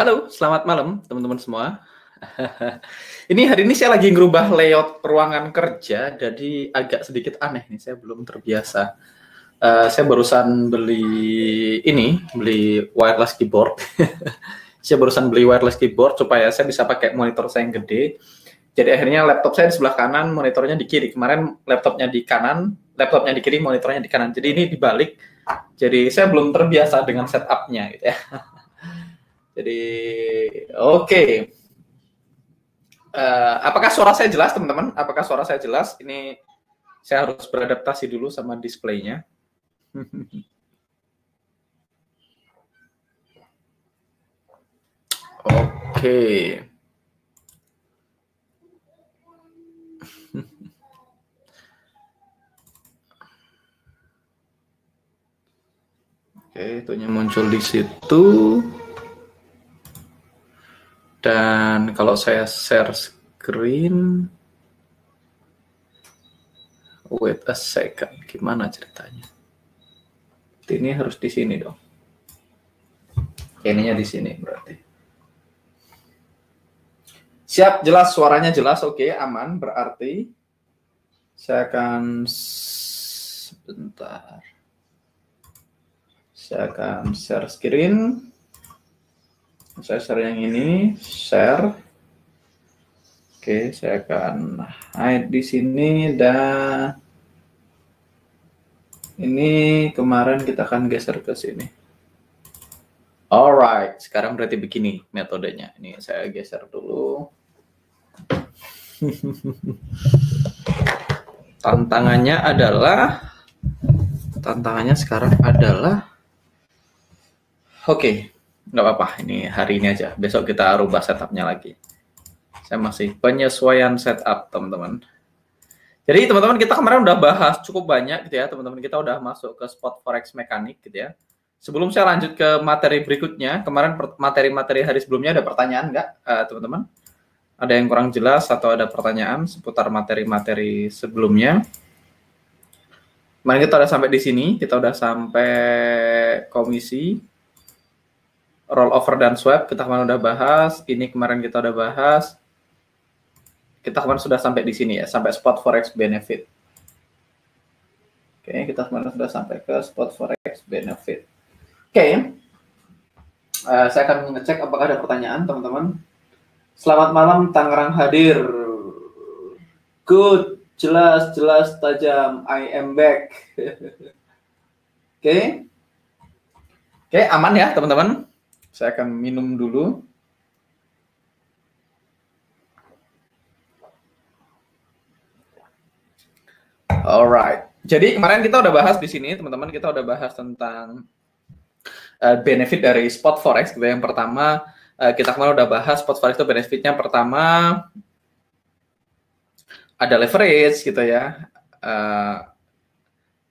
Halo, selamat malam teman-teman semua. Hari ini saya lagi ngerubah layout ruangan kerja, jadi agak sedikit aneh nih, saya belum terbiasa. Saya barusan beli wireless keyboard. Saya barusan beli wireless keyboard supaya saya bisa pakai monitor saya yang gede. Jadi akhirnya laptop saya di sebelah kanan, monitornya di kiri. Kemarin laptopnya di kanan, laptopnya di kiri, monitornya di kanan. Jadi ini dibalik. Jadi saya belum terbiasa dengan setup-nya gitu ya. Jadi oke. Apakah suara saya jelas, teman-teman? Apakah suara saya jelas? Ini saya harus beradaptasi dulu sama displaynya. Oke. Oke, itunya muncul di situ. Dan kalau saya share screen, wait a second, gimana ceritanya? Ini harus di sini dong. Ininya di sini berarti. Siap, jelas, suaranya jelas, oke, aman, berarti saya akan sebentar. Saya akan share screen. Saya share yang ini, share. Oke, saya akan hide di sini dan ini kemarin kita akan geser ke sini. Alright, sekarang berarti begini metodenya. Ini saya geser dulu. Tantangannya sekarang adalah oke, nggak apa-apa. Ini hari ini aja. Besok kita rubah setupnya lagi. Saya masih penyesuaian setup, teman-teman. Jadi teman-teman, kita kemarin udah bahas cukup banyak gitu ya, teman-teman. Kita udah masuk ke spot forex mekanik gitu ya. Sebelum saya lanjut ke materi berikutnya, kemarin materi-materi hari sebelumnya ada pertanyaan nggak, teman-teman? Ada yang kurang jelas atau ada pertanyaan seputar materi-materi sebelumnya? Kemarin kita udah sampai di sini, kita udah sampai komisi, rollover dan swap, kita kemarin udah bahas, ini kemarin kita udah bahas. Kita kemarin sudah sampai di sini ya, sampai spot forex benefit. Oke, kita kemarin sudah sampai ke spot forex benefit. Oke, saya akan mengecek apakah ada pertanyaan, teman-teman. Selamat malam, Tangerang hadir. Good, jelas, tajam. I am back. Oke, aman ya, teman-teman. Saya akan minum dulu. Alright. Jadi kemarin kita udah bahas di sini, teman-teman. Kita udah bahas tentang benefit dari spot forex. Yang pertama, kita kemarin udah bahas spot forex itu benefitnya pertama ada leverage gitu ya.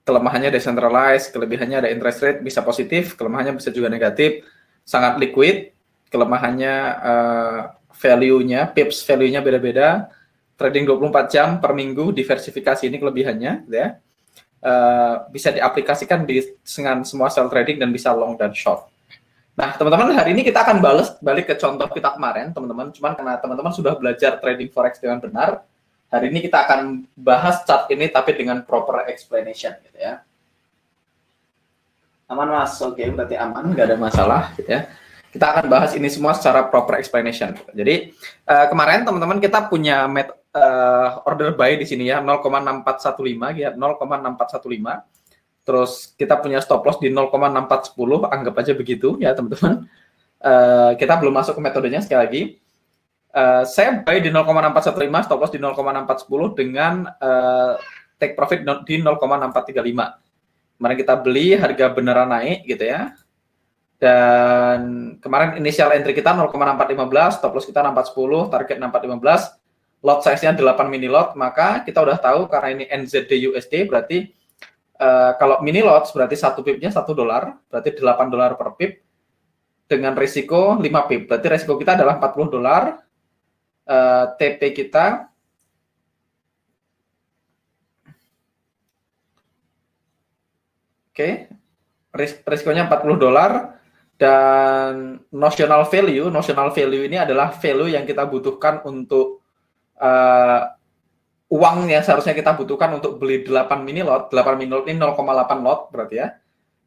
Kelemahannya decentralized, kelebihannya ada interest rate bisa positif, kelemahannya bisa juga negatif, sangat liquid, kelemahannya value-nya, pips value-nya beda-beda. Trading 24 jam per minggu, diversifikasi ini kelebihannya, gitu ya. Bisa diaplikasikan dengan semua sell trading dan bisa long dan short. Nah, teman-teman, hari ini kita akan balik ke contoh kita kemarin, teman-teman. Cuman karena teman-teman sudah belajar trading forex dengan benar, hari ini kita akan bahas chart ini tapi dengan proper explanation, gitu ya. Aman, Mas? Oke, berarti aman, nggak ada masalah, gitu ya. Kita akan bahas ini semua secara proper explanation. Jadi kemarin teman-teman kita punya order buy di sini ya 0,6415 ya 0,6415. Terus kita punya stop loss di 0,6410, anggap aja begitu ya teman-teman. Kita belum masuk ke metodenya sekali lagi. Saya buy di 0,6415, stop loss di 0,6410 dengan take profit di 0,6435. Kemarin kita beli harga beneran naik gitu ya. Dan kemarin initial entry kita 0,6415, stop loss kita 6410, target 6415, lot size-nya 8 mini lot, maka kita udah tahu karena ini NZD USD berarti kalau mini lot berarti 1 pip-nya $1, berarti $8 per pip dengan risiko 5 pip. Berarti risiko kita adalah $40. TP kita risikonya $40. Dan notional value ini adalah value yang kita butuhkan untuk uang yang seharusnya kita butuhkan untuk beli 8 mini lot. 8 mini lot ini 0,8 lot berarti ya.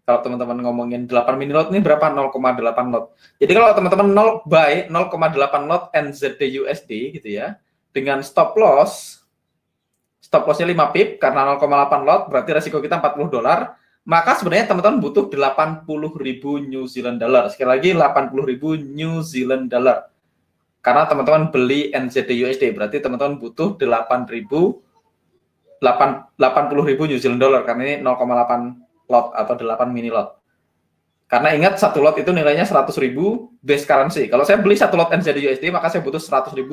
Kalau teman-teman ngomongin 8 mini lot ini berapa? 0,8 lot. Jadi kalau teman-teman buy 0,8 lot NZD USD gitu ya, dengan stop lossnya 5 pip karena 0,8 lot berarti resiko kita $40, maka sebenarnya teman-teman butuh 80.000 New Zealand dollar. Sekali lagi 80.000 New Zealand dollar. Karena teman-teman beli NZD USD berarti teman-teman butuh 80.000 New Zealand dollar karena ini 0,8 lot atau 8 mini lot. Karena ingat satu lot itu nilainya 100.000 base currency. Kalau saya beli satu lot NZD USD maka saya butuh 100.000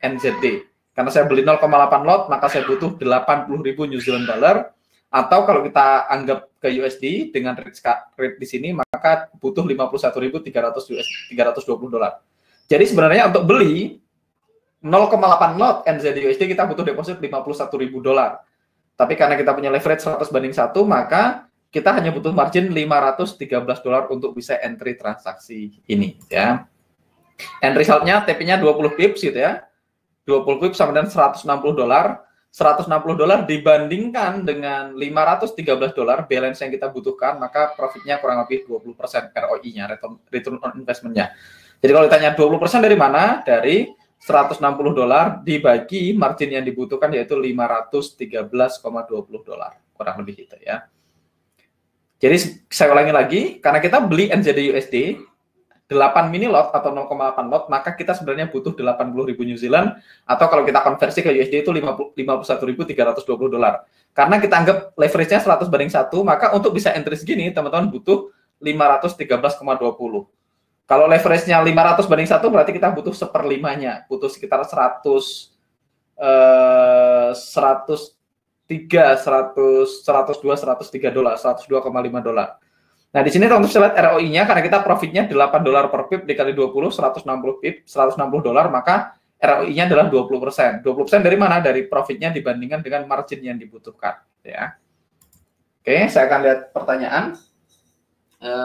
NZD. Karena saya beli 0,8 lot maka saya butuh 80.000 New Zealand dollar, atau kalau kita anggap ke USD dengan rate di sini maka butuh 51.320 dolar. Jadi sebenarnya untuk beli 0,8 lot NZD USD kita butuh deposit 51.000 dolar. Tapi karena kita punya leverage 100:1, maka kita hanya butuh margin 513 dolar untuk bisa entry transaksi ini ya. End resultnya TP-nya 20 pips gitu ya. 20 pips sama dengan 160 dolar. 160 dolar dibandingkan dengan 513 dolar balance yang kita butuhkan, maka profitnya kurang lebih 20% ROI-nya, return on investment-nya. Jadi kalau ditanya 20% dari mana? Dari 160 dolar dibagi margin yang dibutuhkan yaitu 513,20 dolar, kurang lebih gitu ya. Jadi saya ulangi lagi, karena kita beli NZD USD 8 mini lot atau 0,8 lot, maka kita sebenarnya butuh 80.000 New Zealand, atau kalau kita konversi ke USD itu 51.320 dolar. Karena kita anggap leverage-nya 100:1, maka untuk bisa entry segini teman-teman butuh 513,20. Kalau leverage-nya 500:1 berarti kita butuh 1/5-nya, butuh sekitar 102, 102,5 dolar. Nah, di sini teman-teman bisa lihat ROI-nya, karena kita profitnya 8 dolar per pip dikali 20, 160 pip, 160 dolar, maka ROI-nya adalah 20%. 20% dari mana? Dari profitnya dibandingkan dengan margin yang dibutuhkan. Ya. Oke, saya akan lihat pertanyaan.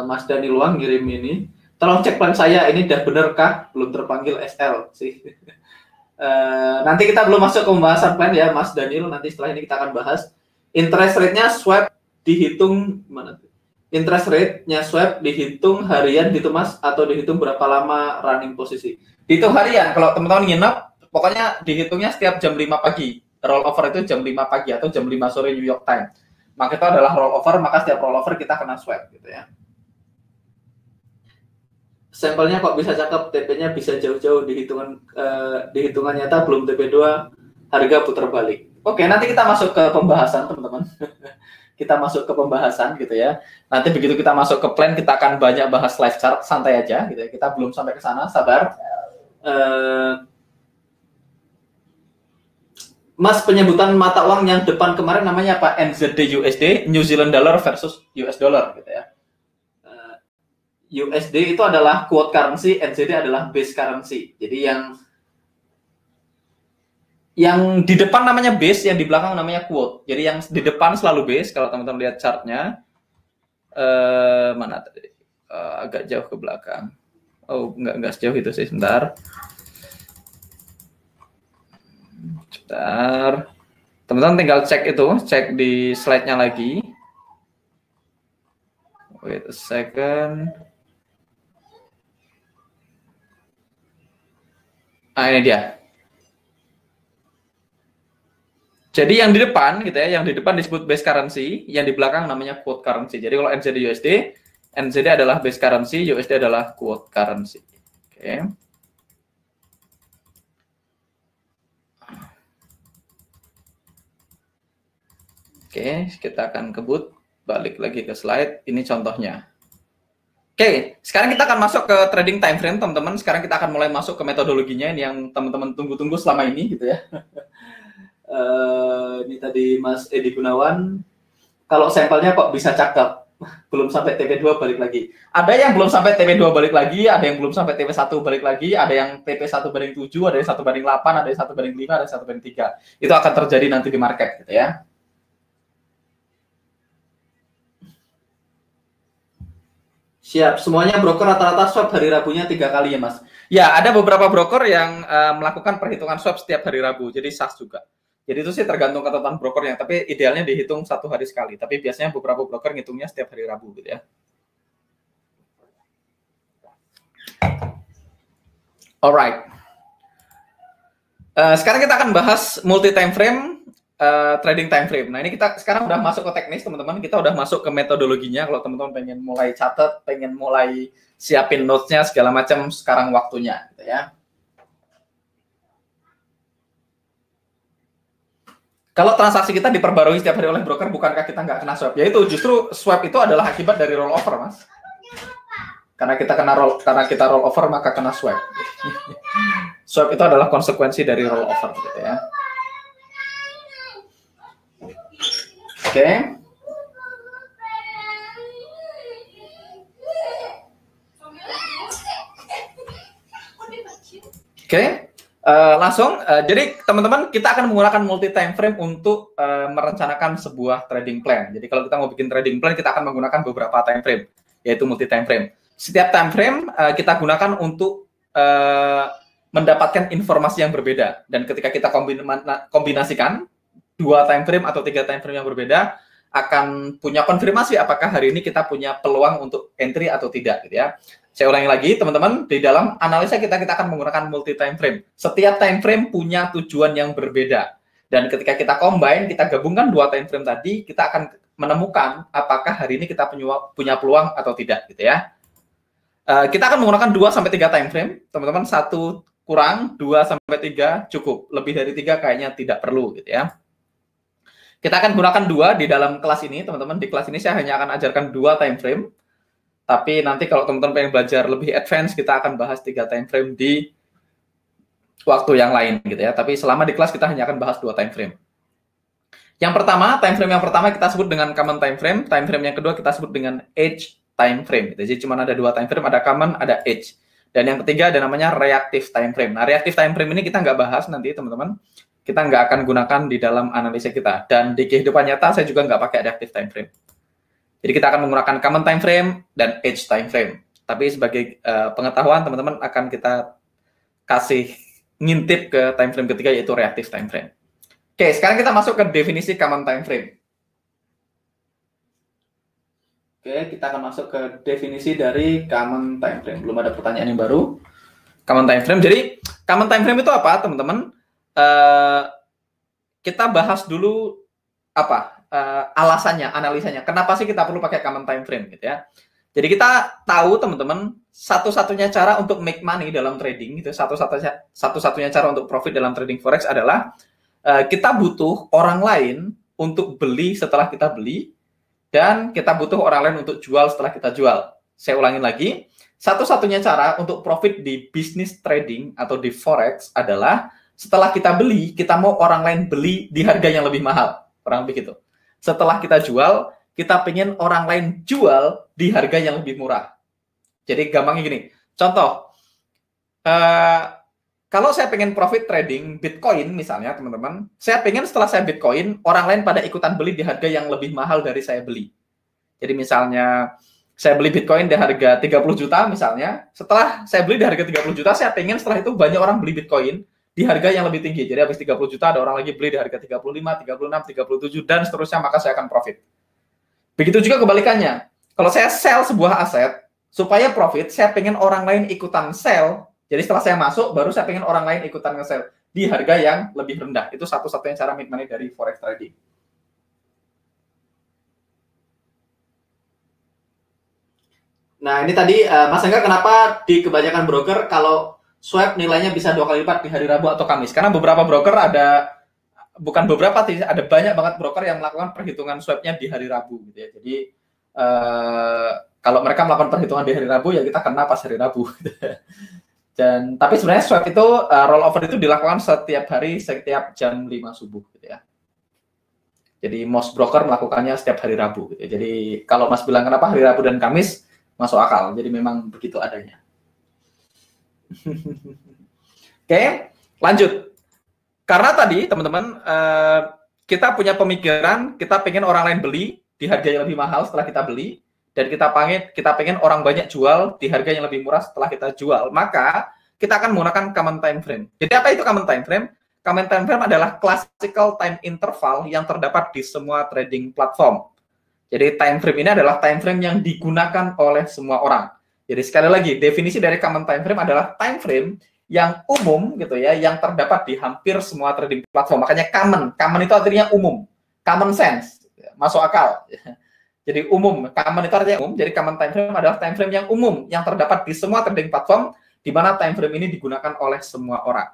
Mas Dani Luang ngirim ini. Tolong cek plan saya, ini udah bener kah? Belum terpanggil SL sih. Nanti kita belum masuk ke pembahasan plan ya, Mas Daniel. Nanti setelah ini kita akan bahas. Interest rate-nya swap dihitung mana? Interest rate-nya swap dihitung harian gitu Mas, atau dihitung berapa lama running posisi? Dihitung harian. Kalau teman-teman nginep, pokoknya dihitungnya setiap jam 5 pagi. Roll over itu jam 5 pagi atau jam 5 sore New York time. Maka itu adalah roll over, maka setiap roll over kita kena swap gitu ya. Sampelnya kok bisa cakep, TP-nya bisa jauh-jauh, di hitungan nyata belum TP2, harga putar balik. Oke, nanti kita masuk ke pembahasan teman-teman. Kita masuk ke pembahasan gitu ya. Nanti begitu kita masuk ke plan, kita akan banyak bahas live chart, santai aja gitu ya. Kita belum sampai ke sana, sabar. Mas, penyebutan mata uang yang depan kemarin namanya apa? NZD USD, New Zealand dollar versus US dollar gitu ya. USD itu adalah quote currency, NZD adalah base currency. Jadi yang di depan namanya base, yang di belakang namanya quote. Jadi yang di depan selalu base. Kalau teman-teman lihat chartnya, mana tadi? Agak jauh ke belakang. Oh, enggak sejauh itu sih. Sebentar. Teman-teman tinggal cek itu, cek di slide-nya lagi. Wait a second. Ini dia. Jadi yang di depan gitu ya, yang di depan disebut base currency, yang di belakang namanya quote currency. Jadi kalau NZD USD, NZD adalah base currency, USD adalah quote currency. Oke. Oke, kita akan kebut balik lagi ke slide. Ini contohnya. Oke, sekarang kita akan masuk ke trading time frame, teman-teman. Sekarang kita akan mulai masuk ke metodologinya, ini yang teman-teman tunggu-tunggu selama ini, gitu ya. Ini tadi Mas Edi Gunawan. Kalau sampelnya kok bisa cakep, belum sampai TP2 balik lagi. Ada yang belum sampai TP2 balik lagi, ada yang belum sampai TP1 balik lagi, ada yang TP1/7, ada yang 1/8, ada yang 1/5, ada yang 1/3. Itu akan terjadi nanti di market, gitu ya. Siap, semuanya broker rata-rata swap hari Rabunya 3 kali ya Mas? Ya, ada beberapa broker yang melakukan perhitungan swap setiap hari Rabu, jadi sah juga. Jadi itu sih tergantung catatan brokernya, tapi idealnya dihitung 1 hari sekali. Tapi biasanya beberapa broker ngitungnya setiap hari Rabu gitu ya. Alright. Sekarang kita akan bahas multi time frame, trading time frame. Nah, ini kita sekarang udah masuk ke teknis, teman-teman. Kita udah masuk ke metodologinya. Kalau teman-teman pengen mulai catat, pengen mulai siapin notes-nya segala macam, sekarang waktunya gitu ya. Kalau transaksi kita diperbarui setiap hari oleh broker, bukankah kita nggak kena swap? Yaitu justru swap itu adalah akibat dari rollover, Mas. Karena kita roll over maka kena swap. Swap itu adalah konsekuensi dari rollover gitu ya. Oke. Oke. Langsung, jadi teman-teman kita akan menggunakan multi time frame untuk merencanakan sebuah trading plan. Jadi kalau kita mau bikin trading plan, kita akan menggunakan beberapa time frame, yaitu multi time frame. Setiap time frame kita gunakan untuk mendapatkan informasi yang berbeda. Dan ketika kita kombinasikan 2 time frame atau 3 time frame yang berbeda, akan punya konfirmasi apakah hari ini kita punya peluang untuk entry atau tidak, gitu ya. Saya ulangi lagi, teman-teman, di dalam analisa kita akan menggunakan multi time frame. Setiap time frame punya tujuan yang berbeda. Dan ketika kita combine, kita gabungkan 2 time frame tadi, kita akan menemukan apakah hari ini kita punya peluang atau tidak, gitu ya. Kita akan menggunakan 2-3 time frame, teman-teman. 1 kurang, 2-3 cukup. Lebih dari 3 kayaknya tidak perlu, gitu ya. Kita akan gunakan 2 di dalam kelas ini, teman-teman. Di kelas ini saya hanya akan ajarkan 2 time frame. Tapi nanti kalau teman-teman pengen belajar lebih advance, kita akan bahas 3 time frame di waktu yang lain gitu ya. Tapi selama di kelas kita hanya akan bahas 2 time frame. Yang pertama, time frame yang pertama kita sebut dengan common time frame. Time frame yang kedua kita sebut dengan edge time frame. Jadi cuma ada 2 time frame, ada common, ada edge. Dan yang ketiga ada namanya reactive time frame. Nah, reactive time frame ini kita nggak bahas nanti, teman-teman. Kita nggak akan gunakan di dalam analisa kita. Dan di kehidupan nyata saya juga nggak pakai reactive time frame. Jadi kita akan menggunakan common time frame dan edge time frame. Tapi sebagai pengetahuan, teman-teman akan kita kasih ngintip ke time frame ketiga, yaitu reactive time frame. Oke, sekarang kita masuk ke definisi common time frame. Oke, kita akan masuk ke definisi dari common time frame. Belum ada pertanyaan yang baru. Common time frame. Jadi, common time frame itu apa, teman-teman? Kita bahas dulu apa? Alasannya, analisanya. Kenapa sih kita perlu pakai common time frame gitu ya? Jadi kita tahu teman-teman, satu-satunya cara untuk make money dalam trading itu, satu-satunya cara untuk profit dalam trading forex adalah kita butuh orang lain untuk beli setelah kita beli, dan kita butuh orang lain untuk jual setelah kita jual. Saya ulangi lagi, satu-satunya cara untuk profit di bisnis trading atau di forex adalah setelah kita beli, kita mau orang lain beli di harga yang lebih mahal, kurang lebih gitu. Setelah kita jual, kita pengen orang lain jual di harga yang lebih murah. Jadi gampangnya gini, contoh, kalau saya pengen profit trading Bitcoin misalnya, teman-teman, saya pengen setelah saya Bitcoin, orang lain pada ikutan beli di harga yang lebih mahal dari saya beli. Jadi misalnya, saya beli Bitcoin di harga 30 juta misalnya, setelah saya beli di harga 30 juta, saya pengen setelah itu banyak orang beli Bitcoin di harga yang lebih tinggi. Jadi habis 30 juta ada orang lagi beli di harga 35, 36, 37, dan seterusnya, maka saya akan profit. Begitu juga kebalikannya. Kalau saya sell sebuah aset, supaya profit, saya pengen orang lain ikutan sell. Jadi setelah saya masuk, baru saya pengen orang lain ikutan nge-sell di harga yang lebih rendah. Itu satu-satunya cara make money dari forex trading. Nah, ini tadi, Mas Angga, kenapa di kebanyakan broker kalau swap nilainya bisa 2 kali lipat di hari Rabu atau Kamis? Karena beberapa broker bukan beberapa, ada banyak banget broker yang melakukan perhitungan swapnya di hari Rabu gitu ya. Jadi kalau mereka melakukan perhitungan di hari Rabu, ya kita kena pas hari Rabu. Dan tapi sebenarnya swap itu rollover itu dilakukan setiap hari, setiap jam 5 subuh gitu ya. Jadi most broker melakukannya setiap hari Rabu gitu ya. Jadi kalau Mas bilang kenapa hari Rabu dan Kamis, masuk akal. Jadi memang begitu adanya. Oke, lanjut. Karena tadi teman-teman kita punya pemikiran, kita pengen orang lain beli di harga yang lebih mahal setelah kita beli, dan kita pengen orang banyak jual di harga yang lebih murah setelah kita jual, maka kita akan menggunakan common time frame. Jadi apa itu common time frame? Common time frame adalah classical time interval yang terdapat di semua trading platform. Jadi time frame ini adalah time frame yang digunakan oleh semua orang. Jadi sekali lagi, definisi dari common time frame adalah time frame yang umum gitu ya, yang terdapat di hampir semua trading platform. Makanya common itu artinya umum, common sense, masuk akal. Jadi umum, common itu artinya umum. Jadi common time frame adalah time frame yang umum yang terdapat di semua trading platform, di mana time frame ini digunakan oleh semua orang.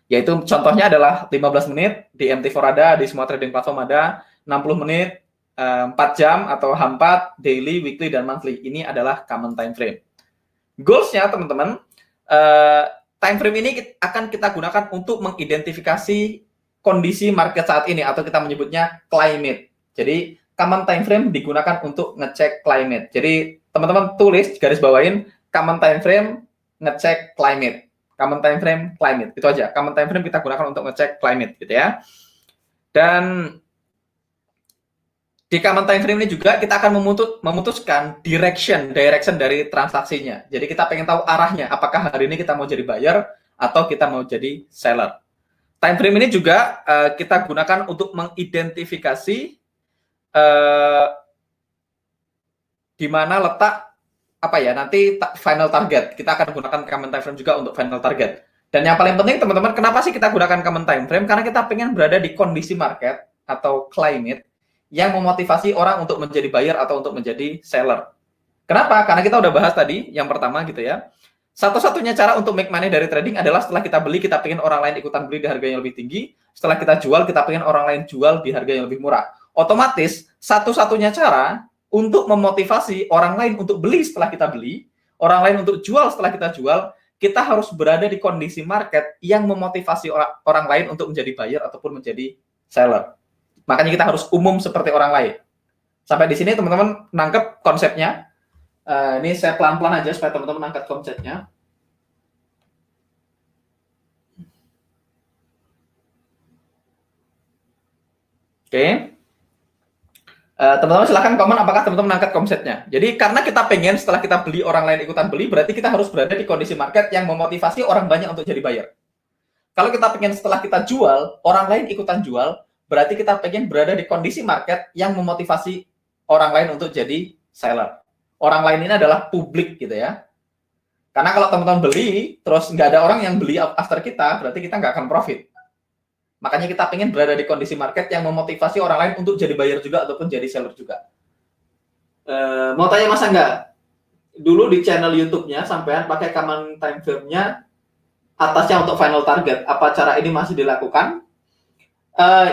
Yaitu contohnya adalah 15 menit di MT4 ada, di semua trading platform ada, 60 menit, 4 jam atau H4, daily, weekly, dan monthly. Ini adalah common time frame. Goals-nya teman-teman, time frame ini akan kita gunakan untuk mengidentifikasi kondisi market saat ini, atau kita menyebutnya climate. Jadi common time frame digunakan untuk ngecek climate. Jadi teman-teman tulis, garis bawain, common time frame ngecek climate. Common time frame climate, itu aja. Common time frame kita gunakan untuk ngecek climate, gitu ya. Dan di common time frame ini juga kita akan memutuskan direction dari transaksinya. Jadi kita pengen tahu arahnya, apakah hari ini kita mau jadi buyer atau kita mau jadi seller. Time frame ini juga kita gunakan untuk mengidentifikasi di mana letak nanti final target. Kita akan gunakan common time frame juga untuk final target. Dan yang paling penting teman-teman, kenapa sih kita gunakan common time frame? Karena kita pengen berada di kondisi market atau climate yang memotivasi orang untuk menjadi buyer atau untuk menjadi seller. Kenapa? Karena kita udah bahas tadi, yang pertama gitu ya. Satu-satunya cara untuk make money dari trading adalah setelah kita beli, kita pengen orang lain ikutan beli di harga yang lebih tinggi. Setelah kita jual, kita pengen orang lain jual di harga yang lebih murah. Otomatis, satu-satunya cara untuk memotivasi orang lain untuk beli setelah kita beli, orang lain untuk jual setelah kita jual, kita harus berada di kondisi market yang memotivasi orang lain untuk menjadi buyer ataupun menjadi seller. Makanya kita harus umum seperti orang lain. Sampai di sini teman-teman nangkep konsepnya. Ini saya pelan-pelan aja supaya teman-teman nangkep konsepnya. Oke. Teman-teman silahkan komen apakah teman-teman angkat konsepnya. Jadi karena kita pengen setelah kita beli orang lain ikutan beli, berarti kita harus berada di kondisi market yang memotivasi orang banyak untuk jadi buyer. Kalau kita pengen setelah kita jual, orang lain ikutan jual, berarti kita pengen berada di kondisi market yang memotivasi orang lain untuk jadi seller. Orang lain ini adalah publik gitu ya. Karena kalau teman-teman beli, terus nggak ada orang yang beli after kita, berarti kita nggak akan profit. Makanya kita pengen berada di kondisi market yang memotivasi orang lain untuk jadi buyer juga ataupun jadi seller juga. Mau tanya masa nggak? Dulu di channel YouTube-nya sampean pakai common time frame-nya atasnya untuk final target. Apa cara ini masih dilakukan?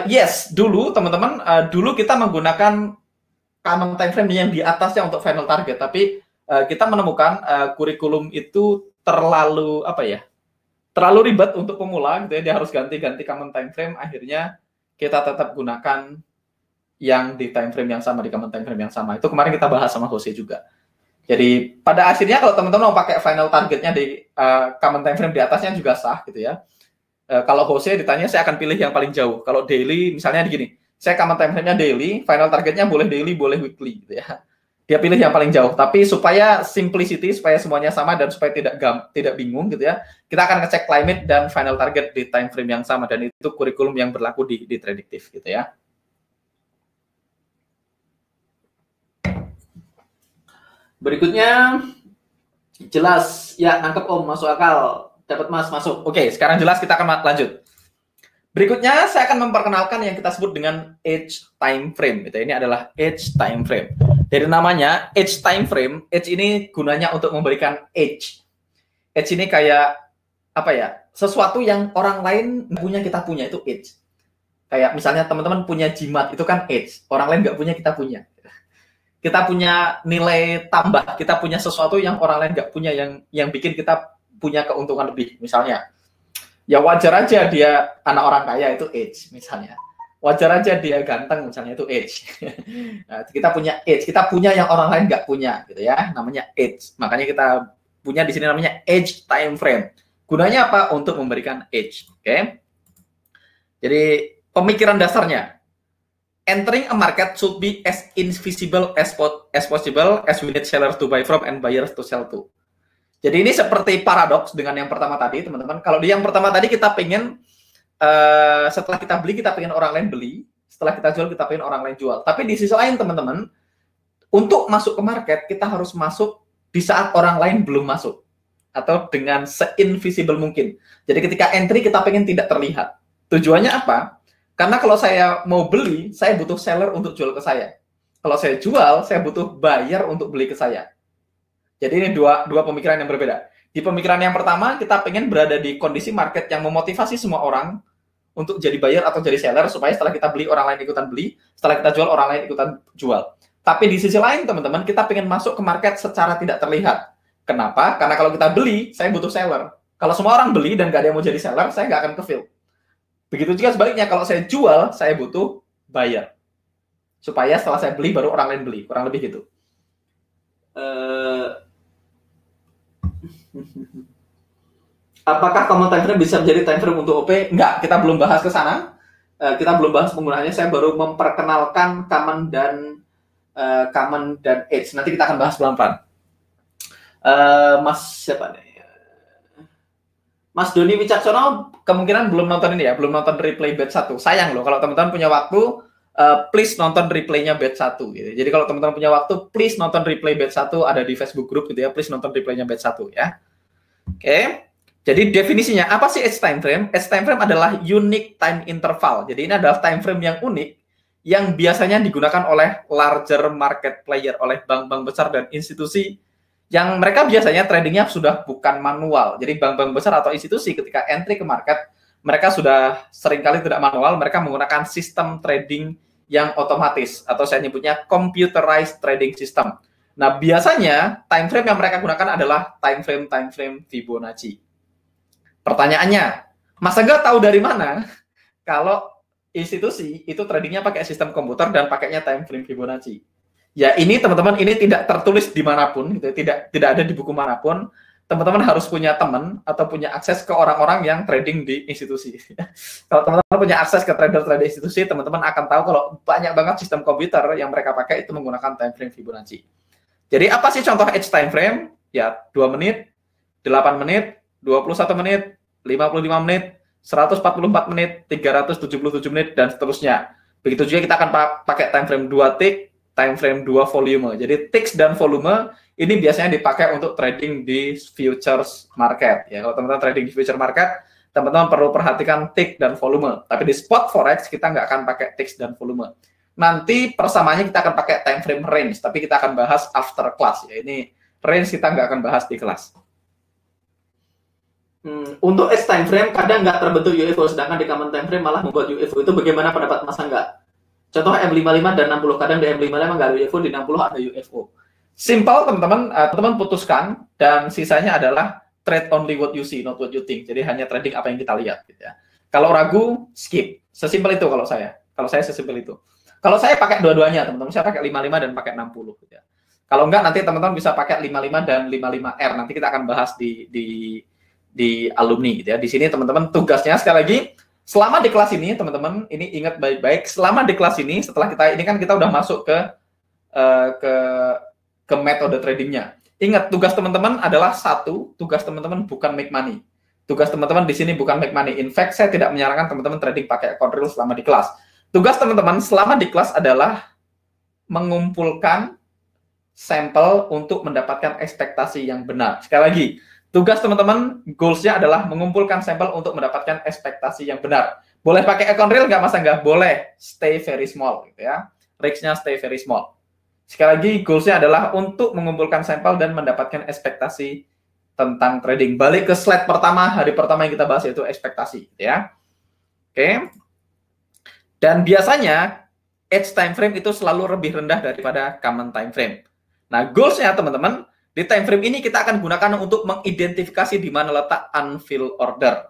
Yes, dulu teman-teman, dulu kita menggunakan common time frame yang di atasnya untuk final target. Tapi kita menemukan kurikulum itu terlalu terlalu ribet untuk pemula gitu ya, dia harus ganti-ganti common time frame, akhirnya kita tetap gunakan yang di time frame yang sama, di common time frame yang sama. Itu kemarin kita bahas sama Jose juga. Jadi pada akhirnya kalau teman-teman mau pakai final targetnya di common time frame di atasnya juga sah gitu ya. Kalau Jose ditanya, saya akan pilih yang paling jauh. Kalau daily misalnya begini, saya common time frame-nya daily, final targetnya boleh daily, boleh weekly gitu ya. Dia pilih yang paling jauh, tapi supaya simplicity, supaya semuanya sama dan supaya tidak bingung gitu ya, kita akan ngecek climate dan final target di time frame yang sama, dan itu kurikulum yang berlaku di Tradictive gitu ya. Berikutnya, jelas ya, nangkep Om, masuk akal, dapat Mas, masuk. Oke, sekarang jelas, kita akan lanjut. Berikutnya saya akan memperkenalkan yang kita sebut dengan edge time frame. Gitu. Ini adalah edge time frame. Dari namanya edge time frame, edge ini gunanya untuk memberikan edge. Edge ini kayak sesuatu yang orang lain punya, kita punya, itu edge. Kayak misalnya teman-teman punya jimat, itu kan edge. Orang lain nggak punya, kita punya. Kita punya nilai tambah, kita punya sesuatu yang orang lain nggak punya, yang bikin kita punya keuntungan lebih. Misalnya, ya wajar aja dia anak orang kaya, itu edge misalnya. Wajar aja dia ganteng misalnya, itu edge. Nah, kita punya edge, kita punya yang orang lain nggak punya gitu ya, namanya edge. Makanya kita punya di sini namanya edge time frame. Gunanya apa? Untuk memberikan edge. Oke. Jadi pemikiran dasarnya, entering a market should be as invisible as possible as we need sellers to buy from and buyers to sell to. Jadi ini seperti paradoks dengan yang pertama tadi, teman-teman. Kalau di yang pertama tadi kita pengen setelah kita beli, kita pengen orang lain beli. Setelah kita jual, kita pengen orang lain jual. Tapi di sisi lain, teman-teman, untuk masuk ke market, kita harus masuk di saat orang lain belum masuk. Atau dengan se-invisible mungkin. Jadi ketika entry, kita pengen tidak terlihat. Tujuannya apa? Karena kalau saya mau beli, saya butuh seller untuk jual ke saya. Kalau saya jual, saya butuh buyer untuk beli ke saya. Jadi ini dua pemikiran yang berbeda. Di pemikiran yang pertama, kita pengen berada di kondisi market yang memotivasi semua orang untuk jadi buyer atau jadi seller, supaya setelah kita beli, orang lain ikutan beli, setelah kita jual, orang lain ikutan jual. Tapi di sisi lain, teman-teman, kita pengen masuk ke market secara tidak terlihat. Kenapa? Karena kalau kita beli, saya butuh seller. Kalau semua orang beli dan nggak ada yang mau jadi seller, saya nggak akan ke-fill. Begitu juga sebaliknya, kalau saya jual, saya butuh buyer. Supaya setelah saya beli, baru orang lain beli. Kurang lebih gitu. Apakah common time frame bisa menjadi time frame untuk OP? Enggak, kita belum bahas ke sana. Kita belum bahas penggunaannya. Saya baru memperkenalkan common dan edge. Nanti kita akan bahas pelan-pelan. Mas siapa nih? Mas Doni Wicaksono kemungkinan belum nonton ini ya, belum nonton replay batch 1. Sayang loh, kalau teman-teman punya waktu, please nonton replaynya batch 1 gitu. Jadi kalau teman-teman punya waktu, please nonton replay batch 1, ada di Facebook group gitu ya, please nonton replaynya batch 1 ya. Oke. Jadi definisinya apa sih edge time frame? Edge time frame adalah unique time interval. Jadi ini adalah time frame yang unik yang biasanya digunakan oleh larger market player, oleh bank-bank besar dan institusi yang mereka biasanya tradingnya sudah bukan manual. Jadi bank-bank besar atau institusi ketika entry ke market, mereka sudah seringkali tidak manual, mereka menggunakan sistem trading yang otomatis atau saya nyebutnya computerized trading system. Nah, biasanya time frame yang mereka gunakan adalah time frame Fibonacci. Pertanyaannya, Mas Angga tahu dari mana kalau institusi itu tradingnya pakai sistem komputer dan pakainya time frame Fibonacci? Ya ini teman-teman, ini tidak tertulis dimanapun, gitu, tidak ada di buku manapun. Teman-teman harus punya teman atau punya akses ke orang-orang yang trading di institusi. Kalau teman-teman punya akses ke trader-trader institusi, teman-teman akan tahu kalau banyak banget sistem komputer yang mereka pakai itu menggunakan time frame Fibonacci. Jadi apa sih contoh edge time frame? Ya 2 menit, 8 menit, 21 menit, 55 menit, 144 menit, 377 menit, dan seterusnya. Begitu juga kita akan pakai time frame 2 tick, time frame 2 volume. Jadi ticks dan volume ini biasanya dipakai untuk trading di futures market. Ya, kalau teman-teman trading di futures market, teman-teman perlu perhatikan tick dan volume. Tapi di spot forex kita nggak akan pakai ticks dan volume. Nanti persamaannya kita akan pakai time frame range, tapi kita akan bahas after class. Ya, ini range kita nggak akan bahas di kelas. Untuk edge time frame kadang nggak terbentuk UFO, sedangkan di common time frame malah membuat UFO. Itu bagaimana pendapat Mas Angga? Contoh M55 dan 60, kadang di M55 nggak ada UFO, di 60 ada UFO. Simple teman-teman, teman putuskan dan sisanya adalah trade only what you see, not what you think. Jadi hanya trading apa yang kita lihat. Gitu ya. Kalau ragu, skip. Sesimpel itu kalau saya. Kalau saya sesimpel itu. Kalau saya pakai dua-duanya teman-teman, saya pakai 55 dan pakai 60. Gitu ya. Kalau enggak nanti teman-teman bisa pakai 55 dan 55R. Nanti kita akan bahas di alumni gitu ya. Di sini teman-teman tugasnya sekali lagi selama di kelas ini teman-teman ini ingat baik-baik, selama di kelas ini setelah kita ini kan kita udah masuk ke metode tradingnya. Ingat tugas teman-teman adalah tugas teman-teman bukan make money. Tugas teman-teman di sini bukan make money. In fact, saya tidak menyarankan teman-teman trading pakai account real selama di kelas. Tugas teman-teman selama di kelas adalah mengumpulkan sampel untuk mendapatkan ekspektasi yang benar. Sekali lagi, tugas teman-teman, goals-nya adalah mengumpulkan sampel untuk mendapatkan ekspektasi yang benar. Boleh pakai account real nggak Mas Angga? Boleh. Stay very small, gitu ya. Risk-nya stay very small. Sekali lagi, goals-nya adalah untuk mengumpulkan sampel dan mendapatkan ekspektasi tentang trading. Balik ke slide pertama, hari pertama yang kita bahas yaitu ekspektasi, gitu ya. Oke. Dan biasanya, edge time frame itu selalu lebih rendah daripada common time frame. Nah, goals-nya teman-teman, di time frame ini kita akan gunakan untuk mengidentifikasi di mana letak unfilled order.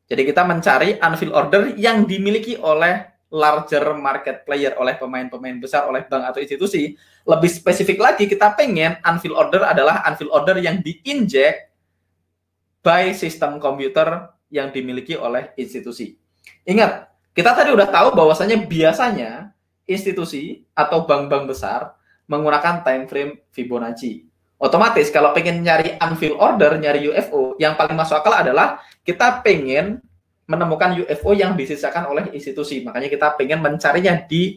Jadi kita mencari unfilled order yang dimiliki oleh larger market player, oleh pemain-pemain besar, oleh bank atau institusi. Lebih spesifik lagi, kita pengen unfilled order adalah unfilled order yang diinjek by sistem komputer yang dimiliki oleh institusi. Ingat, kita tadi udah tahu bahwasanya biasanya institusi atau bank-bank besar menggunakan time frame Fibonacci. Otomatis kalau pengen nyari unfilled order, nyari UFO, yang paling masuk akal adalah kita pengen menemukan UFO yang disisakan oleh institusi. Makanya kita pengen mencarinya di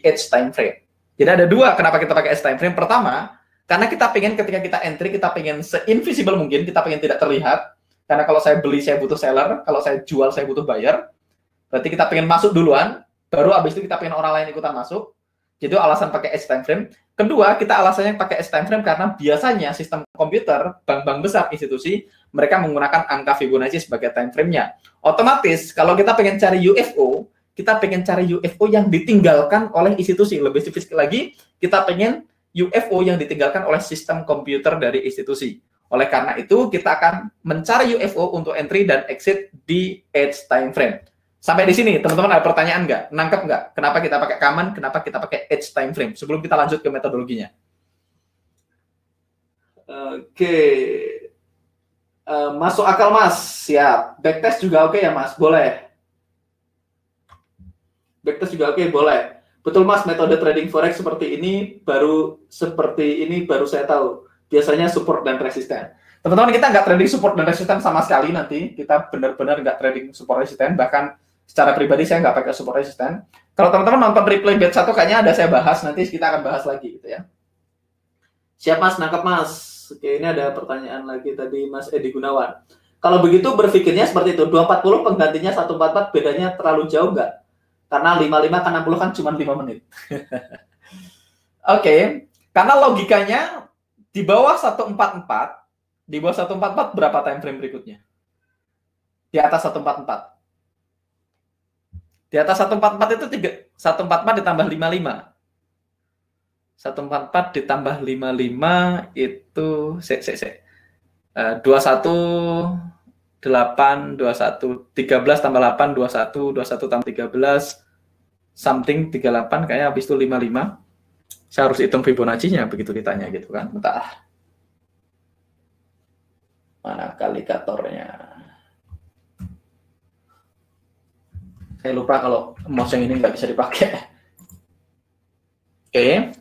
edge time frame. Jadi ada dua kenapa kita pakai edge time frame. Pertama, karena kita pengen ketika kita entry, kita pengen se-invisible mungkin, kita pengen tidak terlihat. Karena kalau saya beli, saya butuh seller. Kalau saya jual, saya butuh buyer. Berarti kita pengen masuk duluan, baru abis itu kita pengen orang lain ikutan masuk. Jadi alasan pakai edge time frame. Kedua, kita alasannya pakai edge time frame karena biasanya sistem komputer, bank-bank besar, institusi, mereka menggunakan angka Fibonacci sebagai time frame-nya. Otomatis, kalau kita pengen cari UFO, kita pengen cari UFO yang ditinggalkan oleh institusi. Lebih spesifik lagi, kita pengen UFO yang ditinggalkan oleh sistem komputer dari institusi. Oleh karena itu, kita akan mencari UFO untuk entry dan exit di edge time frame. Sampai di sini, teman-teman ada pertanyaan nggak? Nangkep nggak? Kenapa kita pakai common? Kenapa kita pakai edge time frame? Sebelum kita lanjut ke metodologinya. Oke. Masuk akal, Mas. Siap. Backtest juga oke ya, Mas? Boleh. Backtest juga oke, boleh. Betul, Mas. Metode trading forex seperti ini baru saya tahu. Biasanya support dan resisten. Teman-teman, kita nggak trading support dan resisten sama sekali nanti. Kita benar-benar nggak trading support resisten. Bahkan secara pribadi saya nggak pakai support resisten. Kalau teman-teman nonton replay batch 1 kayaknya ada saya bahas, nanti kita akan bahas lagi gitu ya. Siap, Mas, nangkep, Mas. Oke, ini ada pertanyaan lagi tadi Mas Edi Gunawan. Kalau begitu berpikirnya seperti itu, 240 penggantinya 144 bedanya terlalu jauh nggak? Karena 55 ke 60 kan cuma 5 menit. Oke, karena logikanya di bawah 144, berapa time frame berikutnya? Di atas 144. Di atas 144 itu 144 ditambah 55. 144 ditambah 55 itu 21 8 21 13 tambah 8 21 tambah 13 something 38 kayaknya habis itu 55. Saya harus hitung Fibonacci-nya begitu ditanya gitu kan. Bentar. Mana kalkulatornya? Saya lupa kalau mouse yang ini nggak bisa dipakai. Oke.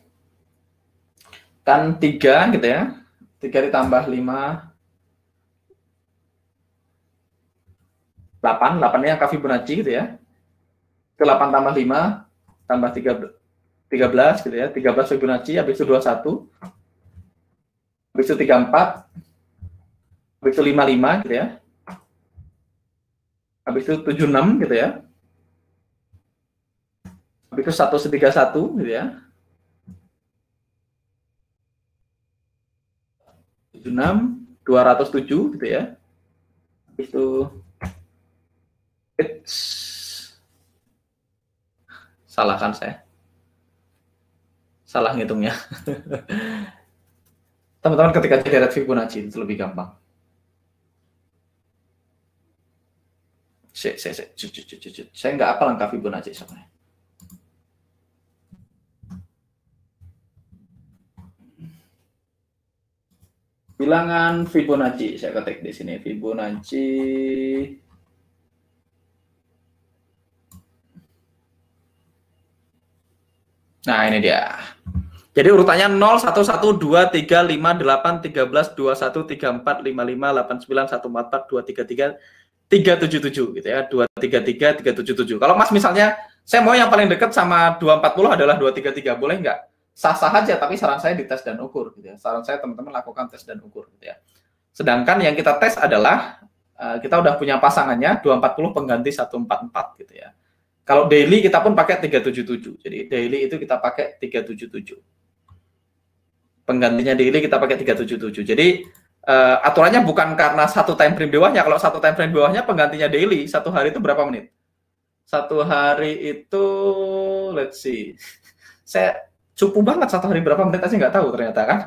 Kan 3 gitu ya. 3 ditambah 5. 8. 8 ini angka Fibonacci gitu ya. Ke 8 tambah 5 tambah 13 gitu ya. 13 Fibonacci, habis itu 21. Habis itu 34. Habis itu 55 gitu ya. Habis itu 76 gitu ya. Habis itu 131 gitu ya. 76, 207 gitu ya. Habis itu salah kan saya? Salah ngitungnya. Teman-teman ketika deret Fibonacci itu lebih gampang. Saya nggak apa langkah Fibonacci sebenarnya. Bilangan Fibonacci, saya ketik di sini Fibonacci. Nah, ini dia. Jadi urutannya 0, 1, 1, 2, 3, 5, 8, 13, 21, 34, 55, 89, 144, 233, 377 gitu ya. 233, 377. Kalau Mas misalnya, saya mau yang paling dekat sama 240 adalah 233, boleh nggak? Sah-sah aja, tapi saran saya dites dan ukur gitu ya. Saran saya teman-teman lakukan tes dan ukur gitu ya. Sedangkan yang kita tes adalah kita udah punya pasangannya 240 pengganti 144 gitu ya. Kalau daily kita pun pakai 377. Jadi daily itu kita pakai 377. Penggantinya daily kita pakai 377. Jadi aturannya bukan karena satu time frame di bawahnya. Kalau satu time frame di bawahnya penggantinya daily, satu hari itu berapa menit? Satu hari itu let's see. Saya cupu banget satu hari berapa menit aja nggak tahu ternyata kan.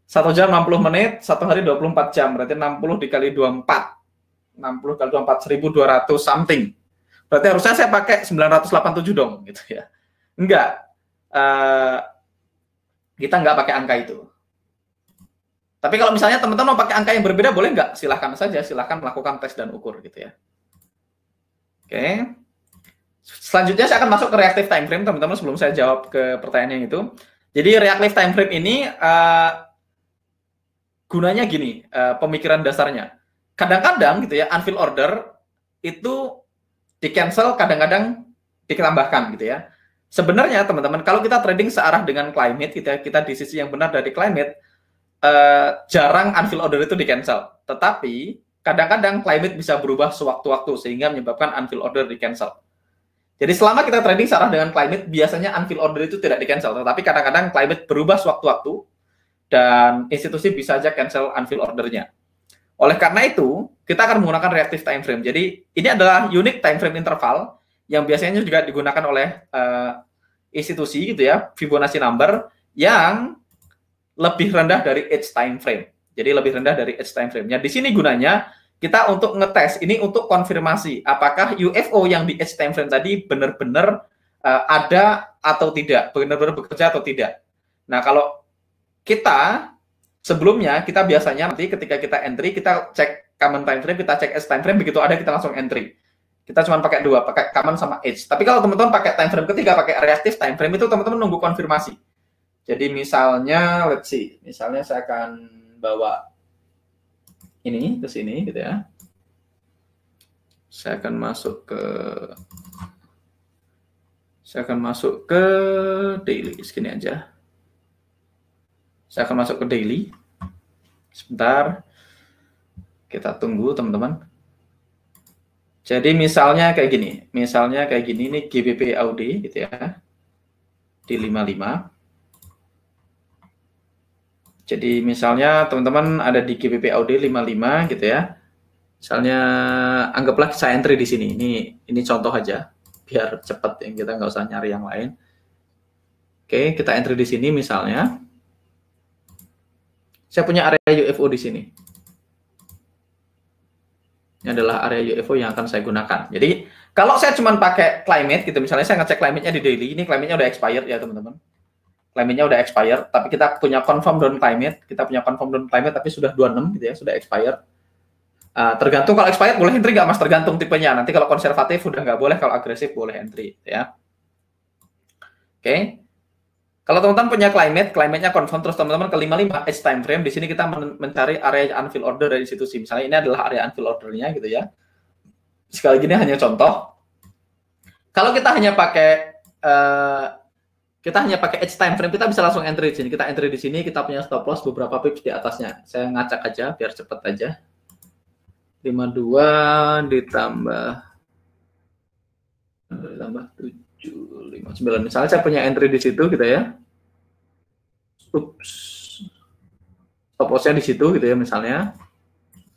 1 jam 60 menit, satu hari 24 jam. Berarti 60 dikali 24. 60 kali 24, 1200 something. Berarti harusnya saya pakai 987 dong gitu ya. Enggak. Kita nggak pakai angka itu. Tapi kalau misalnya teman-teman mau pakai angka yang berbeda boleh nggak? Silahkan saja, silahkan melakukan tes dan ukur gitu ya. Oke. Selanjutnya saya akan masuk ke reactive time frame, teman-teman, sebelum saya jawab ke pertanyaan yang itu. Jadi reactive time frame ini gunanya gini, pemikiran dasarnya. Kadang-kadang gitu ya, unfilled order itu di cancel, kadang-kadang ditambahkan gitu ya. Sebenarnya teman-teman, kalau kita trading searah dengan climate, kita di sisi yang benar dari climate, jarang unfilled order itu di cancel. Tetapi kadang-kadang climate bisa berubah sewaktu-waktu sehingga menyebabkan unfilled order di cancel. Jadi selama kita trading searah dengan climate, biasanya unfilled order itu tidak di cancel. Tetapi kadang-kadang climate berubah sewaktu-waktu dan institusi bisa aja cancel unfilled ordernya. Oleh karena itu, kita akan menggunakan reactive time frame. Jadi ini adalah unique time frame interval yang biasanya juga digunakan oleh institusi gitu ya, Fibonacci number yang lebih rendah dari edge time frame. Jadi lebih rendah dari edge time frame-nya. Di sini gunanya kita untuk ngetes, ini untuk konfirmasi apakah UFO yang di edge time frame tadi benar-benar ada atau tidak, benar-benar bekerja atau tidak. Nah, kalau kita sebelumnya, kita biasanya nanti ketika kita entry, kita cek common time frame, kita cek edge time frame, begitu ada kita langsung entry. Kita cuma pakai dua, pakai common sama edge. Tapi kalau teman-teman pakai time frame ketiga, pakai reactive time frame, itu teman-teman nunggu konfirmasi. Jadi misalnya, let's see, misalnya saya akan bawa ini ke sini gitu ya. Saya akan masuk ke daily, segini aja. Saya akan masuk ke daily. Sebentar. Kita tunggu teman-teman. Jadi misalnya kayak gini. Ini GBP AUD gitu ya. Di 55. Jadi misalnya teman-teman ada di GBP AUD 55 gitu ya. Misalnya anggaplah saya entry di sini. Ini contoh aja biar cepat ya, kita nggak usah nyari yang lain. Oke, kita entry di sini misalnya. Saya punya area UFO di sini. Ini adalah area UFO yang akan saya gunakan. Jadi kalau saya cuma pakai climate gitu, misalnya saya ngecek climate-nya di daily, ini climate-nya udah expired ya teman-teman. Climate-nya udah expired, tapi kita punya confirm down climate, tapi sudah 26 gitu ya, sudah expired. Tergantung, kalau expired boleh entry nggak mas, tergantung tipenya. Nanti kalau konservatif udah nggak boleh, kalau agresif boleh entry ya. Oke. Kalau teman-teman punya climate-nya confirm, terus teman-teman ke 55 edge time frame, di sini kita mencari area unfilled order dari institusi. Misalnya ini adalah area unfilled order-nya gitu ya. Sekali lagi ini hanya contoh. Kalau kita hanya pakai edge time frame, kita bisa langsung entry di sini. Kita entry di sini, kita punya stop loss beberapa pips di atasnya. Saya ngacak aja biar cepat aja. 52 ditambah 759. Misalnya saya punya entry di situ gitu ya. Stop loss-nya di situ gitu ya misalnya.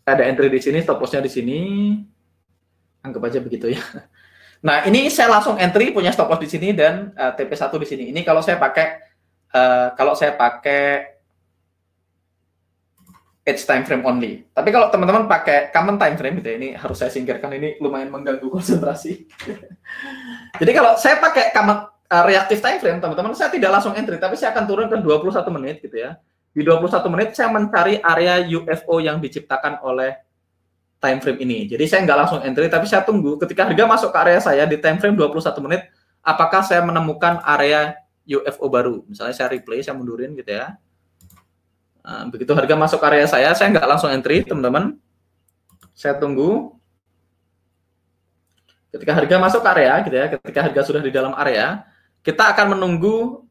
Ada entry di sini, stop loss-nya di sini. Anggap aja begitu ya. Nah, ini saya langsung entry punya stop loss di sini dan TP1 di sini. Ini kalau saya pakai edge time frame only. Tapi kalau teman-teman pakai common time frame gitu ya, ini harus saya singkirkan, ini lumayan mengganggu konsentrasi. Jadi kalau saya pakai common reactive time frame, teman-teman, saya tidak langsung entry, tapi saya akan turun ke 21 menit gitu ya. Di 21 menit saya mencari area UFO yang diciptakan oleh time frame ini. Jadi saya nggak langsung entry, tapi saya tunggu ketika harga masuk ke area saya di time frame 21 menit, apakah saya menemukan area UFO baru. Misalnya saya replay, saya mundurin gitu ya. Nah, begitu harga masuk ke area saya nggak langsung entry, teman-teman. Saya tunggu. Ketika harga masuk ke area gitu ya, ketika harga sudah di dalam area, kita akan menunggu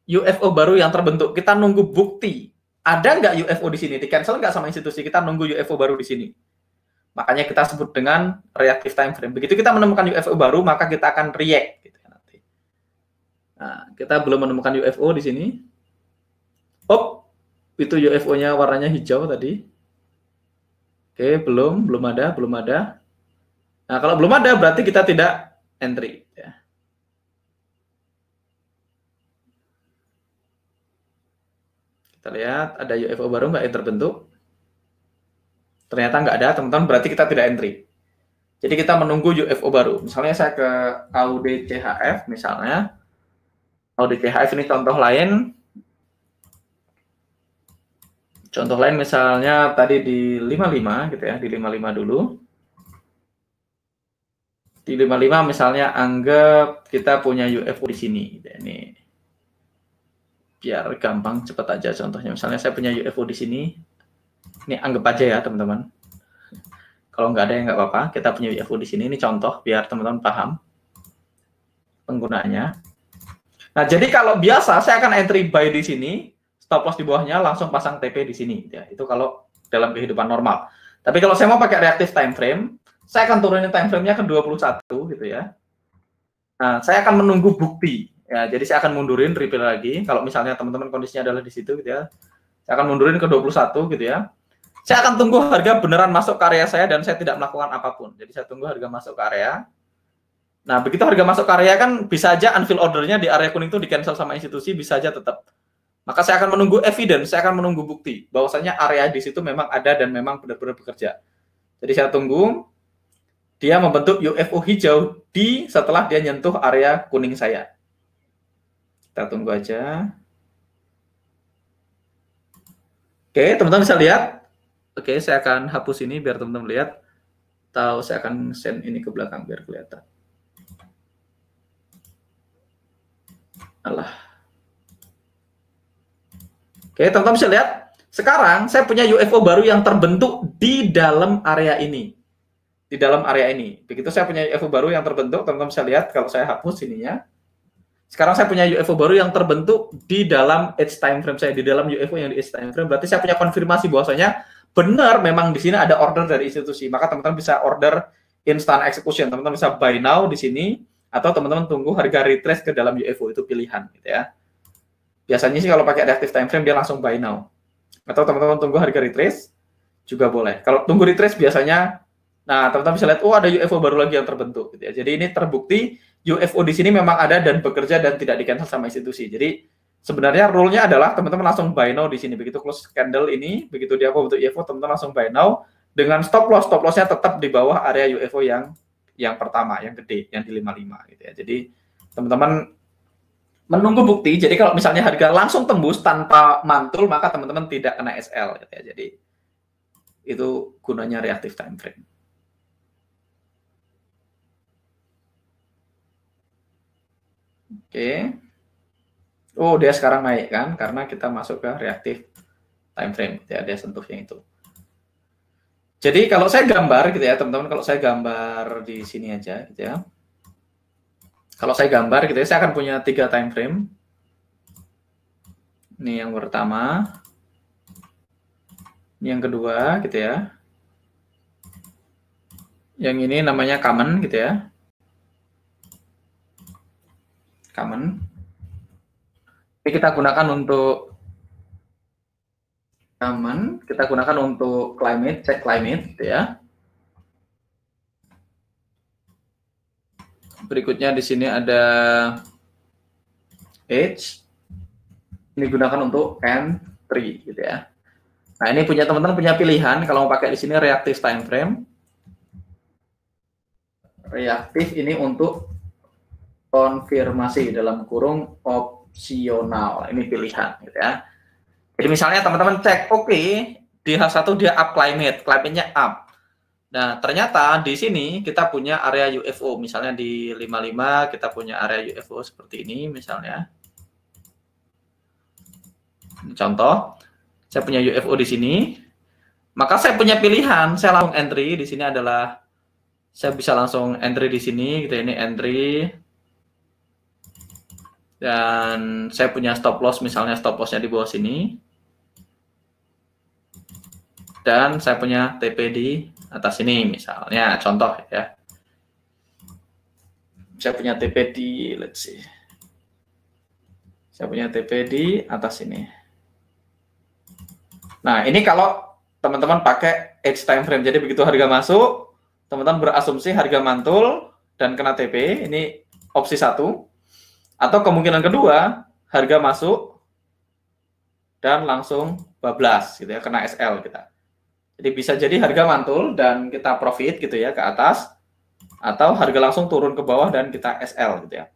UFO baru yang terbentuk. Kita nunggu bukti. Ada nggak UFO di sini? Di cancel nggak sama institusi? Kita nunggu UFO baru di sini. Makanya kita sebut dengan reactive time frame. Begitu kita menemukan UFO baru, maka kita akan react. Gitu ya, nanti. Nah, kita belum menemukan UFO di sini. Oh, itu UFO-nya warnanya hijau tadi. Oke, belum ada. Nah, kalau belum ada, berarti kita tidak entry. Ya. Kita lihat ada UFO baru nggak yang terbentuk. Ternyata nggak ada, teman-teman, berarti kita tidak entry. Jadi kita menunggu UFO baru. Misalnya saya ke AUD-CHF, misalnya. AUD-CHF ini contoh lain. Contoh lain misalnya tadi di 55 gitu ya, di 55 dulu. Di 55 misalnya anggap kita punya UFO di sini. Ini biar gampang, cepat aja contohnya. Misalnya saya punya UFO di sini. Ini anggap aja ya teman-teman. Kalau nggak ada ya nggak apa-apa. Kita punya UFO di sini. Ini contoh biar teman-teman paham penggunaannya. Nah, jadi kalau biasa saya akan entry buy di sini, stop loss di bawahnya, langsung pasang TP di sini. Ya, itu kalau dalam kehidupan normal. Tapi kalau saya mau pakai reactive time frame, saya akan turunin time frame-nya ke 21 gitu ya. Nah, saya akan menunggu bukti. Ya, jadi saya akan mundurin refill lagi. Kalau misalnya teman-teman kondisinya adalah di situ gitu ya. Saya akan mundurin ke 21 gitu ya. Saya akan tunggu harga beneran masuk ke area saya dan saya tidak melakukan apapun. Jadi saya tunggu harga masuk ke area. Nah, begitu harga masuk ke area kan bisa aja unfill ordernya di area kuning itu di cancel sama institusi, bisa aja tetap. Maka saya akan menunggu evidence, saya akan menunggu bukti bahwasanya area di situ memang ada dan memang benar-benar bekerja. Jadi saya tunggu dia membentuk UFO hijau setelah dia nyentuh area kuning saya. Kita tunggu aja. Oke, teman-teman bisa lihat. Oke, saya akan hapus ini biar teman-teman lihat. Atau saya akan send ini ke belakang biar kelihatan. Alah. Oke, teman-teman bisa lihat. Sekarang saya punya UFO baru yang terbentuk di dalam area ini. Di dalam area ini. Begitu saya punya UFO baru yang terbentuk, teman-teman bisa lihat kalau saya hapus ininya. Sekarang saya punya UFO baru yang terbentuk di dalam edge time frame saya, di dalam UFO yang di edge time frame. Berarti saya punya konfirmasi bahwasanya benar memang di sini ada order dari institusi. Maka teman-teman bisa order instant execution. Teman-teman bisa buy now di sini atau teman-teman tunggu harga retrace ke dalam UFO, itu pilihan gitu ya. Biasanya sih kalau pakai reactive time frame dia langsung buy now. Atau teman-teman tunggu harga retrace juga boleh. Kalau tunggu retrace biasanya, nah teman-teman bisa lihat, oh ada UFO baru lagi yang terbentuk. Gitu ya. Jadi ini terbukti UFO di sini memang ada dan bekerja dan tidak di-cancel sama institusi. Jadi sebenarnya rule-nya adalah teman-teman langsung buy now di sini. Begitu close candle ini, begitu dia membentuk UFO, teman-teman langsung buy now dengan stop loss. Stop loss-nya tetap di bawah area UFO yang pertama, yang gede, yang di 55 gitu ya. Jadi teman-teman menunggu bukti. Jadi kalau misalnya harga langsung tembus tanpa mantul, maka teman-teman tidak kena SL gitu ya. Jadi itu gunanya reactive time frame. Oke. Oh, dia sekarang naik kan karena kita masuk ke reactive time frame gitu ya, dia sentuh yang itu. Jadi kalau saya gambar gitu ya, teman-teman, kalau saya gambar di sini aja gitu ya. Kalau saya gambar gitu ya, saya akan punya 3 time frame. Ini yang pertama. Ini yang kedua gitu ya. Yang ini namanya common gitu ya. Common. Ini kita gunakan untuk common, kita gunakan untuk climate, cek climate gitu ya. Berikutnya di sini ada edge. Ini gunakan untuk entry gitu ya. Nah, ini punya teman-teman punya pilihan kalau mau pakai di sini reactive time frame. Reaktif ini untuk konfirmasi dalam kurung opsional. Ini pilihan gitu ya. Jadi misalnya teman-teman cek, oke, di H1 dia up climate-nya up. Nah, ternyata di sini kita punya area UFO. Misalnya di 55 kita punya area UFO seperti ini misalnya. Ini contoh, saya punya UFO di sini. Maka saya punya pilihan, saya langsung entry. Di sini adalah saya bisa langsung entry di sini gitu, ini entry. Dan saya punya stop loss, misalnya stop loss-nya di bawah sini. Dan saya punya TP di atas ini misalnya, contoh ya. Saya punya TP di, let's see. Saya punya TP di atas ini. Nah, ini kalau teman-teman pakai edge time frame. Jadi begitu harga masuk, teman-teman berasumsi harga mantul dan kena TP. Ini opsi 1. Atau kemungkinan kedua, harga masuk dan langsung bablas gitu ya, kena SL kita. Jadi bisa jadi harga mantul dan kita profit gitu ya ke atas, atau harga langsung turun ke bawah dan kita SL gitu ya.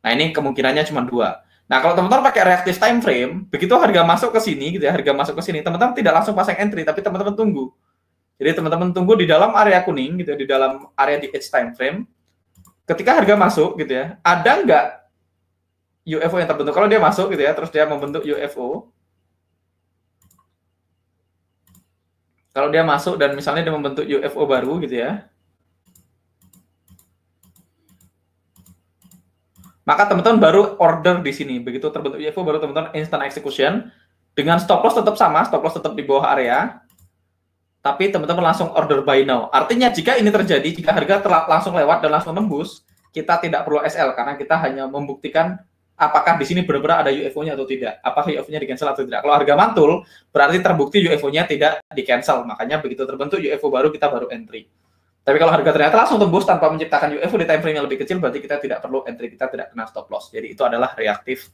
Nah, ini kemungkinannya cuma 2. Nah, kalau teman-teman pakai reactive time frame, begitu harga masuk ke sini gitu ya, harga masuk ke sini, teman-teman tidak langsung pasang entry, tapi teman-teman tunggu. Jadi teman-teman tunggu di dalam area kuning gitu ya, di dalam area di edge time frame. Ketika harga masuk gitu ya, ada nggak UFO yang terbentuk? Kalau dia masuk gitu ya, terus dia membentuk UFO. Kalau dia masuk dan misalnya dia membentuk UFO baru gitu ya, maka teman-teman baru order di sini. Begitu terbentuk UFO baru teman-teman instant execution dengan stop loss tetap sama, stop loss tetap di bawah area. Tapi teman-teman langsung order buy now. Artinya jika ini terjadi, jika harga langsung lewat dan langsung nembus, kita tidak perlu SL karena kita hanya membuktikan apakah di sini benar-benar ada UFO-nya atau tidak. Apakah UFO-nya di-cancel atau tidak. Kalau harga mantul, berarti terbukti UFO-nya tidak di-cancel. Makanya begitu terbentuk UFO baru, kita baru entry. Tapi kalau harga ternyata langsung tembus tanpa menciptakan UFO di time frame yang lebih kecil, berarti kita tidak perlu entry, kita tidak kena stop loss. Jadi itu adalah reactive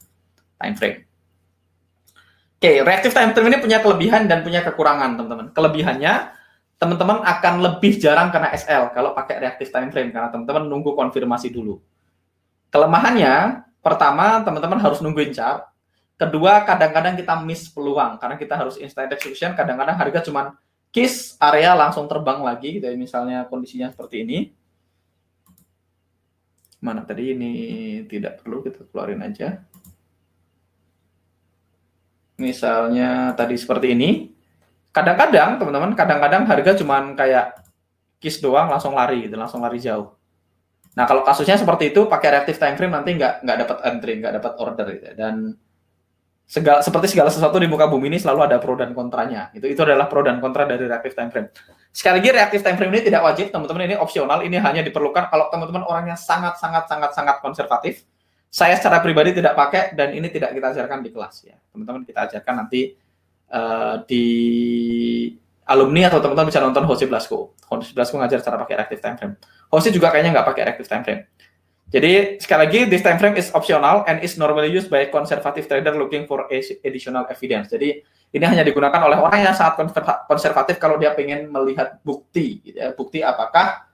time frame. Oke, reactive time frame ini punya kelebihan dan punya kekurangan, teman-teman. Kelebihannya, teman-teman akan lebih jarang kena SL kalau pakai reactive time frame, karena teman-teman nunggu konfirmasi dulu. Kelemahannya, pertama, teman-teman harus nungguin chart. Kedua, kadang-kadang kita miss peluang, karena kita harus instant execution, kadang-kadang harga cuman kiss, area langsung terbang lagi, gitu ya. Misalnya kondisinya seperti ini. Mana tadi ini tidak perlu, kita keluarin aja. Misalnya tadi seperti ini, kadang-kadang teman-teman, kadang-kadang harga cuman kayak kiss doang langsung lari gitu, langsung lari jauh. Nah kalau kasusnya seperti itu pakai reactive time frame nanti nggak dapat entry, nggak dapat order gitu. Dan seperti segala sesuatu di muka bumi ini selalu ada pro dan kontranya. Itu adalah pro dan kontra dari reactive time frame. Sekali lagi reactive time frame ini tidak wajib, teman-teman, ini opsional, ini hanya diperlukan kalau teman-teman orangnya sangat konservatif. Saya secara pribadi tidak pakai dan ini tidak kita ajarkan di kelas ya. Teman-teman kita ajarkan nanti di alumni atau teman-teman bisa nonton Jose Blasco. Jose Blasco ngajar cara pakai reactive time frame. Jose juga kayaknya nggak pakai reactive time frame. Jadi sekali lagi this time frame is optional and is normally used by conservative trader looking for additional evidence. Jadi ini hanya digunakan oleh orang yang sangat konservatif kalau dia pengen melihat bukti, gitu ya. Bukti apakah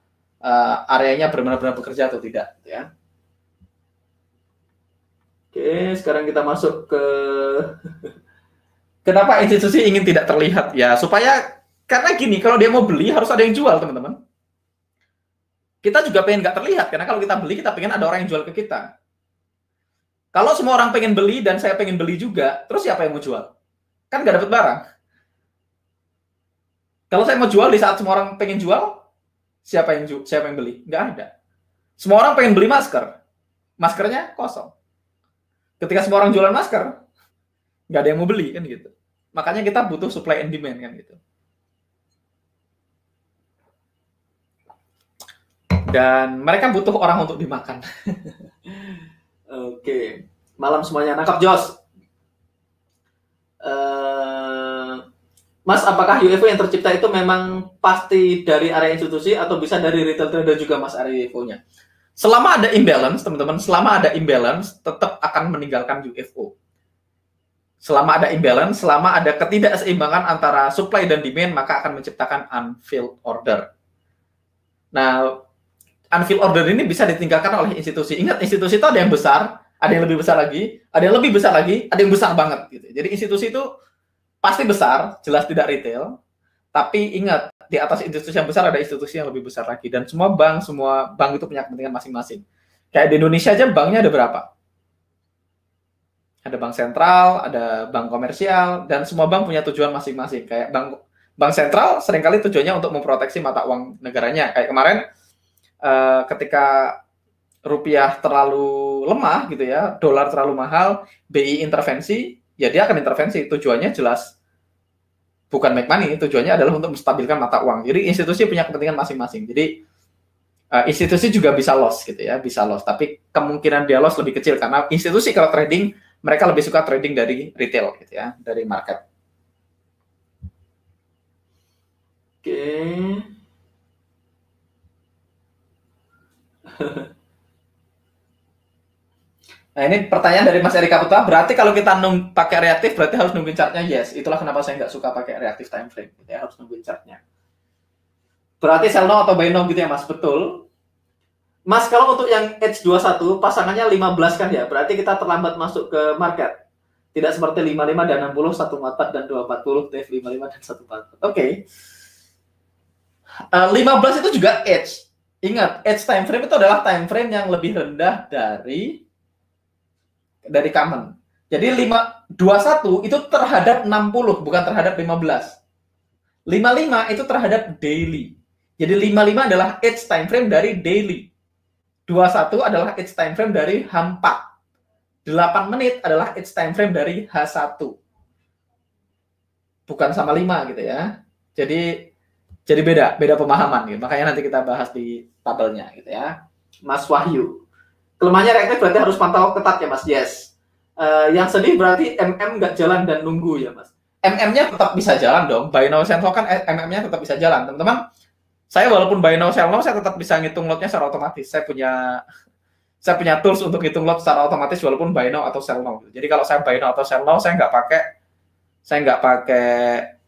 areanya benar-benar bekerja atau tidak, gitu ya. Oke, sekarang kita masuk ke kenapa institusi ingin tidak terlihat ya, supaya karena gini, kalau dia mau beli harus ada yang jual, teman-teman. Kita juga pengen nggak terlihat, karena kalau kita beli kita pengen ada orang yang jual ke kita. Kalau semua orang pengen beli dan saya pengen beli juga, terus siapa yang mau jual? Kan nggak dapat barang. Kalau saya mau jual di saat semua orang pengen jual, siapa yang beli? Nggak ada. Semua orang pengen beli masker, maskernya kosong. Ketika semua orang jualan masker, nggak ada yang mau beli kan gitu. Makanya kita butuh supply and demand kan gitu. Dan mereka butuh orang untuk dimakan. Oke, malam semuanya, nangkap Jos. Mas, apakah UFO yang tercipta itu memang pasti dari area institusi atau bisa dari retail trader juga, Mas, area UFO-nya? Selama ada imbalance, teman-teman, selama ada imbalance, tetap akan meninggalkan UFO. Selama ada imbalance, selama ada ketidakseimbangan antara supply dan demand, maka akan menciptakan unfilled order. Nah, unfilled order ini bisa ditinggalkan oleh institusi. Ingat, institusi itu ada yang besar, ada yang lebih besar lagi, ada yang lebih besar lagi, ada yang besar banget. Gitu. Jadi institusi itu pasti besar, jelas tidak retail, tapi ingat, di atas institusi yang besar ada institusi yang lebih besar lagi. Dan semua bank itu punya kepentingan masing-masing. Kayak di Indonesia aja banknya ada berapa? Ada bank sentral, ada bank komersial, dan semua bank punya tujuan masing-masing. Kayak bank sentral seringkali tujuannya untuk memproteksi mata uang negaranya. Kayak kemarin ketika rupiah terlalu lemah gitu ya, dolar terlalu mahal, BI intervensi, ya dia akan intervensi. Tujuannya jelas bukan make money, tujuannya adalah untuk menstabilkan mata uang. Jadi institusi punya kepentingan masing-masing. Jadi institusi juga bisa loss gitu ya, bisa loss. Tapi kemungkinan dia loss lebih kecil karena institusi kalau trading mereka lebih suka trading dari retail gitu ya, dari market. Oke. Nah ini pertanyaan dari Mas Erika Putra, berarti kalau kita pakai reaktif berarti harus nungguin chartnya? Yes, itulah kenapa saya nggak suka pakai reaktif time frame, gitu ya, harus nungguin chartnya. Berarti sell now atau buy now gitu ya Mas, betul. Mas, kalau untuk yang H21 pasangannya 15 kan ya, berarti kita terlambat masuk ke market. Tidak seperti 55 dan 60, 144 dan 240, TF55 dan 144. Oke. 15 itu juga H. Ingat, edge time frame itu adalah time frame yang lebih rendah dari common. Jadi 21 itu terhadap 60, bukan terhadap 15. 55 itu terhadap daily. Jadi 55 adalah edge time frame dari daily. 21 adalah edge time frame dari H4. 8 menit adalah edge time frame dari H1. Bukan sama 5 gitu ya. Jadi beda pemahaman gitu. Makanya nanti kita bahas di tabelnya gitu ya. Mas Wahyu. Kelemahannya reaktif berarti harus pantau ketat ya Mas. Yes. Yang sedih berarti MM nggak jalan dan nunggu ya Mas. MM-nya tetap bisa jalan dong. Buy now sell now kan MM-nya tetap bisa jalan. Teman-teman, saya walaupun buy now sell now saya tetap bisa ngitung lotnya secara otomatis. Saya punya tools untuk hitung lot secara otomatis walaupun buy now atau sell now. Jadi kalau saya buy now atau sell now saya nggak pakai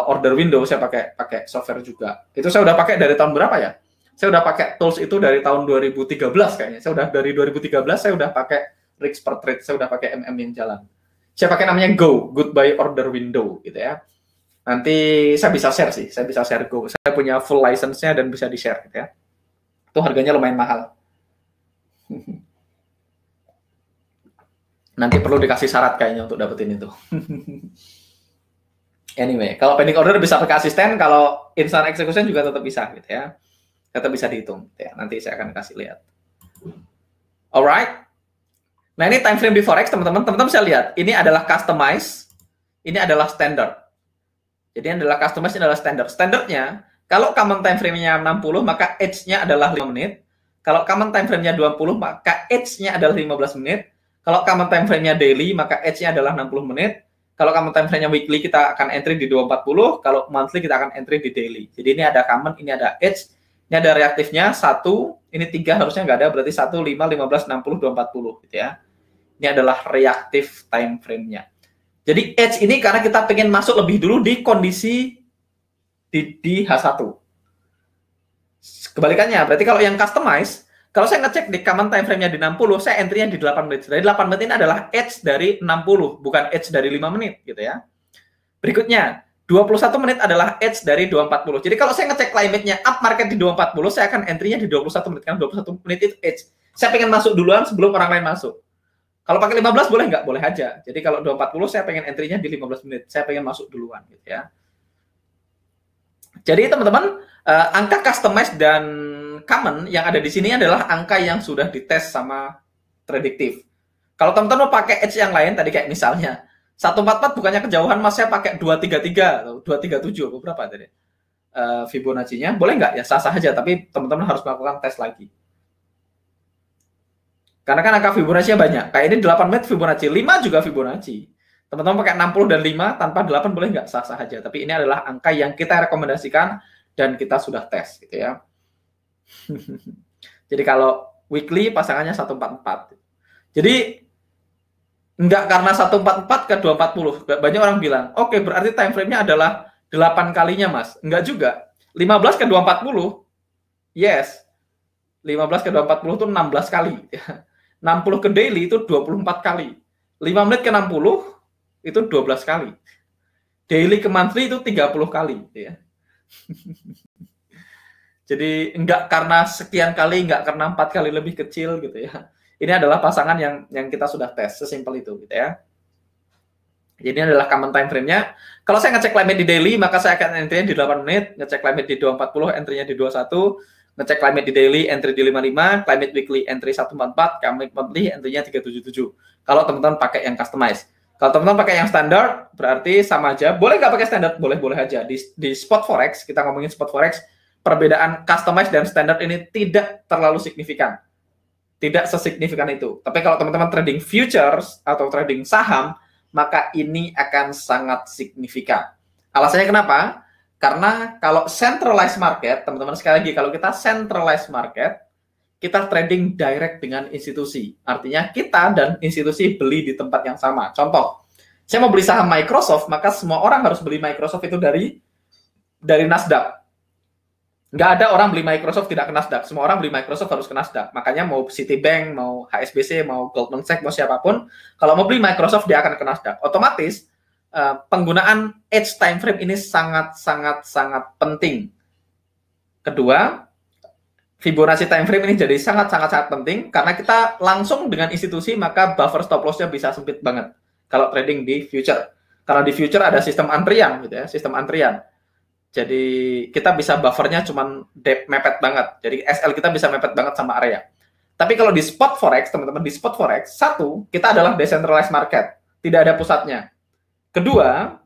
order window, saya pakai software juga. Itu saya udah pakai dari tahun berapa ya? Saya udah pakai tools itu dari tahun 2013 kayaknya. Saya udah dari 2013 saya udah pakai risk per trade, saya udah pakai MM yang jalan. Saya pakai namanya Go, Goodbye Order Window gitu ya. Nanti saya bisa share sih, saya bisa share Go. Saya punya full license-nya dan bisa di-share gitu ya. Itu harganya lumayan mahal. Nanti perlu dikasih syarat kayaknya untuk dapetin itu. Anyway, kalau pending order bisa pakai asisten, kalau instant execution juga tetap bisa gitu ya. Tetap bisa dihitung gitu ya. Nanti saya akan kasih lihat. Alright. Nah, ini time frame di forex teman-teman. Teman-teman bisa lihat, ini adalah customize, ini adalah standard. Jadi ini adalah customize, ini adalah standard. Standardnya, kalau common time frame-nya 60, maka edge-nya adalah 5 menit. Kalau common time frame-nya 20, maka edge-nya adalah 15 menit. Kalau common time frame-nya daily, maka edge-nya adalah 60 menit. Kalau common time frame-nya weekly, kita akan entry di 240. Kalau monthly, kita akan entry di daily. Jadi ini ada common, ini ada edge, ini ada reaktifnya 1, ini 3 harusnya nggak ada, berarti 1, 5, 15, 60, 240 gitu ya. Ini adalah reaktif time frame-nya. Jadi edge ini karena kita pengen masuk lebih dulu di kondisi di H1. Kebalikannya, berarti kalau yang customize, kalau saya ngecek di common time frame-nya di 60, saya entry-nya di 8 menit. Dari 8 menit ini adalah edge dari 60, bukan edge dari 5 menit gitu ya. Berikutnya, 21 menit adalah edge dari 240. Jadi kalau saya ngecek climate-nya up market di 240, saya akan entry-nya di 21 menit. Karena 21 menit itu edge. Saya pengen masuk duluan sebelum orang lain masuk. Kalau pakai 15 boleh nggak? Boleh aja. Jadi kalau 240 saya pengen entry-nya di 15 menit. Saya pengen masuk duluan gitu ya. Jadi teman-teman, angka customize dan common yang ada di sini adalah angka yang sudah dites sama prediktif. Kalau teman-teman mau pakai edge yang lain, tadi kayak misalnya 144 bukannya kejauhan, mas saya pakai 233 atau 237 atau berapa tadi Fibonacci-nya, boleh nggak? Ya sah-sah aja, tapi teman-teman harus melakukan tes lagi. Karena kan angka Fibonacci-nya banyak. Kayak ini 8 menit Fibonacci, 5 juga Fibonacci. Teman-teman pakai 60 dan 5 tanpa 8 boleh nggak? Sah-sah aja. Tapi ini adalah angka yang kita rekomendasikan dan kita sudah tes gitu ya. Jadi kalau weekly pasangannya 144. Jadi nggak karena 144 ke 240. Banyak orang bilang, oke, berarti time frame-nya adalah 8 kalinya, Mas. Enggak juga. 15 ke 240, yes. 15 ke 240 itu 16 kali. 60 ke daily itu 24 kali. 5 menit ke 60 itu 12 kali. Daily ke monthly itu 30 kali. Ya. Jadi enggak karena sekian kali, enggak karena 4 kali lebih kecil gitu ya. Ini adalah pasangan yang kita sudah tes, sesimpel itu gitu ya. Jadi ini adalah common time frame-nya. Kalau saya ngecek climate di daily, maka saya akan entry-nya di 8 menit, ngecek climate di 240, entry-nya di 21, ngecek climate di daily, entry di 55, climate weekly, entry 144, climate monthly, entry-nya 377. Kalau teman-teman pakai yang customize. Kalau teman-teman pakai yang standar, berarti sama aja. Boleh nggak pakai standar? Boleh-boleh aja. Di spot forex, kita ngomongin spot forex, perbedaan customize dan standar ini tidak terlalu signifikan. Tidak sesignifikan itu. Tapi kalau teman-teman trading futures atau trading saham, maka ini akan sangat signifikan. Alasannya kenapa? Karena kalau centralized market, teman-teman sekali lagi, kalau kita centralized market, kita trading direct dengan institusi. Artinya kita dan institusi beli di tempat yang sama. Contoh, saya mau beli saham Microsoft, maka semua orang harus beli Microsoft itu dari Nasdaq. Nggak ada orang beli Microsoft tidak ke Nasdaq. Semua orang beli Microsoft harus ke Nasdaq. Makanya mau Citibank, mau HSBC, mau Goldman Sachs, mau siapapun, kalau mau beli Microsoft dia akan ke Nasdaq. Otomatis penggunaan edge time frame ini sangat penting. Kedua, Fibonacci time frame ini jadi sangat penting karena kita langsung dengan institusi maka buffer stop loss-nya bisa sempit banget kalau trading di future. Karena di future ada sistem antrian gitu ya, sistem antrian. Jadi kita bisa buffernya cuman mepet banget. Jadi SL kita bisa mepet banget sama area. Tapi kalau di spot forex, teman-teman, di spot forex, satu, kita adalah decentralized market, tidak ada pusatnya. Kedua,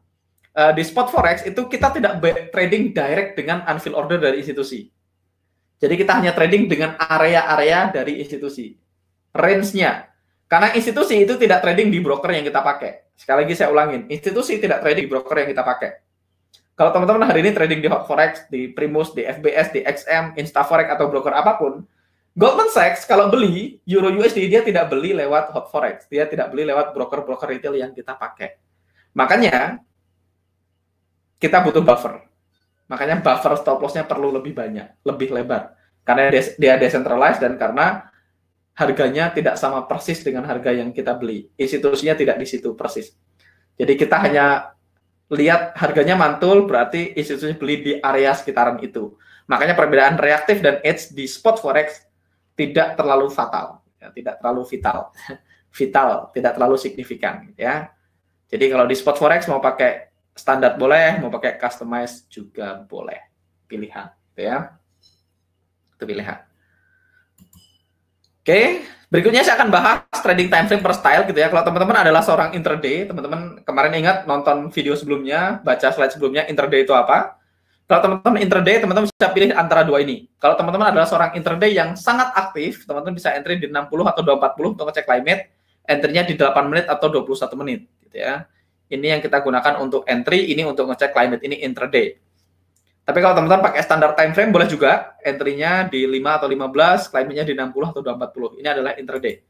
di spot forex itu kita tidak trading direct dengan unfilled order dari institusi. Jadi kita hanya trading dengan area-area dari institusi. Range-nya. Karena institusi itu tidak trading di broker yang kita pakai. Sekali lagi saya ulangin, institusi tidak trading di broker yang kita pakai. Kalau teman-teman hari ini trading di Hot Forex, di Primus, di FBS, di XM, Instaforex, atau broker apapun, Goldman Sachs kalau beli Euro USD, dia tidak beli lewat Hot Forex. Dia tidak beli lewat broker-broker retail yang kita pakai. Makanya, kita butuh buffer. Makanya buffer stop loss-nya perlu lebih banyak, lebih lebar. Karena dia decentralized dan karena harganya tidak sama persis dengan harga yang kita beli. Institusinya tidak di situ persis. Jadi kita hanya lihat harganya mantul, berarti institusi beli di area sekitaran itu. Makanya perbedaan reaktif dan edge di spot forex tidak terlalu fatal, ya, tidak terlalu vital, tidak terlalu signifikan. Ya. Jadi kalau di spot forex mau pakai standar boleh, mau pakai customize juga boleh, pilihan, gitu ya. Itu pilihan. Oke, berikutnya saya akan bahas trading time frame per style gitu ya. Kalau teman-teman adalah seorang intraday, teman-teman kemarin ingat nonton video sebelumnya, baca slide sebelumnya, intraday itu apa? Kalau teman-teman intraday, teman-teman bisa pilih antara dua ini. Kalau teman-teman adalah seorang intraday yang sangat aktif, teman-teman bisa entry di 60 atau 240 untuk ngecek limit, entry-nya di 8 menit atau 21 menit gitu ya. Ini yang kita gunakan untuk entry, ini untuk ngecek limit, ini intraday. Tapi kalau teman-teman pakai standar time frame boleh juga, entry-nya di 5 atau 15, limit-nya di 60 atau 240. Ini adalah intraday.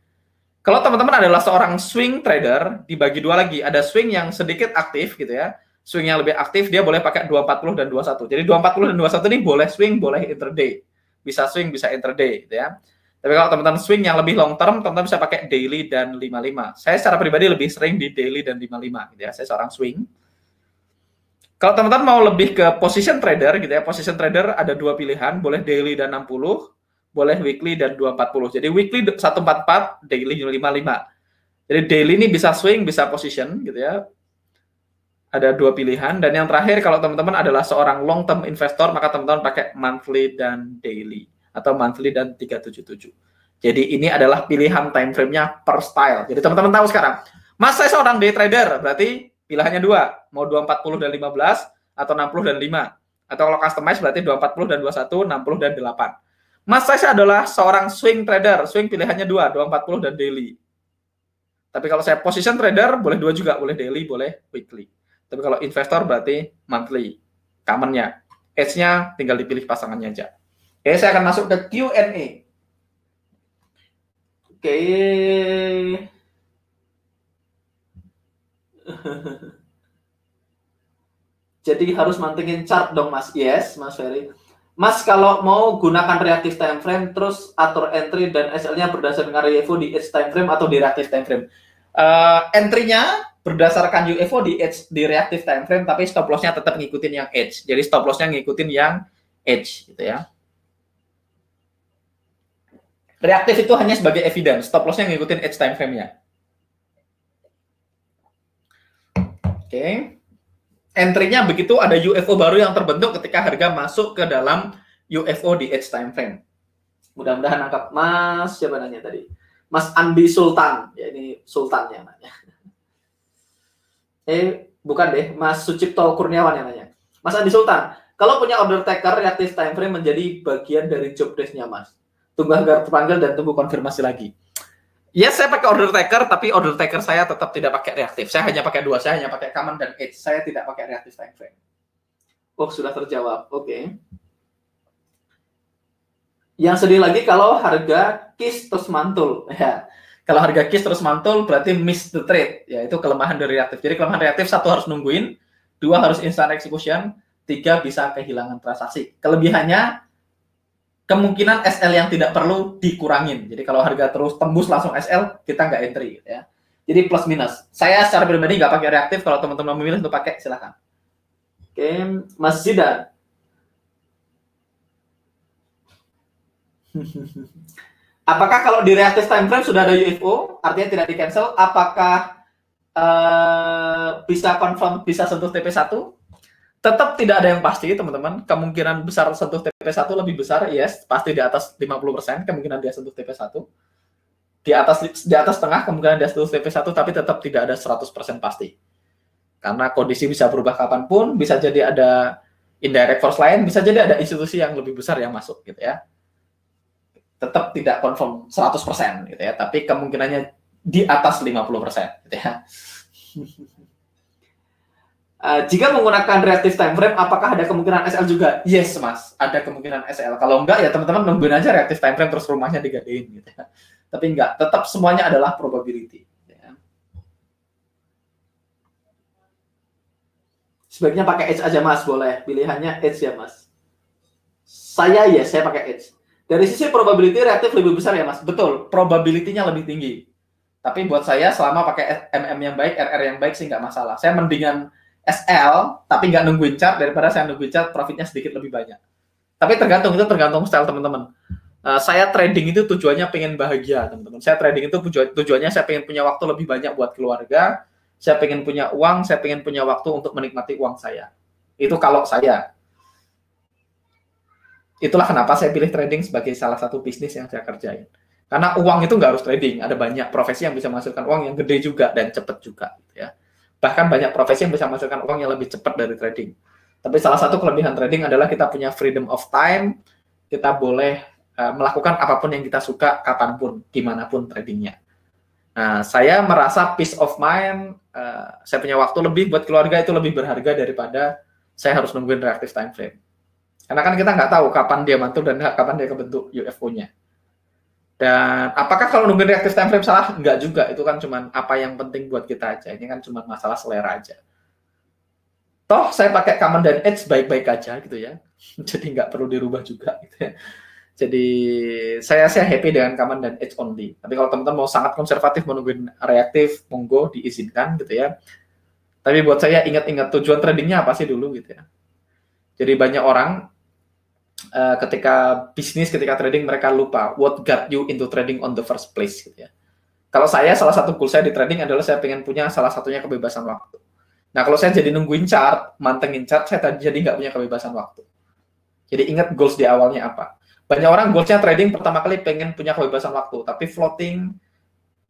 Kalau teman-teman adalah seorang swing trader, dibagi dua lagi. Ada swing yang sedikit aktif gitu ya. Swing yang lebih aktif, dia boleh pakai 240 dan 21. Jadi 240 dan 21 ini boleh swing, boleh intraday. Bisa swing, bisa intraday gitu ya. Tapi kalau teman-teman swing yang lebih long term, teman-teman bisa pakai daily dan 55. Saya secara pribadi lebih sering di daily dan 55 gitu ya. Saya seorang swing. Kalau teman-teman mau lebih ke position trader gitu ya. Position trader ada dua pilihan, boleh daily dan 60, boleh weekly dan 240. Jadi weekly 144, daily 55. Jadi daily ini bisa swing, bisa position gitu ya. Ada dua pilihan. Dan yang terakhir kalau teman-teman adalah seorang long term investor, maka teman-teman pakai monthly dan daily. Atau monthly dan 377. Jadi ini adalah pilihan time frame-nya per style. Jadi teman-teman tahu sekarang, Mas saya seorang day trader, berarti pilihannya dua. Mau 240 dan 15, atau 60 dan 5. Atau kalau customize berarti 240 dan 21, 60 dan 8. Mas saya adalah seorang swing trader, swing pilihannya dua, 240 dan daily. Tapi kalau saya position trader, boleh dua juga, boleh daily, boleh weekly. Tapi kalau investor berarti monthly, common-nya. Edge-nya tinggal dipilih pasangannya aja. Oke, saya akan masuk ke Q&A. Oke. Jadi harus mantengin chart dong, Mas. Yes, Mas Ferry. Mas, kalau mau gunakan reactive time frame, terus atur entry dan SL-nya berdasarkan UFO di edge time frame atau di reactive time frame. Entry-nya berdasarkan UFO di reactive time frame, tapi stop loss-nya tetap ngikutin yang edge. Jadi stop loss-nya ngikutin yang edge, gitu ya. Reaktif itu hanya sebagai evidence, stop loss-nya ngikutin edge time frame-nya. Oke. Entry-nya begitu ada UFO baru yang terbentuk ketika harga masuk ke dalam UFO di edge time frame. Mudah-mudahan nangkap. Mas, siapa nanya tadi? Mas Andi Sultan. Ya, ini Sultan yang nanya. Bukan deh, Mas Sucipto Kurniawan yang nanya. Mas Andi Sultan, kalau punya order taker, reactive time frame menjadi bagian dari job desk-nya, Mas. Tunggu agar terpanggil dan tunggu konfirmasi lagi. Yes, saya pakai order taker, tapi order taker saya tetap tidak pakai reaktif. Saya hanya pakai dua, saya hanya pakai common dan edge. Saya tidak pakai reactive time frame. Oh, sudah terjawab. Oke. Yang sedih lagi kalau harga kiss terus mantul. Ya. Kalau harga kiss terus mantul berarti miss the trade. Ya, itu kelemahan dari reaktif. Jadi kelemahan reaktif, satu harus nungguin, dua harus instant execution, tiga bisa kehilangan transaksi. Kelebihannya kemungkinan SL yang tidak perlu dikurangin. Jadi kalau harga terus tembus langsung SL, kita nggak entry. Ya. Jadi plus minus. Saya secara pribadi nggak pakai reaktif. Kalau teman-teman memilih untuk pakai, silakan. Oke, Mas Zidan. Apakah kalau di reactive time frame sudah ada UFO, artinya tidak di cancel, apakah bisa confirm, bisa sentuh TP1? Tetap tidak ada yang pasti, teman-teman. Kemungkinan besar sentuh TP1 lebih besar, yes, pasti di atas 50% kemungkinan dia sentuh TP1. Di atas tengah kemungkinan dia sentuh TP1, tapi tetap tidak ada 100% pasti. Karena kondisi bisa berubah kapanpun, bisa jadi ada indirect force lain, bisa jadi ada institusi yang lebih besar yang masuk gitu ya. Tetap tidak confirm 100% gitu ya, tapi kemungkinannya di atas 50% gitu ya. Jika menggunakan reactive time frame, apakah ada kemungkinan SL juga? Yes, Mas, ada kemungkinan SL. Kalau enggak, ya teman-teman nungguin aja reactive time frame terus rumahnya digadein gitu ya. Tapi enggak, tetap semuanya adalah probability. Ya. Sebaiknya pakai edge aja, Mas, boleh. Pilihannya edge ya, Mas. Saya pakai edge. Dari sisi probability reaktif lebih besar ya, Mas. Betul, probability-nya lebih tinggi. Tapi buat saya selama pakai MM yang baik, RR yang baik sih nggak masalah. Saya mendingan SL, tapi nggak nungguin chart daripada saya nungguin chart, profitnya sedikit lebih banyak. Tapi itu tergantung style teman-teman. Saya trading itu tujuannya pengen bahagia, teman-teman. Saya trading itu tujuannya saya pengen punya waktu lebih banyak buat keluarga, saya pengen punya uang, saya pengen punya waktu untuk menikmati uang saya. Itu kalau saya. Itulah kenapa saya pilih trading sebagai salah satu bisnis yang saya kerjain. Karena uang itu nggak harus trading, ada banyak profesi yang bisa menghasilkan uang yang gede juga dan cepat juga, gitu ya. Bahkan banyak profesi yang bisa menghasilkan uang yang lebih cepat dari trading. Tapi salah satu kelebihan trading adalah kita punya freedom of time, kita boleh melakukan apapun yang kita suka, kapanpun, dimanapun tradingnya. Nah, saya merasa peace of mind, saya punya waktu lebih buat keluarga itu lebih berharga daripada saya harus nungguin reactive time frame. Karena kan kita nggak tahu kapan dia mantul dan kapan dia kebentuk UFO-nya. Dan apakah kalau nungguin reactive time frame salah? Enggak juga, itu kan cuma apa yang penting buat kita aja. Ini kan cuma masalah selera aja. Toh saya pakai common dan edge baik-baik aja gitu ya. Jadi nggak perlu dirubah juga gitu ya. Jadi saya happy dengan common dan edge only. Tapi kalau teman-teman mau sangat konservatif menungguin reaktif, monggo diizinkan gitu ya. Tapi buat saya ingat-ingat tujuan tradingnya apa sih dulu gitu ya. Jadi banyak orang ketika bisnis, ketika trading mereka lupa what got you into trading on the first place gitu ya. Kalau saya salah satu goal saya di trading adalah saya pengen punya salah satunya kebebasan waktu. Nah kalau saya jadi nungguin chart, mantengin chart, saya jadi nggak punya kebebasan waktu. Jadi ingat goals di awalnya apa. Banyak orang goalsnya trading pertama kali pengen punya kebebasan waktu, tapi floating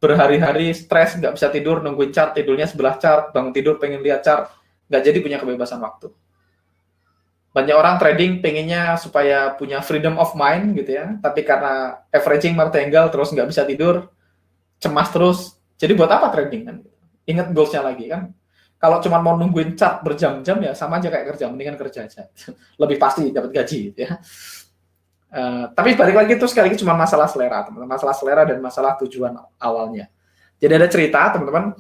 berhari-hari stres, nggak bisa tidur, nungguin chart, tidurnya sebelah chart, bangun tidur pengen lihat chart, nggak jadi punya kebebasan waktu. Banyak orang trading pengennya supaya punya freedom of mind gitu ya, tapi karena averaging martingale terus nggak bisa tidur, cemas terus, jadi buat apa trading kan? Ingat goalsnya lagi kan. Kalau cuma mau nungguin chart berjam-jam ya sama aja kayak kerja, mendingan kerja aja. Lebih pasti dapat gaji ya. Tapi balik lagi itu sekali lagi cuma masalah selera, teman-teman. Masalah selera dan masalah tujuan awalnya. Jadi ada cerita, teman-teman.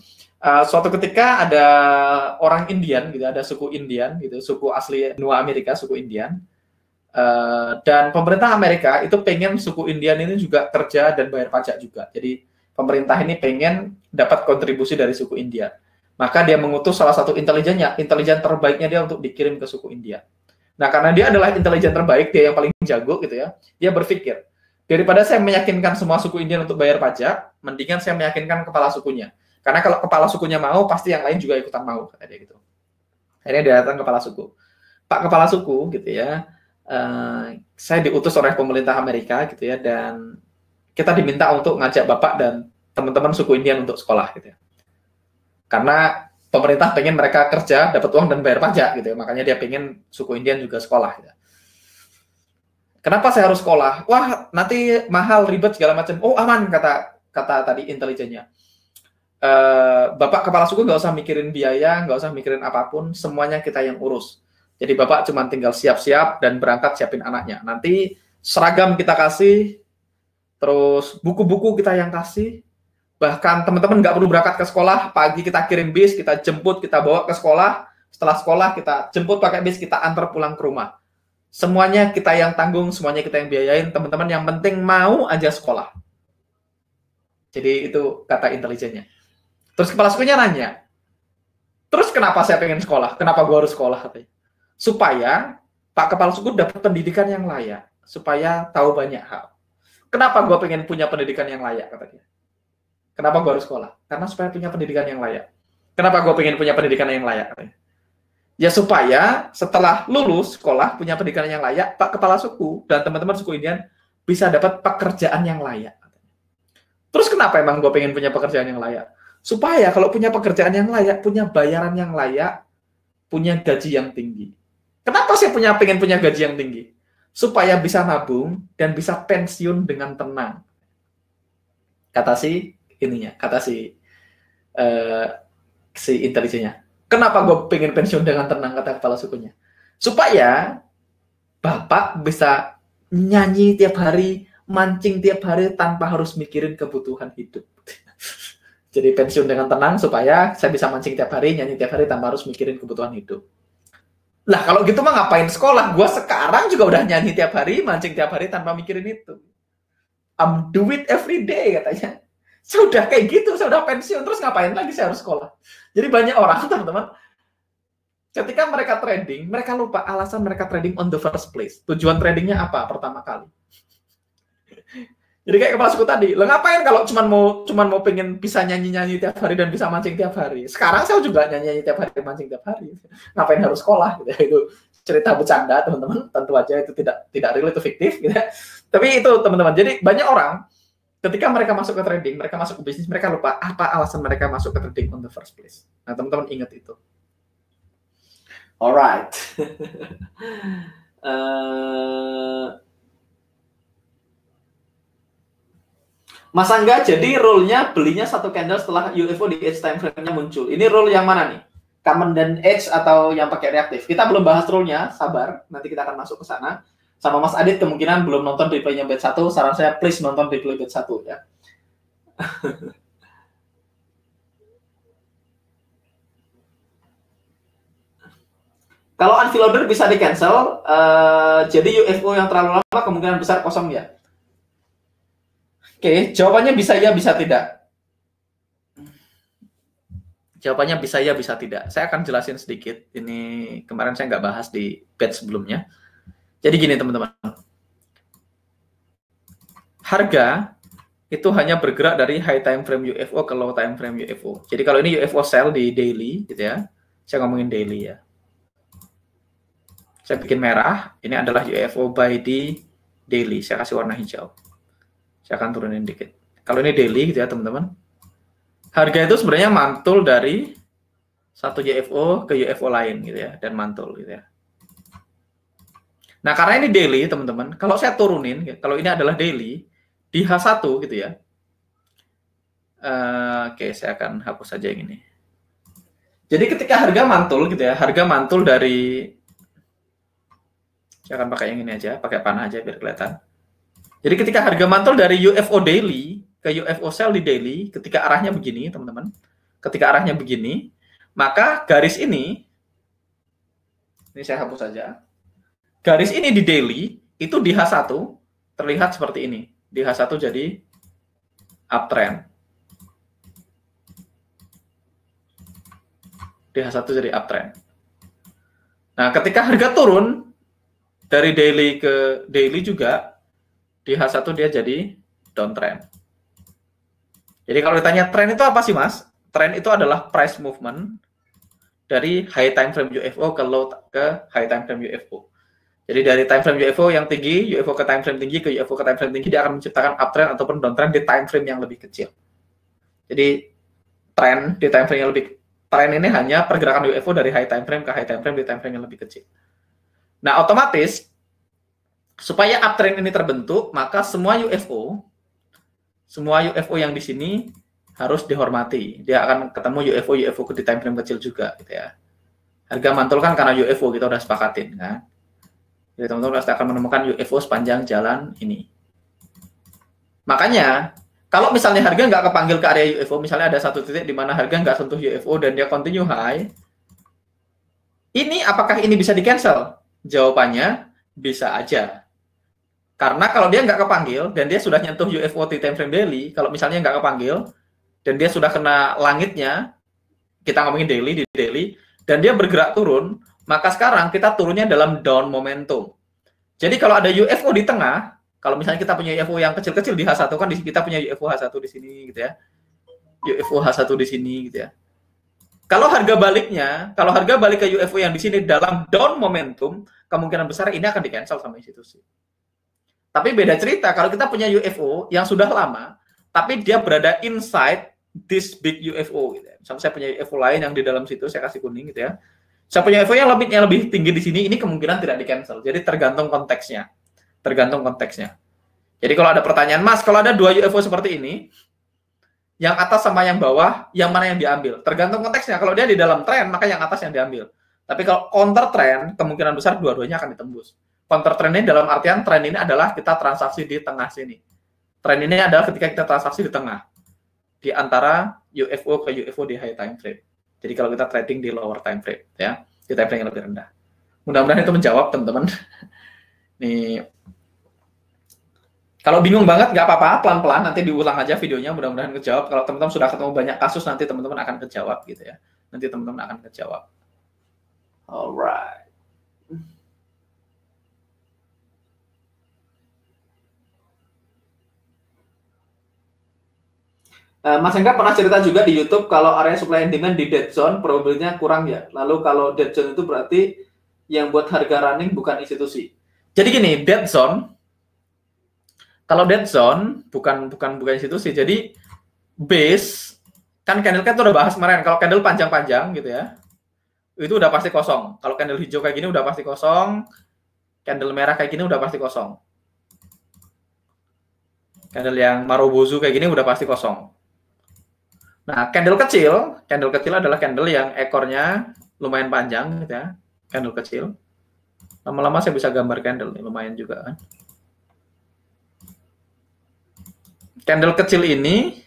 Suatu ketika ada orang Indian, gitu, ada suku Indian, gitu, suku asli benua Amerika, suku Indian. Dan pemerintah Amerika itu pengen suku Indian ini juga kerja dan bayar pajak juga. Jadi pemerintah ini pengen dapat kontribusi dari suku Indian. Maka dia mengutus salah satu intelijen terbaiknya dia untuk dikirim ke suku India. Nah, karena dia adalah intelijen terbaik, dia yang paling jago gitu ya, dia berpikir, daripada saya meyakinkan semua suku Indian untuk bayar pajak, mendingan saya meyakinkan kepala sukunya. Karena kalau kepala sukunya mau, pasti yang lain juga ikutan mau, kata dia gitu. Akhirnya dia datang kepala suku. Pak kepala suku gitu ya, saya diutus oleh pemerintah Amerika gitu ya, dan kita diminta untuk ngajak Bapak dan teman-teman suku Indian untuk sekolah gitu ya. Karena pemerintah pengen mereka kerja, dapat uang dan bayar pajak gitu ya. Makanya dia pengen suku Indian juga sekolah gitu. Kenapa saya harus sekolah? Wah, nanti mahal, ribet segala macam. Oh, aman kata tadi intelijennya. Bapak kepala suku nggak usah mikirin biaya, nggak usah mikirin apapun, semuanya kita yang urus. Jadi Bapak cuma tinggal siap-siap dan berangkat siapin anaknya. Nanti seragam kita kasih, terus buku-buku kita yang kasih. Bahkan teman-teman nggak perlu berangkat ke sekolah, pagi kita kirim bis, kita jemput, kita bawa ke sekolah, setelah sekolah kita jemput pakai bis, kita antar pulang ke rumah. Semuanya kita yang tanggung, semuanya kita yang biayain, teman-teman yang penting mau aja sekolah. Jadi itu kata intelijennya. Terus kepala sukunya nanya, terus kenapa saya pengen sekolah? Kenapa gua harus sekolah? Katanya. Supaya Pak kepala suku dapat pendidikan yang layak, supaya tahu banyak hal. Kenapa gue pengen punya pendidikan yang layak, kata dia. Kenapa gue harus sekolah? Karena supaya punya pendidikan yang layak. Kenapa gue pengen punya pendidikan yang layak, katanya? Ya supaya setelah lulus sekolah punya pendidikan yang layak, Pak Kepala Suku dan teman-teman suku Indian bisa dapat pekerjaan yang layak. Terus kenapa emang gue pengen punya pekerjaan yang layak? Supaya kalau punya pekerjaan yang layak, punya bayaran yang layak, punya gaji yang tinggi. Kenapa saya pengen punya gaji yang tinggi? Supaya bisa nabung dan bisa pensiun dengan tenang. Kata si ininya, kata si intelijennya. Kenapa gue pengen pensiun dengan tenang, kata kepala sukunya? Supaya Bapak bisa nyanyi tiap hari, mancing tiap hari tanpa harus mikirin kebutuhan hidup. Jadi pensiun dengan tenang supaya saya bisa mancing tiap hari, nyanyi tiap hari tanpa harus mikirin kebutuhan hidup. Lah kalau gitu mah ngapain sekolah? Gue sekarang juga udah nyanyi tiap hari, mancing tiap hari tanpa mikirin itu. Do it every day, katanya. Saya udah kayak gitu, saya udah pensiun, terus ngapain lagi saya harus sekolah? Jadi banyak orang, teman-teman, ketika mereka trading, mereka lupa alasan mereka trading on the first place. Tujuan tradingnya apa pertama kali? Jadi kayak kepala suku tadi, lo ngapain kalau cuman mau pengen bisa nyanyi-nyanyi tiap hari dan bisa mancing tiap hari? Sekarang saya juga nyanyi-nyanyi tiap hari, mancing tiap hari. Ngapain harus sekolah? Gitu. Itu cerita bercanda, teman-teman. Tentu aja itu tidak real, itu fiktif. Gitu. Tapi itu, teman-teman. Jadi banyak orang ketika mereka masuk ke trading, mereka masuk ke bisnis, mereka lupa apa alasan mereka masuk ke trading on the first place. Nah, teman-teman ingat itu. Alright. Mas Angga, jadi rule-nya belinya satu candle setelah UFO di edge time frame-nya muncul. Ini rule yang mana nih? Common dan edge atau yang pakai reaktif? Kita belum bahas rule-nya, sabar. Nanti kita akan masuk ke sana. Sama Mas Adit kemungkinan belum nonton replay-nya batch 1. Saran saya please nonton replay batch 1 ya. Kalau unloader bisa di cancel, jadi UFO yang terlalu lama kemungkinan besar kosong ya. Oke, jawabannya bisa ya, bisa tidak. Jawabannya bisa ya, bisa tidak. Saya akan jelasin sedikit. Ini kemarin saya nggak bahas di batch sebelumnya. Jadi gini teman-teman. Harga itu hanya bergerak dari high time frame UFO ke low time frame UFO. Jadi kalau ini UFO sell di daily gitu ya. Saya ngomongin daily ya. Saya bikin merah, ini adalah UFO buy di daily. Saya kasih warna hijau. Saya akan turunin dikit. Kalau ini daily gitu ya teman-teman. Harga itu sebenarnya mantul dari satu UFO ke UFO lain gitu ya. Dan mantul gitu ya. Nah karena ini daily teman-teman. Kalau saya turunin, kalau ini adalah daily, di H1 gitu ya. Oke, saya akan hapus saja yang ini. Jadi ketika harga mantul gitu ya. Harga mantul dari... Saya akan pakai yang ini aja, pakai panah aja biar kelihatan. Jadi ketika harga mantul dari UFO daily ke UFO sell di daily, ketika arahnya begini, teman-teman. Ketika arahnya begini, maka garis ini saya hapus saja. Garis ini di daily, itu di H1 terlihat seperti ini. Di H1 jadi uptrend. Di H1 jadi uptrend. Nah, ketika harga turun, dari daily ke daily juga, di H1 dia jadi downtrend. Jadi kalau ditanya trend itu apa sih Mas? Trend itu adalah price movement dari high time frame UFO ke high time frame UFO. Jadi dari time frame UFO yang tinggi, UFO ke time frame tinggi, ke UFO ke time frame tinggi, dia akan menciptakan uptrend ataupun downtrend di time frame yang lebih kecil. Jadi trend di time frame yang lebih, trend ini hanya pergerakan UFO dari high time frame ke high time frame di time frame yang lebih kecil. Nah, otomatis supaya uptrend ini terbentuk, maka semua UFO yang di sini harus dihormati. Dia akan ketemu UFO di time frame kecil juga, gitu ya. Harga mantul kan karena UFO kita udah sepakatin, kan? Jadi teman-teman pasti akan menemukan UFO sepanjang jalan ini. Makanya kalau misalnya harga nggak kepanggil ke area UFO, misalnya ada satu titik di mana harga nggak sentuh UFO dan dia continue high, ini apakah ini bisa di cancel? Jawabannya bisa aja. Karena kalau dia nggak kepanggil dan dia sudah nyentuh UFO di time frame daily, kalau misalnya nggak kepanggil dan dia sudah kena langitnya, kita ngomongin daily di daily, dan dia bergerak turun, maka sekarang kita turunnya dalam down momentum. Jadi kalau ada UFO di tengah, Kalau misalnya kita punya UFO yang kecil-kecil di H1 kan kita punya UFO H1 di sini gitu ya. UFO H1 di sini gitu ya. Kalau harga balik ke UFO yang di sini dalam down momentum, kemungkinan besar ini akan di-cancel sama institusi. Tapi beda cerita kalau kita punya UFO yang sudah lama, tapi dia berada inside this big UFO gitu ya. Misalnya saya punya UFO lain yang di dalam situ, saya kasih kuning gitu ya. Saya punya UFO yang lebih tinggi di sini, ini kemungkinan tidak di-cancel. Jadi tergantung konteksnya. Jadi kalau ada pertanyaan, Mas, kalau ada 2 UFO seperti ini, yang atas sama yang bawah, yang mana yang diambil? Tergantung konteksnya. Kalau dia di dalam tren, maka yang atas yang diambil. Tapi kalau counter trend, kemungkinan besar dua-duanya akan ditembus. Counter trend ini dalam artian tren ini adalah kita transaksi di tengah sini. Tren ini adalah ketika kita transaksi di tengah. Di antara UFO ke UFO di high time frame. Jadi kalau kita trading di lower time frame, ya, di time frame yang lebih rendah. Mudah-mudahan itu menjawab, teman-teman. Nih, kalau bingung banget, nggak apa-apa, pelan-pelan, nanti diulang aja videonya, mudah-mudahan kejawab. Kalau teman-teman sudah ketemu banyak kasus, nanti teman-teman akan kejawab gitu ya. Nanti teman-teman akan kejawab. Alright. Mas Engga pernah cerita juga di YouTube kalau area supply and demand di dead zone probability-nya kurang ya. Lalu kalau dead zone itu berarti yang buat harga running bukan institusi. Jadi gini, dead zone, kalau dead zone bukan institusi. Jadi base kan candle itu udah bahas kemarin. Kalau candle panjang-panjang gitu ya, itu udah pasti kosong. Kalau candle hijau kayak gini udah pasti kosong. Candle merah kayak gini udah pasti kosong. Candle yang Marubozu kayak gini udah pasti kosong. Nah, candle kecil adalah candle yang ekornya lumayan panjang gitu ya. Candle kecil. Lama-lama saya bisa gambar candle nih, lumayan juga kan. Candle kecil ini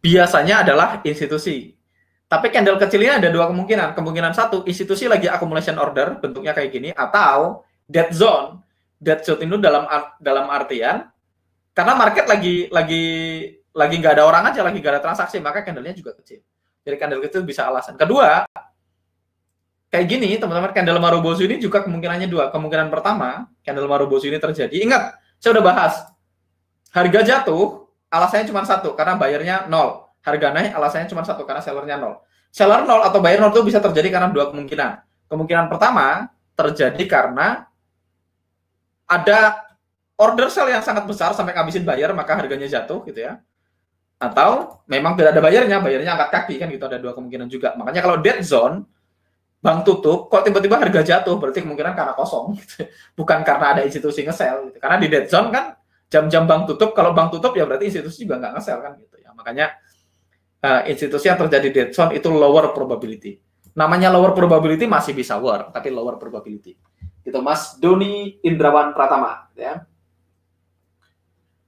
biasanya adalah institusi. Tapi candle kecil ini ada 2 kemungkinan. Kemungkinan satu, institusi lagi accumulation order, bentuknya kayak gini, atau dead zone. Dead zone itu dalam artian karena market lagi nggak ada orang aja, lagi nggak ada transaksi, maka candlenya juga kecil. Jadi candle kecil bisa alasan. Kedua, kayak gini, teman-teman, candle Marubozu ini juga kemungkinannya 2. Kemungkinan pertama, candle Marubozu ini terjadi. Ingat, saya udah bahas. Harga jatuh, alasannya cuma 1, karena bayarnya 0. Harga naik, alasannya cuma 1, karena sellernya 0. Seller 0 atau buyer 0 itu bisa terjadi karena 2 kemungkinan. Kemungkinan pertama, terjadi karena ada order sell yang sangat besar sampai ngabisin buyer, maka harganya jatuh gitu ya. Atau memang tidak ada bayarnya angkat kaki kan gitu, ada 2 kemungkinan juga. Makanya kalau dead zone, bank tutup, kok tiba-tiba harga jatuh, berarti kemungkinan karena kosong gitu. Bukan karena ada institusi nge-sell gitu. Karena di dead zone kan jam-jam bank tutup, kalau bank tutup ya berarti institusi juga nggak nge-sell kan gitu ya. Makanya institusi yang terjadi dead zone itu lower probability. Namanya lower probability masih bisa work, tapi lower probability. Itu Mas Doni Indrawan Pratama ya.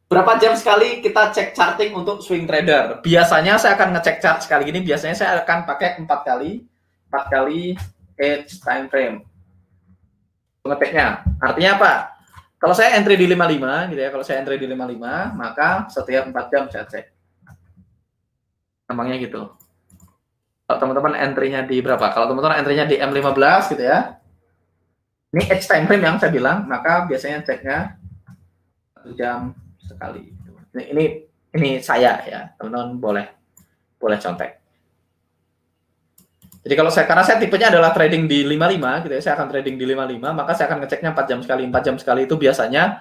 Berapa jam sekali kita cek charting untuk swing trader? Biasanya saya akan ngecek chart sekali gini, biasanya saya akan pakai 4 kali edge time frame. Ngeteknya. Artinya apa? Kalau saya entry di 55 gitu ya, kalau saya entry di 55, maka setiap 4 jam saya cek. Gampangnya gitu. Kalau teman-teman entry-nya di berapa? Kalau teman-teman entry-nya di M15 gitu ya. Ini edge time frame yang saya bilang, maka biasanya ceknya 1 jam sekali. Ini saya ya, teman-teman boleh contek. Jadi kalau karena saya tipenya adalah trading di 55 gitu ya, saya akan trading di 55, maka saya akan ngeceknya 4 jam sekali. 4 jam sekali itu biasanya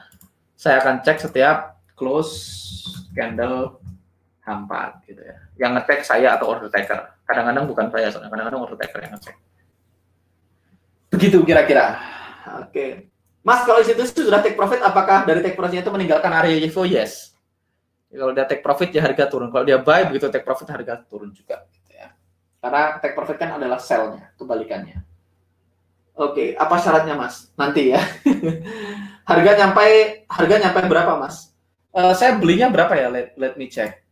saya akan cek setiap close candle H4 gitu ya. Yang ngecek saya atau order taker. Kadang-kadang bukan saya, soalnya kadang-kadang order taker yang ngecek. Begitu kira-kira. Oke. Mas, kalau institusi sudah take profit, apakah dari take profitnya itu meninggalkan area UFO? Yes. Kalau dia take profit, ya harga turun. Kalau dia buy, begitu take profit, harga turun juga. Gitu ya. Karena take profit kan adalah sell-nya, kebalikannya. Oke, apa syaratnya, Mas? Nanti ya. harga nyampe berapa, Mas? Saya belinya berapa ya? Let me check.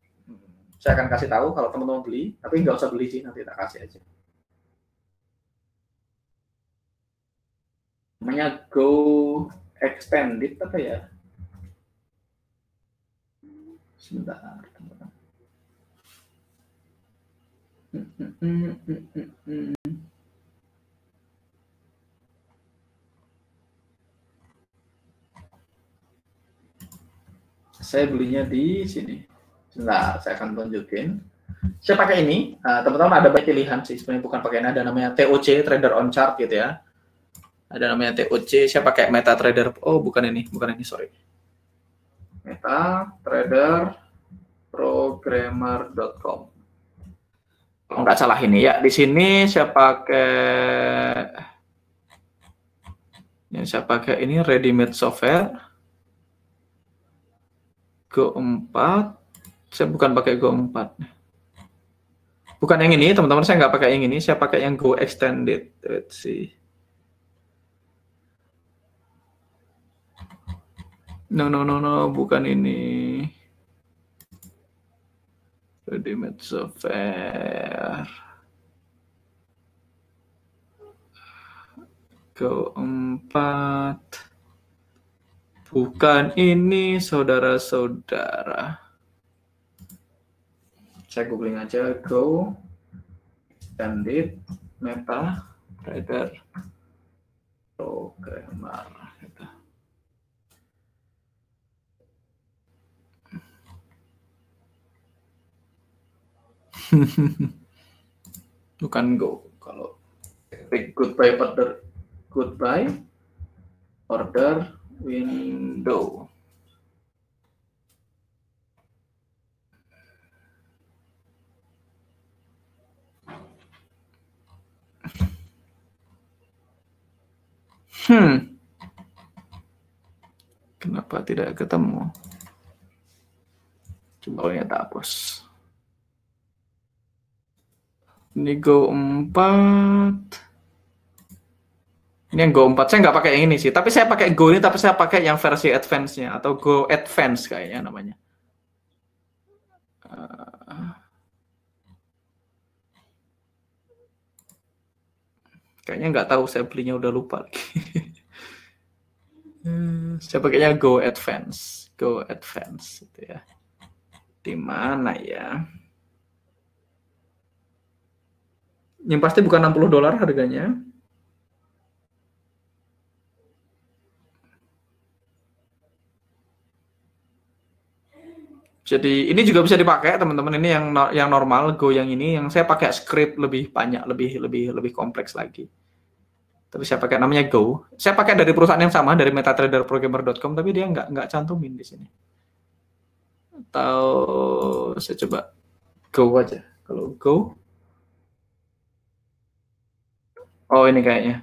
Saya akan kasih tahu kalau teman-teman beli, tapi nggak usah beli sih, nanti tak kasih aja. Namanya Go Extended apa ya? Sebentar. saya belinya di sini. Nah, saya akan tunjukin. Saya pakai ini, teman-teman ada banyak pilihan sih, sebenarnya bukan pakai ini, ada namanya TOC, Trader on Chart gitu ya. Ada namanya TOC, saya pakai MetaTrader, oh bukan ini, sorry. MetaTraderProgrammer.com. Oh, nggak salah ini ya, di sini saya pakai ini ready-made software Go4. Saya bukan pakai Go4. Bukan yang ini, teman-teman, saya nggak pakai yang ini, saya pakai yang Go Extended. Let's see. No, bukan ini. Ready-made software. Go4. Bukan ini, saudara-saudara. Saya googling aja Go Extended MetaTrader Programmer. Bukan Go. Kalau goodbye order window. Kenapa tidak ketemu? Coba ya tak hapus. Ini Go4. Ini yang Go4. Saya nggak pakai yang ini sih. Tapi saya pakai Go ini, tapi saya pakai yang versi advance-nya. Atau Go Advance kayaknya namanya. Kayaknya nggak tahu, saya belinya udah lupa lagi. Saya pakainya Go Advance. Go Advance gitu ya. Di mana ya? Yang pasti bukan $60 harganya. Jadi ini juga bisa dipakai teman-teman, ini yang normal Go yang ini, yang saya pakai script lebih banyak, lebih kompleks lagi. Tapi saya pakai namanya Go. Saya pakai dari perusahaan yang sama, dari MetaTraderProgrammer.com, tapi dia nggak cantumin di sini. Atau saya coba Go aja. Kalau Go, oh ini kayaknya.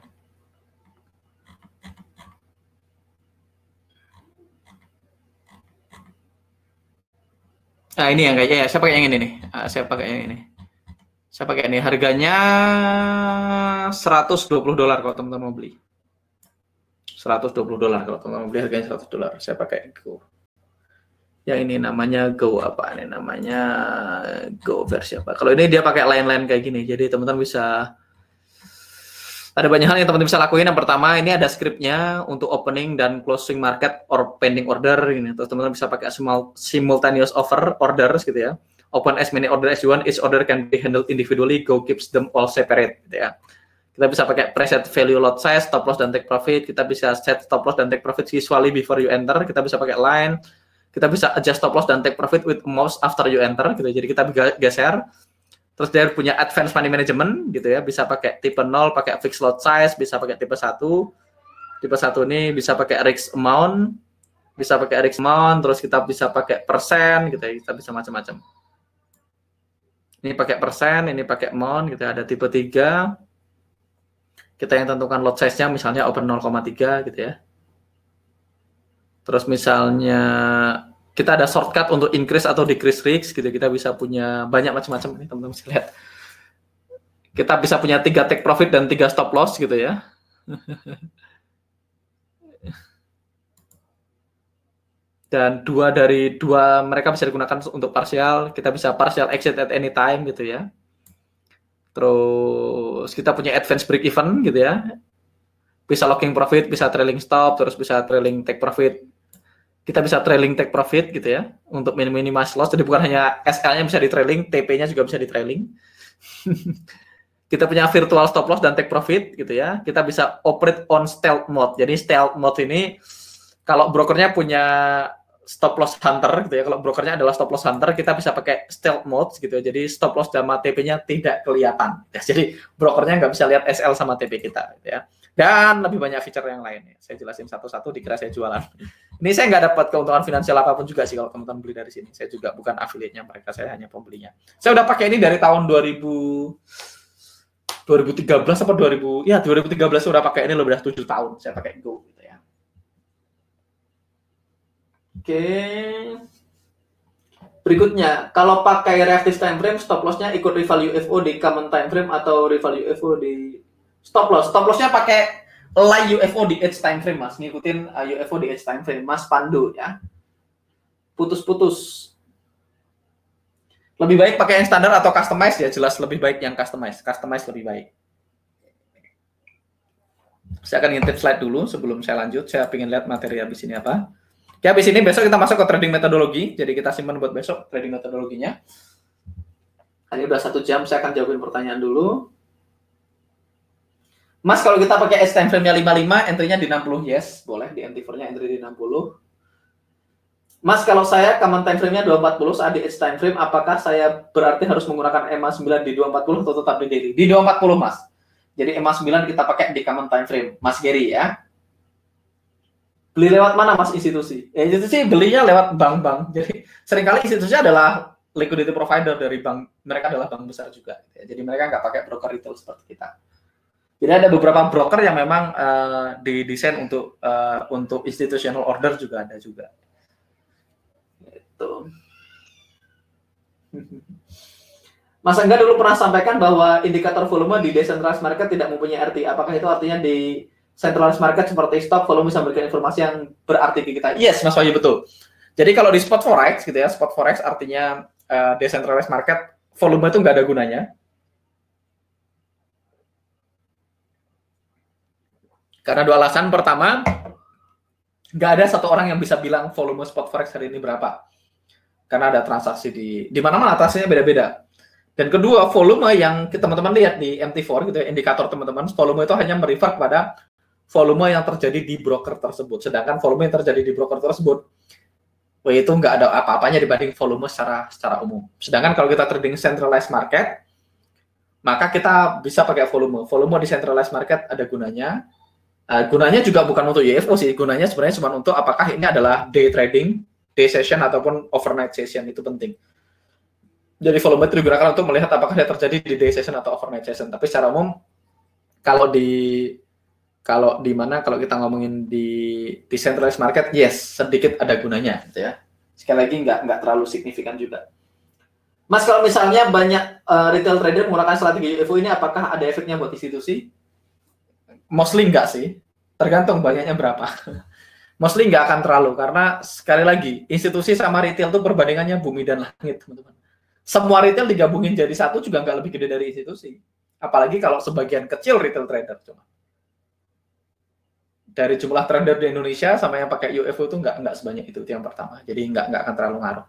Nah ini yang kayaknya ya, saya pakai yang ini nih. Saya pakai yang ini. Saya pakai ini, harganya $120 kalau teman-teman mau beli. $120 kalau teman-teman mau beli, harganya $100. Saya pakai Go. Yang ini namanya Go apa? Ini namanya Go versi apa? Kalau ini dia pakai line-line kayak gini. Jadi teman-teman bisa, ada banyak hal yang teman-teman bisa lakuin. Yang pertama, ini ada scriptnya untuk opening dan closing market or pending order. Ini. Terus teman-teman bisa pakai simultaneous orders gitu ya. Open as many order as you want. Each order can be handled individually. Go keeps them all separate gitu ya. Kita bisa pakai preset value lot size, stop loss dan take profit. Kita bisa set stop loss dan take profit visually before you enter. Kita bisa pakai line. Kita bisa adjust stop loss dan take profit with mouse after you enter gitu. Jadi kita geser. Terus dia punya advanced money management gitu ya. Bisa pakai tipe 0, pakai fixed lot size, bisa pakai tipe 1. Tipe 1 ini bisa pakai risk amount, terus kita bisa pakai persen gitu ya. Kita bisa macam-macam. Ini pakai persen, ini pakai amount gitu ya. Ada tipe 3. Kita yang tentukan lot size-nya misalnya open 0,3 gitu ya. Terus misalnya kita ada shortcut untuk increase atau decrease risk gitu. Kita bisa punya banyak macam-macam ini teman-teman bisa lihat. Kita bisa punya 3 take profit dan 3 stop loss gitu ya. Dan dua mereka bisa digunakan untuk partial. Kita bisa partial exit at any time gitu ya. Terus kita punya advance break even gitu ya. Bisa locking profit, bisa trailing stop, terus bisa trailing take profit. Kita bisa trailing take profit gitu ya. Untuk minimize loss. Jadi bukan hanya SL-nya bisa di trailing, TP-nya juga bisa di trailing. Kita punya virtual stop loss dan take profit gitu ya. Kita bisa operate on stealth mode. Jadi stealth mode ini kalau brokernya punya stop loss hunter gitu ya. Kalau brokernya adalah stop loss hunter, kita bisa pakai stealth mode gitu ya. Jadi stop loss sama TP-nya tidak kelihatan. Ya, jadi brokernya nggak bisa lihat SL sama TP kita gitu ya. Dan lebih banyak feature yang lain. Saya jelasin satu-satu, dikira saya jualan. Ini saya nggak dapat keuntungan finansial apapun juga sih kalau teman-teman beli dari sini. Saya juga bukan affiliate-nya mereka, saya hanya pembelinya. Saya udah pakai ini dari tahun 2013 apa 2000, ya 2013 udah pakai ini, udah 7 tahun saya pakai Go gitu ya. Oke. Berikutnya, kalau pakai reactive time frame, stop loss-nya ikut rival UFO di common time frame atau rival UFO di stop loss. Stop loss-nya pakai live UFO di edge time frame, Mas. Ngikutin UFO di edge time frame, Mas Pandu ya. Putus-putus. Lebih baik pakai yang standar atau customize ya, jelas lebih baik yang customize. Customize lebih baik. Saya akan ngintip slide dulu sebelum saya lanjut. Saya ingin lihat materi habis ini apa. Ya, habis ini besok kita masuk ke trading metodologi. Jadi kita simpan buat besok trading metodologinya. Ini udah 1 jam, saya akan jawabin pertanyaan dulu. Mas, kalau kita pakai edge time frame-nya 55, entry-nya di 60, yes, boleh di MT4-nya entry di 60. Mas, kalau saya common time frame-nya 240 saat di edge time frame, apakah saya berarti harus menggunakan EMA 9 di 240 atau tetap di daily? Di 240, Mas. Jadi EMA 9 kita pakai di common time frame, Mas Gary ya. Beli lewat mana, Mas, institusi? Ya, institusi belinya lewat bank-bank. Jadi seringkali institusi adalah liquidity provider dari bank, mereka adalah bank besar juga. Jadi mereka nggak pakai broker retail seperti kita. Jadi ada beberapa broker yang memang didesain untuk institutional order juga ada juga. Itu. Mas Angga dulu pernah sampaikan bahwa indikator volume di decentralized market tidak mempunyai arti. Apakah itu artinya di centralized market seperti stock volume bisa memberikan informasi yang berarti ke kita? Yes, Mas Wahyu, betul. Jadi kalau di spot forex gitu ya, spot forex artinya decentralized market, volume itu nggak ada gunanya. Karena 2 alasan. Pertama, nggak ada satu orang yang bisa bilang volume spot forex hari ini berapa. Karena ada transaksi di mana-mana, transaksinya beda-beda. Dan kedua, volume yang teman-teman lihat di MT4 gitu ya, indikator teman-teman, volume itu hanya merefer pada volume yang terjadi di broker tersebut. Sedangkan volume yang terjadi di broker tersebut, itu nggak ada apa-apanya dibanding volume secara umum. Sedangkan kalau kita trading centralized market, maka kita bisa pakai volume. Volume di centralized market ada gunanya. Gunanya juga bukan untuk UFO sih, gunanya sebenarnya cuma untuk apakah ini adalah day trading, day session ataupun overnight session, itu penting. Jadi volume itu digunakan untuk melihat apakah dia terjadi di day session atau overnight session. Tapi secara umum kalau kita ngomongin di decentralized market, yes, sedikit ada gunanya gitu ya. Sekali lagi nggak terlalu signifikan juga. Mas, kalau misalnya banyak retail trader menggunakan strategi UFO ini, apakah ada efeknya buat institusi? Mostly enggak sih, tergantung banyaknya berapa. Mostly enggak akan terlalu, karena sekali lagi, institusi sama retail itu perbandingannya bumi dan langit, teman-teman. Semua retail digabungin jadi satu juga nggak lebih gede dari institusi. Apalagi kalau sebagian kecil retail trader cuma. Dari jumlah trader di Indonesia sama yang pakai UFO itu nggak sebanyak itu yang pertama. Jadi nggak akan terlalu ngaruh.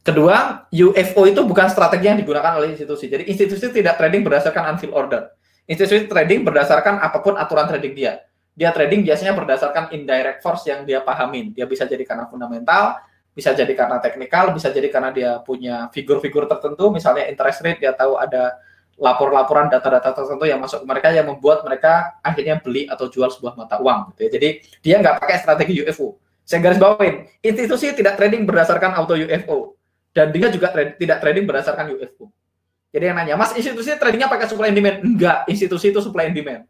Kedua, UFO itu bukan strategi yang digunakan oleh institusi. Jadi institusi tidak trading berdasarkan unfilled order. Institusi trading berdasarkan apapun aturan trading dia. Dia trading biasanya berdasarkan indirect force yang dia pahamin. Dia bisa jadi karena fundamental, bisa jadi karena teknikal, bisa jadi karena dia punya figur-figur tertentu, misalnya interest rate, dia tahu ada laporan data-data tertentu yang masuk ke mereka yang membuat mereka akhirnya beli atau jual sebuah mata uang. Gitu ya. Jadi dia nggak pakai strategi UFO. Saya garis bawain, institusi tidak trading berdasarkan auto UFO. Dan dia juga tidak trading berdasarkan UFO. Jadi yang nanya, Mas, institusi tradingnya pakai supply and demand? Enggak, institusi itu supply and demand.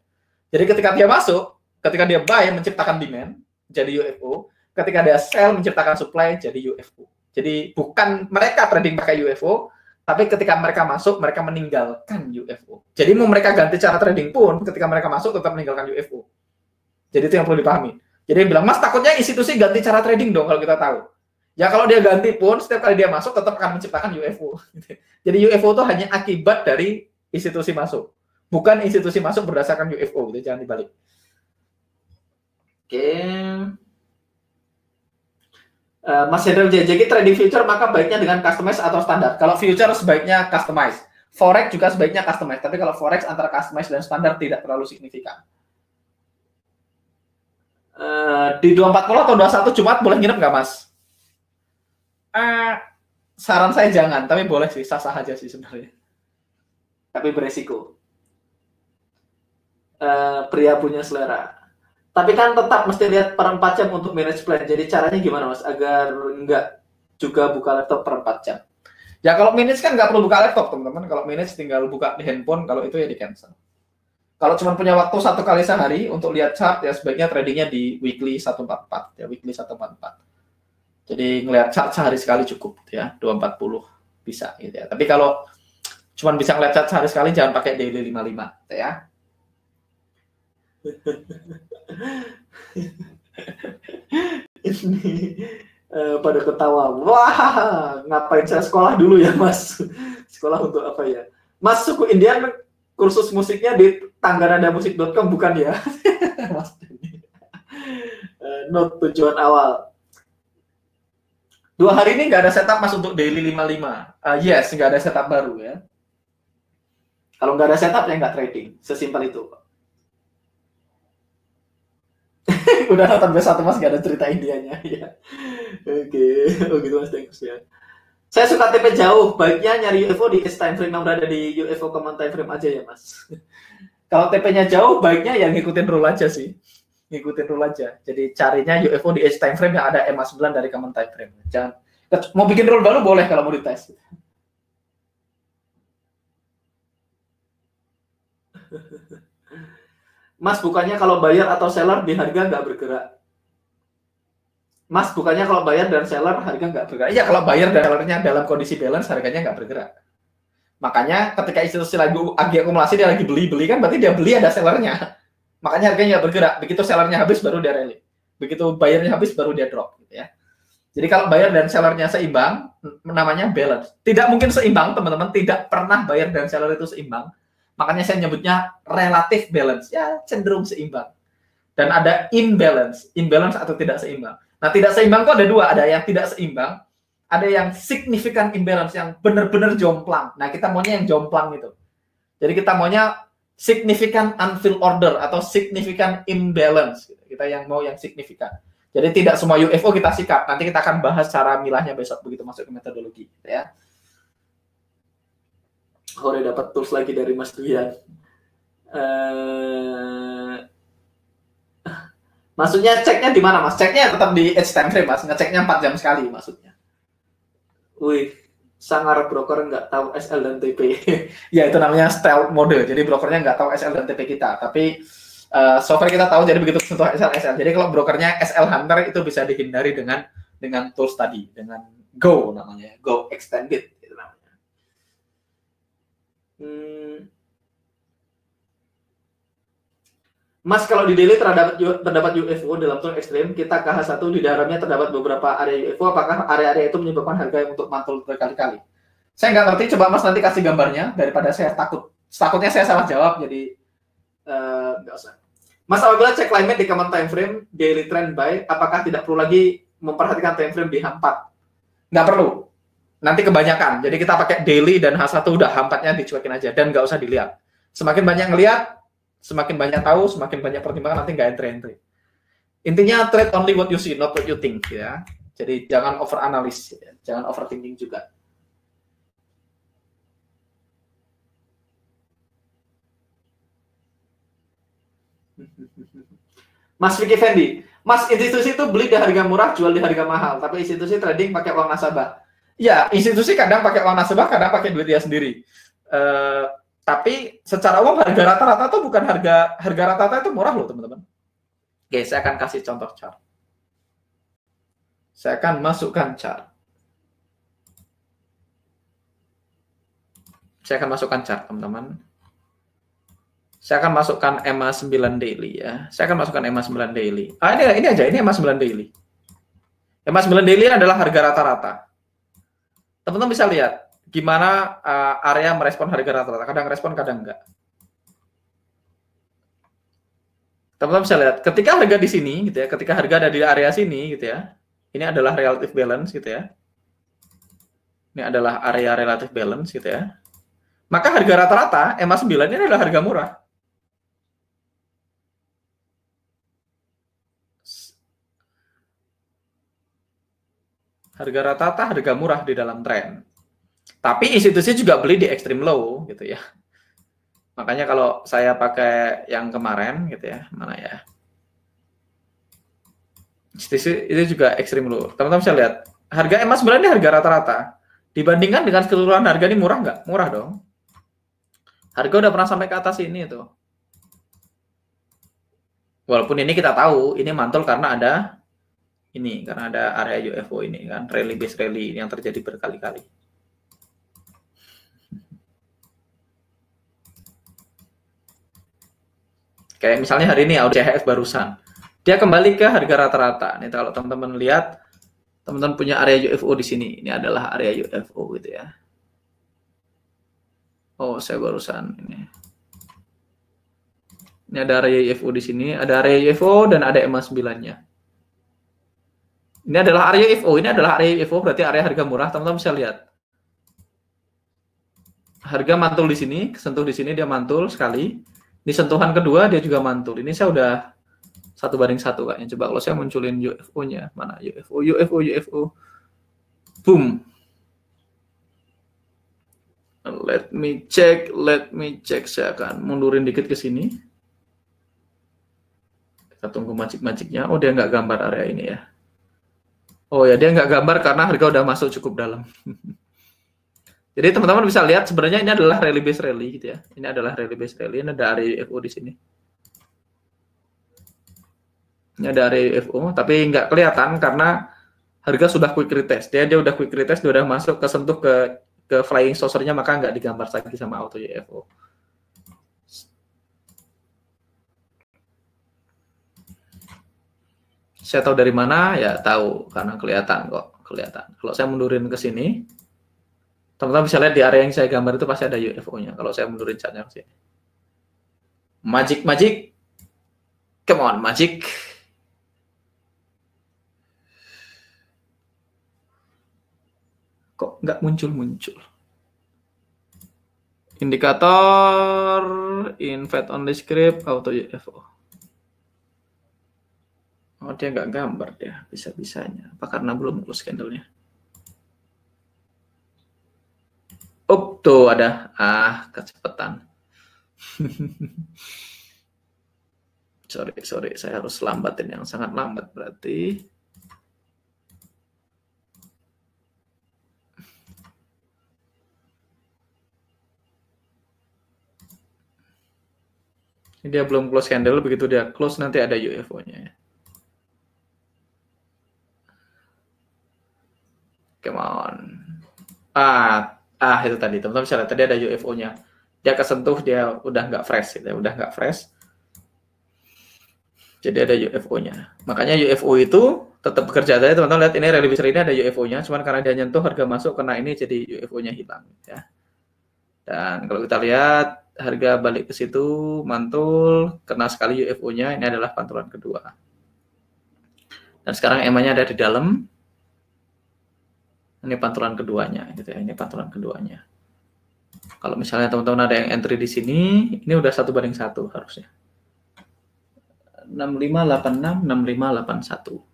Jadi ketika dia masuk, ketika dia buy menciptakan demand, jadi UFO. Ketika dia sell menciptakan supply, jadi UFO. Jadi bukan mereka trading pakai UFO, tapi ketika mereka masuk, mereka meninggalkan UFO. Jadi mau mereka ganti cara trading pun, ketika mereka masuk tetap meninggalkan UFO. Jadi itu yang perlu dipahami. Jadi dia bilang, Mas, takutnya institusi ganti cara trading dong kalau kita tahu. Ya kalau dia ganti pun, setiap kali dia masuk tetap akan menciptakan UFO. Jadi UFO itu hanya akibat dari institusi masuk. Bukan institusi masuk berdasarkan UFO, gitu. Jangan dibalik. Oke. Mas Hendra jadi trading future maka baiknya dengan customize atau standar? Kalau future sebaiknya customize. Forex juga sebaiknya customize. Tapi kalau forex antara customize dan standar tidak terlalu signifikan. Di 240 atau 21 Jumat boleh nginep nggak, Mas? Saran saya jangan, tapi boleh sih, sah-sah aja sih sebenarnya. Tapi beresiko. Pria punya selera. Tapi kan tetap mesti lihat per 4 jam untuk manage plan. Jadi caranya gimana Mas? Agar nggak juga buka laptop per 4 jam. Ya kalau manage kan nggak perlu buka laptop teman-teman. Kalau manage tinggal buka di handphone, kalau itu ya di cancel. Kalau cuma punya waktu 1 kali sehari untuk lihat chart, ya sebaiknya tradingnya di weekly 144. Ya, weekly 144. Jadi ngelihat chart sehari sekali cukup ya, 240 bisa gitu ya. Tapi kalau cuma bisa ngelihat chart sehari sekali, jangan pakai daily 55 gitu ya. Ini pada ketawa. Wah, ngapain saya sekolah dulu ya, Mas? Sekolah untuk apa ya? Mas, suku Indian kursus musiknya di tangganadamusik.com bukan ya? Mas, note tujuan awal. 2 hari ini nggak ada setup Mas untuk daily 55. Yes, nggak ada setup baru ya. Kalau nggak ada setup ya nggak trading. Sesimpel itu. Udah nonton B1 Mas, nggak ada cerita Indianya ya. Oke. Oh gitu Mas, thanks ya. Saya suka TP jauh, baiknya nyari UFO di S time frame yang berada di UFO common time frame aja ya Mas. Kalau TP-nya jauh, baiknya ya ngikutin rule aja sih. Ngikutin rule aja. Jadi carinya UFO di H time frame yang ada EMA 9 dari common time frame. Jangan mau bikin rule baru boleh kalau mau dites. Mas, bukannya kalau bayar atau seller di harga nggak bergerak? Mas, bukannya kalau bayar dan seller harga nggak bergerak? Iya, kalau bayar dan sellernya dalam kondisi balance, harganya nggak bergerak. Makanya ketika institusi lagi akumulasi, dia lagi beli kan berarti dia beli ada sellernya. Makanya harganya nggak bergerak. Begitu sellernya habis baru dia rally. Begitu bayarnya habis baru dia drop gitu ya. Jadi kalau bayar dan sellernya seimbang, namanya balance. Tidak mungkin seimbang, teman-teman. Tidak pernah bayar dan seller itu seimbang. Makanya saya nyebutnya relatif balance. Ya, cenderung seimbang. Dan ada imbalance. Imbalance atau tidak seimbang. Nah, tidak seimbang itu ada 2. Ada yang tidak seimbang, ada yang significant imbalance, yang benar-benar jomplang. Nah, kita maunya yang jomplang itu. Jadi kita maunya significant unfilled order atau significant imbalance. Kita yang mau yang signifikan. Jadi tidak semua UFO kita sikat. Nanti kita akan bahas cara milahnya besok begitu masuk ke metodologi. Ya. Udah dapat tools lagi dari Mas Duyan. Maksudnya ceknya di mana Mas? Ceknya tetap di H time frame Mas. Ngeceknya 4 jam sekali maksudnya. Wih, sangar broker nggak tahu SL dan TP. Ya itu namanya stealth mode. Jadi brokernya nggak tahu SL dan TP kita. Tapi software kita tahu. Jadi begitu sentuh SL. Jadi kalau brokernya SL Hunter itu bisa dihindari dengan tools tadi, dengan Go namanya, Go Extended itu namanya. Mas, kalau di daily terdapat UFO dalam zone ekstrim, kita KH1 di dalamnya terdapat beberapa area UFO, apakah area-area itu menyebabkan harga untuk mantul berkali-kali? Saya nggak ngerti, coba Mas nanti kasih gambarnya, daripada saya takutnya saya salah jawab, jadi nggak usah. Mas, apabila cek climate di common time frame, daily trend buy, apakah tidak perlu lagi memperhatikan time frame di H4? Nggak perlu. Nanti kebanyakan. Jadi kita pakai daily dan H1 udah H4-nya dicuekin aja, dan nggak usah dilihat. Semakin banyak ngelihat, semakin banyak tahu, semakin banyak pertimbangan, nanti nggak entry. Intinya trade only what you see, not what you think ya. Jadi jangan over analis, ya. Jangan overthinking juga. Mas Vicky Fendi, Mas, institusi itu beli di harga murah, jual di harga mahal, tapi institusi trading pakai uang nasabah. Ya, institusi kadang pakai uang nasabah, kadang pakai duit dia sendiri. Tapi secara umum harga rata-rata itu bukan harga rata-rata itu murah loh teman-teman. Oke, saya akan kasih contoh chart. Saya akan masukkan chart. Saya akan masukkan chart teman-teman. Saya akan masukkan EMA 9 daily ya. Saya akan masukkan EMA 9 daily. Ini aja, ini EMA 9 daily. EMA 9 daily adalah harga rata-rata. Teman-teman bisa lihat gimana area merespon harga rata-rata. Kadang respon, kadang enggak. Teman-teman bisa lihat, ketika harga di sini, gitu ya, ketika harga ada di area sini, gitu ya, ini adalah relative balance, gitu ya. Ini adalah area relative balance, gitu ya. Maka harga rata-rata EMA 9 ini adalah harga murah. Harga rata-rata harga murah di dalam tren. Tapi institusi juga beli di extreme low gitu ya. Makanya kalau saya pakai yang kemarin gitu ya, mana ya? Institusi itu juga extreme low. Teman-teman bisa lihat, harga emas bulan ini harga rata-rata. Dibandingkan dengan keseluruhan harga ini murah nggak? Murah dong. Harga udah pernah sampai ke atas ini tuh. Walaupun ini kita tahu, ini mantul karena ada ini, karena ada area UFO ini kan, rally base rally yang terjadi berkali-kali. Kayak misalnya hari ini CHF barusan, dia kembali ke harga rata-rata. Nih kalau teman-teman lihat, teman-teman punya area UFO di sini. Ini adalah area UFO gitu ya. Oh, saya barusan ini. Ini ada area UFO di sini, ada area UFO dan ada EMA 9-nya. Ini adalah area UFO, ini adalah area UFO, berarti area harga murah. Teman-teman bisa lihat. Harga mantul di sini, kesentuh di sini dia mantul sekali. Di sentuhan kedua dia juga mantul. Ini saya udah 1:1 kayaknya. Coba kalau saya munculin UFO-nya, mana UFO, UFO, UFO. Boom. Let me check. Saya akan mundurin dikit ke sini. Kita tunggu magic-magicnya. Oh, dia nggak gambar area ini ya. Oh ya, dia nggak gambar karena harga udah masuk cukup dalam. Jadi teman-teman bisa lihat sebenarnya ini adalah rally base rally gitu ya. Ini adalah rally base rally. Ini ada area UFO di sini. Ini ada area UFO, tapi nggak kelihatan karena harga sudah quick retest. Dia udah quick retest, dia udah masuk ke sentuh ke flying saucer-nya, maka nggak digambar lagi sama auto UFO. Saya tahu dari mana? Ya tahu karena kelihatan kok, kelihatan. Kalau saya mundurin ke sini, teman-teman bisa lihat di area yang saya gambar itu pasti ada UFO-nya. Kalau saya mundurin catnya ke sini. Magic. Come on, magic. Kok nggak muncul? Indikator, invite only script, auto UFO. Oh, dia nggak gambar dia, bisa-bisanya. Apa karena belum close candle-nya? Oh, tuh ada. Kecepatan. sorry, saya harus lambatin yang sangat lambat berarti. Ini dia belum close candle, begitu dia close nanti ada UFO-nya ya. Come on. Itu tadi teman-teman bisa lihat tadi ada UFO-nya. Dia kesentuh, dia udah nggak fresh, gitu ya. Udah nggak fresh. Jadi ada UFO-nya. Makanya UFO itu tetap bekerja tadi teman-teman lihat ini rally base ini ada UFO-nya, cuman karena dia nyentuh harga masuk kena ini jadi UFO-nya hilang ya. Dan kalau kita lihat harga balik ke situ mantul, kena sekali UFO-nya, ini adalah pantulan kedua. Dan sekarang EMA-nya ada di dalam. Ini pantulan keduanya gitu ya, ini pantulan keduanya. Kalau misalnya teman-teman ada yang entry di sini, ini udah 1:1 harusnya. 6586, 6581.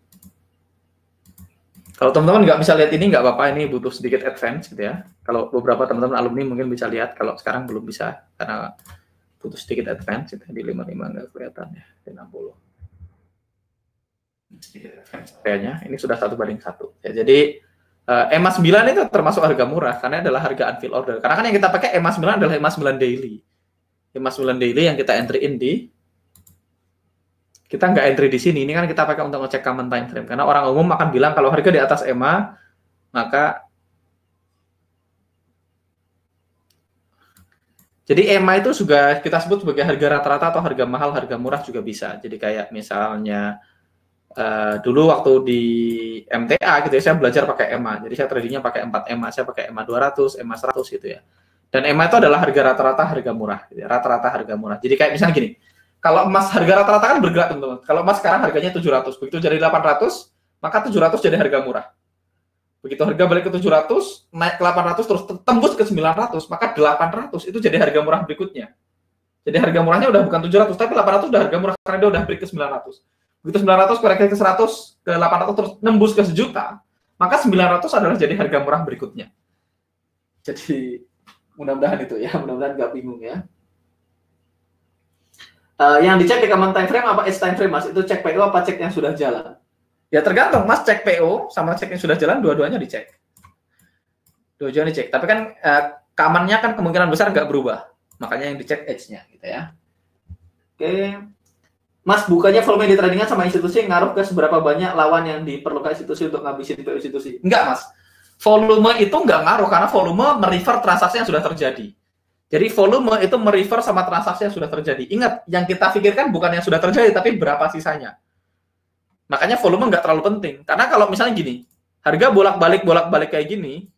Kalau teman-teman nggak bisa lihat ini nggak apa-apa, ini butuh sedikit advance gitu ya. Kalau beberapa teman-teman alumni mungkin bisa lihat, kalau sekarang belum bisa karena butuh sedikit advance gitu. Di 55 nggak kelihatan ya, di 60. Sedikit advance areanya, ini sudah 1:1 ya. Jadi EMA 9 itu termasuk harga murah karena adalah harga unfilled order. Karena kan yang kita pakai EMA 9 adalah EMA 9 daily. EMA 9 daily yang kita entry-in di, kita nggak entry di sini. Ini kan kita pakai untuk ngecek common time frame. Karena orang umum akan bilang kalau harga di atas EMA, maka jadi EMA itu juga kita sebut sebagai harga rata-rata atau harga mahal, harga murah juga bisa. Jadi kayak misalnya dulu waktu di MTA gitu ya, saya belajar pakai EMA. Jadi saya tradingnya pakai 4 EMA, saya pakai EMA 200, EMA 100 gitu ya. Dan EMA itu adalah harga rata-rata harga murah, gitu ya. Rata-rata harga murah. Jadi kayak misalnya gini, kalau emas harga rata-rata kan bergerak teman-teman. Kalau emas sekarang harganya 700, begitu jadi 800, maka 700 jadi harga murah. Begitu harga balik ke 700, naik ke 800 terus tembus ke 900, maka 800 itu jadi harga murah berikutnya. Jadi harga murahnya udah bukan 700, tapi 800 udah harga murah karena dia udah break ke 900. Begitu 900 koreksi ke 100, ke 800 terus nembus ke 1 juta, maka 900 adalah jadi harga murah berikutnya. Jadi mudah-mudahan itu ya, mudah-mudahan nggak bingung ya. Yang dicek di common time frame apa edge time frame, Mas? Itu cek PO apa cek yang sudah jalan? Ya tergantung, Mas. Cek PO sama cek yang sudah jalan, dua-duanya dicek. Dua-duanya dicek. Tapi kan common-nya kan kemungkinan besar nggak berubah. Makanya yang dicek edge-nya gitu ya. Oke. Mas, bukannya volume di tradingan sama institusi ngaruh ke seberapa banyak lawan yang diperlukan institusi untuk ngabisin PO institusi? Enggak, Mas. Volume itu nggak ngaruh karena volume merefer transaksi yang sudah terjadi. Jadi volume itu merefer sama transaksi yang sudah terjadi. Ingat, yang kita pikirkan bukan yang sudah terjadi, tapi berapa sisanya. Makanya volume nggak terlalu penting. Karena kalau misalnya gini, harga bolak-balik kayak gini,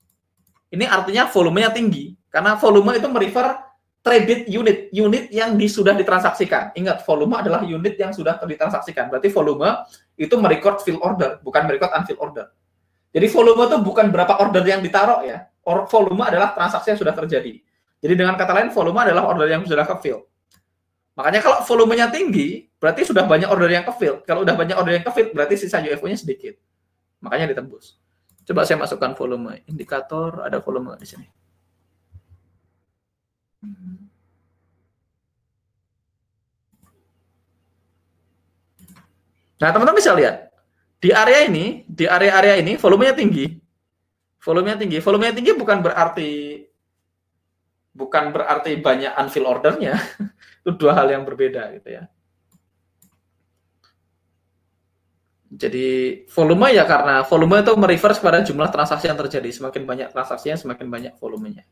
ini artinya volumenya tinggi. Karena volume itu merefer traded unit yang sudah ditransaksikan. Ingat, volume adalah unit yang sudah ditransaksikan. Berarti volume itu merecord fill order, bukan merecord unfill order. Jadi volume itu bukan berapa order yang ditaruh ya. Volume adalah transaksi yang sudah terjadi. Jadi dengan kata lain, volume adalah order yang sudah ke-fill. Makanya kalau volumenya tinggi, berarti sudah banyak order yang ke-fill. Kalau udah banyak order yang ke-fill, berarti sisa UFO-nya sedikit. Makanya ditembus. Coba saya masukkan volume. Indikator, ada volume di sini. Nah, teman-teman bisa lihat. Di area ini, volumenya tinggi. Volumenya tinggi bukan berarti banyak unfill ordernya. Itu dua hal yang berbeda gitu ya. Jadi volume ya karena volume itu mereverse pada jumlah transaksi yang terjadi. Semakin banyak transaksinya, semakin banyak volumenya.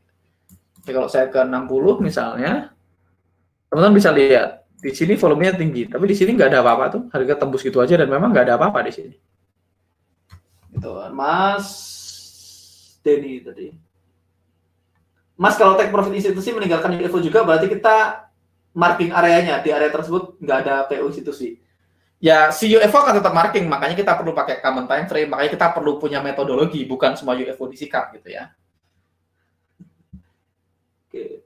Jadi kalau saya ke 60 misalnya, teman-teman bisa lihat di sini volumenya tinggi, tapi di sini nggak ada apa-apa tuh. Harga tembus gitu aja dan memang nggak ada apa-apa di sini. Gitu, Mas Denny tadi. Mas, kalau take profit institusi meninggalkan UFO juga, berarti kita marking areanya, di area tersebut nggak ada PO institusi. Ya, si UFO akan tetap marking, makanya kita perlu pakai common time frame, makanya kita perlu punya metodologi, bukan semua UFO disikat gitu ya. Oke.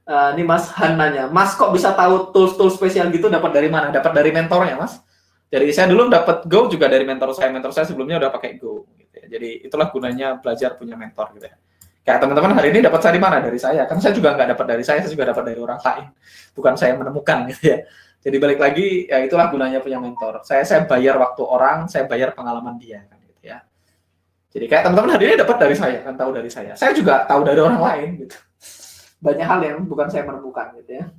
Ini Mas Han nanya, Mas kok bisa tahu tools-tools spesial gitu, dapat dari mana? Dapat dari mentornya, Mas. Jadi saya dulu dapat Go juga dari mentor saya sebelumnya udah pakai Go. Gitu ya. Jadi itulah gunanya belajar punya mentor gitu ya. Kayak teman-teman hari ini dapat saya di mana? Dari saya. Kan saya juga nggak dapat dari saya juga dapat dari orang lain. Bukan saya menemukan gitu ya. Jadi balik lagi, ya itulah gunanya punya mentor. Saya bayar waktu orang, saya bayar pengalaman dia kan gitu ya. Jadi kayak teman-teman hari ini dapat dari saya, kan tahu dari saya. Saya juga tahu dari orang lain gitu. Banyak hal yang bukan saya menemukan gitu ya.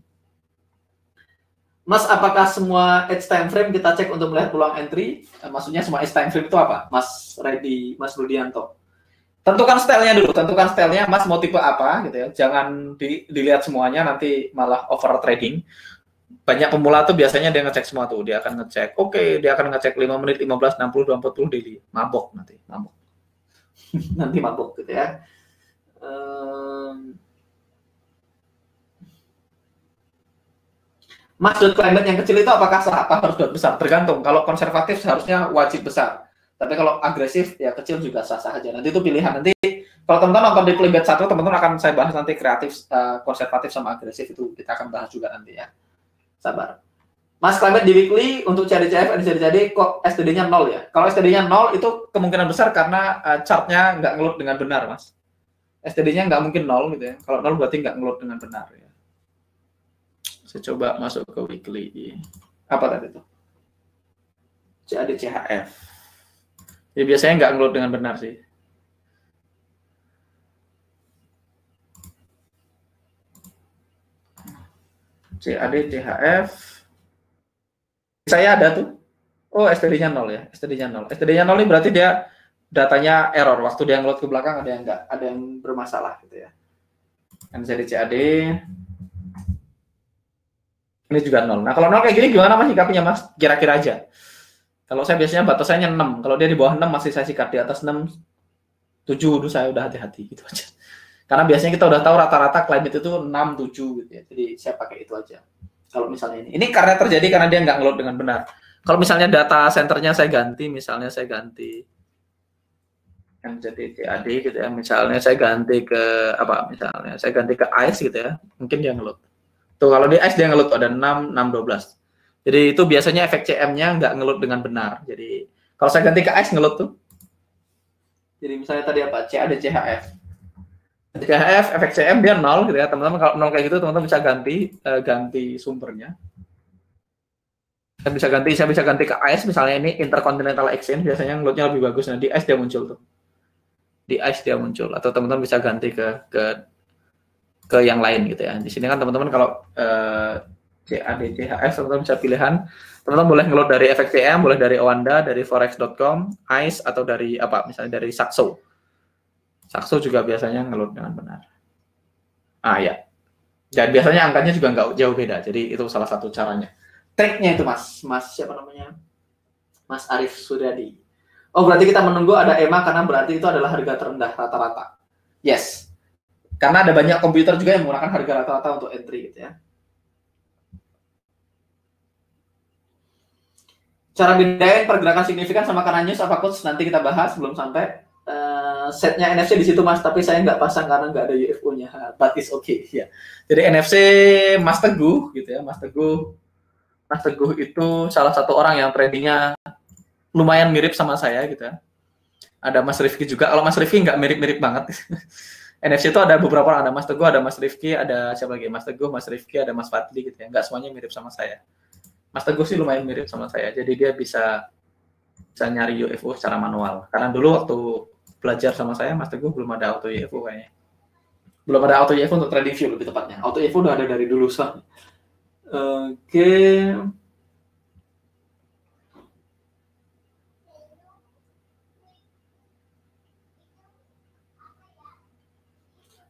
Mas, apakah semua edge time frame kita cek untuk melihat peluang entry? Maksudnya semua edge time frame itu apa? Mas Rudianto. Tentukan stylenya dulu, Mas mau tipe apa gitu ya. Jangan dilihat semuanya, nanti malah over trading. Banyak pemula tuh biasanya dia ngecek semua tuh, dia akan ngecek. Oke, dia akan ngecek 5 menit, 15, 60, 240 daily. Mabok nanti, mabok. Nanti mabok gitu ya. Mas, dot climate yang kecil itu apakah sah? Apa harus dot besar? Tergantung. Kalau konservatif seharusnya wajib besar. Tapi kalau agresif ya kecil juga sah-sah aja. Nanti itu pilihan. Nanti kalau teman-teman nonton di Playbet 1, teman-teman akan saya bahas nanti kreatif, konservatif sama agresif itu kita akan bahas juga nanti ya. Sabar. Mas, climate di weekly untuk CAD-CF, NCD kok STD-nya 0 ya? Kalau STD-nya 0 itu kemungkinan besar karena chartnya nggak ngeload dengan benar, Mas. STD-nya nggak mungkin 0 gitu ya. Kalau 0 berarti nggak ngeload dengan benar ya. Saya coba masuk ke weekly. Apa tadi itu? CAD CHF. Ya biasanya nggak ngeload dengan benar sih. CAD CHF. Saya ada tuh. Oh, STD-nya 0 ya. STD-nya 0. STD-nya 0 ini berarti dia datanya error. Waktu dia ngeload ke belakang ada yang nggak, ada yang bermasalah gitu ya. NCD CAD. Ini juga 0. Nah, kalau 0 kayak gini gimana Mas sikapnya Mas? Kira-kira aja. Kalau saya biasanya batasannya 6. Kalau dia di bawah 6 masih saya sikat, di atas 6 7 dulu saya udah hati-hati gitu aja. Karena biasanya kita udah tahu rata-rata climate itu 6 7 gitu ya. Jadi saya pakai itu aja. Kalau misalnya ini karena terjadi karena dia nggak ngeload dengan benar. Kalau misalnya data centernya saya ganti, misalnya saya ganti yang jadi CAD gitu ya. Misalnya saya ganti ke apa? Misalnya saya ganti ke ICE gitu ya. Mungkin dia ngeload. Tuh kalau di ICE dia ngeload ada 6 12. Jadi itu biasanya efek CM-nya nggak ngeload dengan benar. Jadi kalau saya ganti ke ICE ngeload tuh. Jadi misalnya tadi apa? CAD CHF. CHF efek CM dia 0 gitu ya, teman-teman. Kalau 0 kayak gitu teman-teman bisa ganti sumbernya. Saya bisa ganti ke ICE, misalnya ini Intercontinental Exchange, biasanya ngeloadnya lebih bagus. Nah, di ICE dia muncul tuh. Di ICE dia muncul, atau teman-teman bisa ganti ke yang lain gitu ya. Di sini kan teman-teman kalau CAD CHF teman-teman bisa pilihan. Teman-teman boleh ngeload dari efek CM, boleh dari Oanda, dari forex.com, ICE, atau dari apa? Misalnya dari Saxo. Saxo juga biasanya ngeload dengan benar. Ah ya. Dan biasanya angkanya juga nggak jauh beda. Jadi itu salah satu caranya. Triknya itu Mas siapa namanya? Mas Arif Suryadi. Oh, berarti kita menunggu ada EMA karena berarti itu adalah harga terendah rata-rata. Yes. Karena ada banyak komputer juga yang menggunakan harga rata-rata untuk entry gitu ya. Cara bedain pergerakan signifikan sama Kana News apa coach nanti kita bahas, belum sampai. Setnya NFC di situ Mas, tapi saya nggak pasang karena nggak ada UFO-nya. But it's okay ya. Jadi NFC Mas Teguh gitu ya, Mas Teguh itu salah satu orang yang tradingnya lumayan mirip sama saya gitu ya. Ada Mas Rifki juga. Kalau Mas Rifki nggak mirip-mirip banget. NFC itu ada beberapa orang, ada Mas Teguh, ada Mas Rifki, ada siapa lagi? Mas Teguh, Mas Rifki, ada Mas Fadli gitu ya. Nggak semuanya mirip sama saya. Mas Teguh sih lumayan mirip sama saya. Jadi dia bisa nyari UFO secara manual. Karena dulu waktu belajar sama saya, Mas Teguh belum ada auto UFO kayaknya. Belum ada auto UFO untuk trading view lebih tepatnya. Auto UFO udah ada dari dulu soalnya. Oke.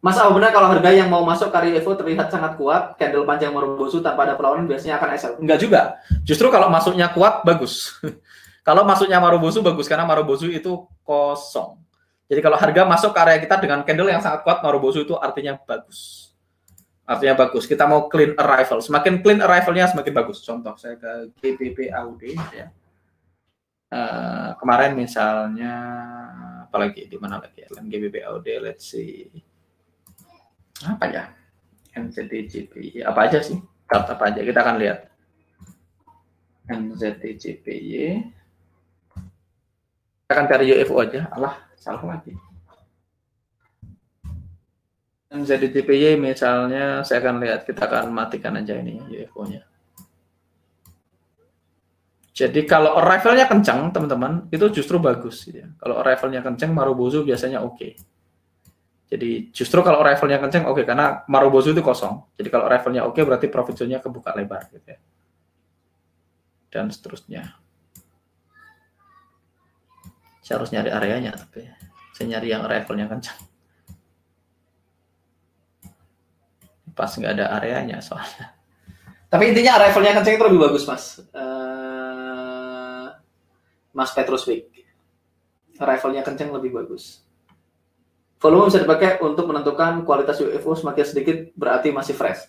Mas, apa benar kalau harga yang mau masuk Karya Evo terlihat sangat kuat, candle panjang Marubozu tanpa ada perlawanan biasanya akan sell? Enggak juga. Justru kalau masuknya kuat, bagus. Kalau masuknya Marubozu, bagus. Karena Marubozu itu kosong. Jadi kalau harga masuk ke area kita dengan candle yang sangat kuat, Marubozu itu artinya bagus. Artinya bagus. Kita mau clean arrival. Semakin clean arrivalnya semakin bagus. Contoh, saya ke GBP AUD. Ya. Kemarin misalnya, apalagi, di mana lagi? GBP AUD, let's see. Apa ya? NZDJPY. Apa aja sih? Chart apa aja? Kita akan lihat. NZDJPY. Kita akan cari UFO aja. Alah, salah lagi. NZDJPY misalnya, saya akan lihat. Kita akan matikan aja ini UFO-nya. Jadi kalau arrival-nya kencang, teman-teman, itu justru bagus. Ya. Kalau arrival-nya kencang, Marubozu biasanya oke. Jadi justru kalau arrival-nya kencang oke, karena Marubozu itu kosong. Jadi kalau arrival-nya oke, berarti profit zone-nya kebuka lebar. Gitu ya. Dan seterusnya. Saya harus nyari areanya, tapi saya nyari yang arrival-nya kencang. Pas nggak ada areanya soalnya. Tapi intinya arrival-nya kencang itu lebih bagus, Mas. Mas Petruswik. Arrival-nya kencang lebih bagus. Volume bisa dipakai untuk menentukan kualitas UFO semakin sedikit berarti masih fresh.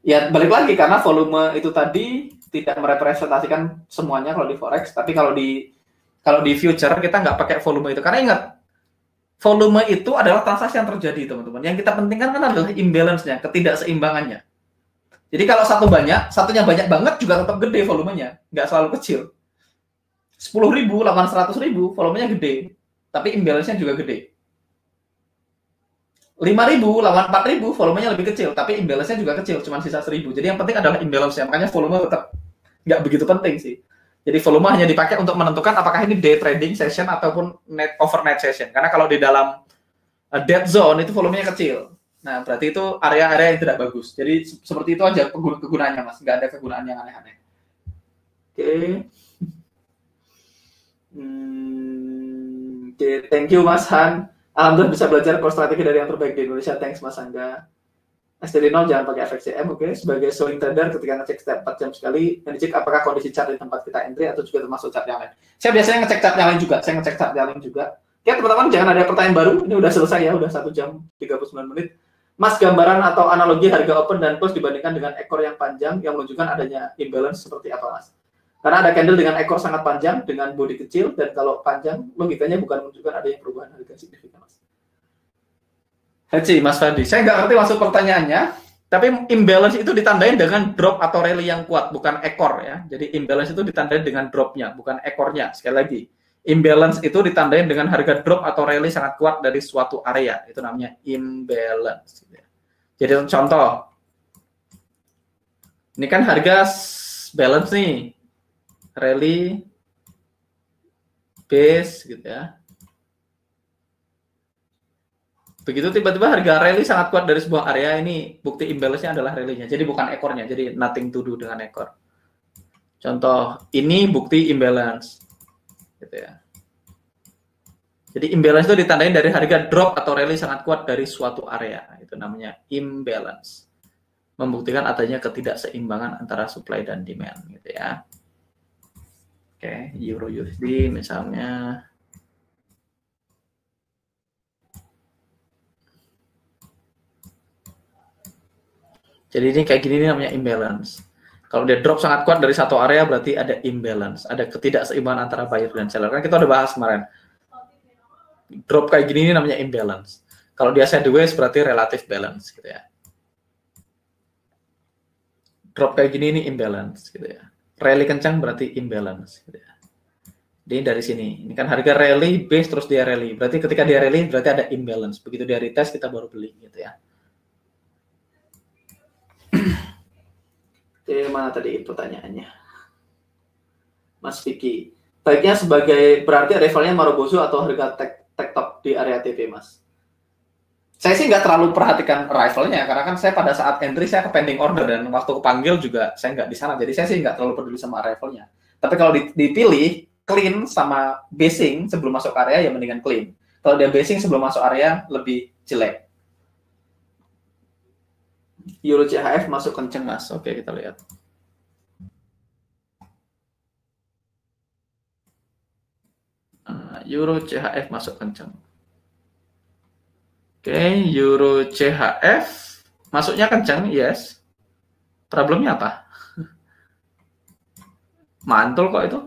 Ya balik lagi karena volume itu tadi tidak merepresentasikan semuanya kalau di forex, tapi kalau di future kita nggak pakai volume itu karena ingat volume itu adalah transaksi yang terjadi teman-teman. Yang kita pentingkan kan adalah imbalance-nya, ketidakseimbangannya. Jadi kalau satunya banyak banget juga tetap gede volumenya, nggak selalu kecil. 10.000 lawan 100.000 volumenya gede, tapi imbalance-nya juga gede. 5.000 lawan 4.000 volumenya lebih kecil, tapi imbalance-nya juga kecil, cuma sisa 1.000. Jadi yang penting adalah imbalance-nya, makanya volume tetap nggak begitu penting sih. Jadi volume hanya dipakai untuk menentukan apakah ini day trading session ataupun overnight session. Karena kalau di dalam dead zone itu volumenya kecil. Nah, berarti itu area-area yang tidak bagus. Jadi seperti itu aja kegunaannya, Mas. Nggak ada kegunaan yang aneh-aneh. Oke. Oke, thank you Mas Han. Alhamdulillah bisa belajar core strategi dari yang terbaik di Indonesia. Thanks Mas Angga. STD0 jangan pakai efek CM, oke. Sebagai swing trader ketika ngecek setiap 4 jam sekali, yang dicek apakah kondisi chart di tempat kita entry atau juga termasuk chart yang lain. Saya biasanya ngecek chart yang lain juga. Ya teman-teman jangan ada pertanyaan baru. Ini udah selesai ya, udah 1 jam 39 menit. Mas, gambaran atau analogi harga open dan close dibandingkan dengan ekor yang panjang yang menunjukkan adanya imbalance seperti apa, Mas? Karena ada candle dengan ekor sangat panjang, dengan body kecil, dan kalau panjang, logikanya bukan menunjukkan adanya perubahan harga signifikan, Mas. Haji, Mas Fadi, saya nggak ngerti maksud pertanyaannya. Tapi imbalance itu ditandai dengan drop atau rally yang kuat, bukan ekor ya. Jadi imbalance itu ditandai dengan dropnya, bukan ekornya. Sekali lagi, imbalance itu ditandai dengan harga drop atau rally sangat kuat dari suatu area. Itu namanya imbalance. Jadi contoh, ini kan harga balance nih, rally, base gitu ya. Begitu tiba-tiba harga rally sangat kuat dari sebuah area, ini bukti imbalance-nya adalah rally-nya. Jadi bukan ekornya, jadi nothing to do dengan ekor. Contoh, ini bukti imbalance. Gitu ya. Jadi imbalance itu ditandai dari harga drop atau rally sangat kuat dari suatu area. Itu namanya imbalance. Membuktikan adanya ketidakseimbangan antara supply dan demand. Gitu ya. Oke, Euro USD misalnya. Jadi ini kayak gini, ini namanya imbalance. Kalau dia drop sangat kuat dari satu area berarti ada imbalance, ada ketidakseimbangan antara buyer dan seller. Kan kita udah bahas kemarin. Drop kayak gini ini namanya imbalance. Kalau dia sideways berarti relative balance gitu ya. Drop kayak gini ini imbalance gitu ya. Rally kencang berarti imbalance gitu ya. Jadi dari sini, ini kan harga rally base terus dia rally. Berarti ketika dia rally berarti ada imbalance. Begitu dia retest kita baru beli gitu ya. Jadi mana tadi pertanyaannya? Mas Vicky. Baiknya sebagai berarti rivalnya Marubozu atau harga TikTok di area TV, Mas? Saya sih nggak terlalu perhatikan rivalnya karena kan saya pada saat entry saya ke pending order dan waktu kepanggil juga saya nggak di sana. Jadi saya sih nggak terlalu peduli sama rivalnya. Tapi kalau dipilih clean sama basing sebelum masuk area ya mendingan clean. Kalau dia basing sebelum masuk area lebih jelek. Euro CHF masuk kenceng, Mas. Oke, kita lihat. Euro CHF masuk kenceng. Oke, Euro CHF masuknya kenceng, yes. Problemnya apa? Mantul kok itu.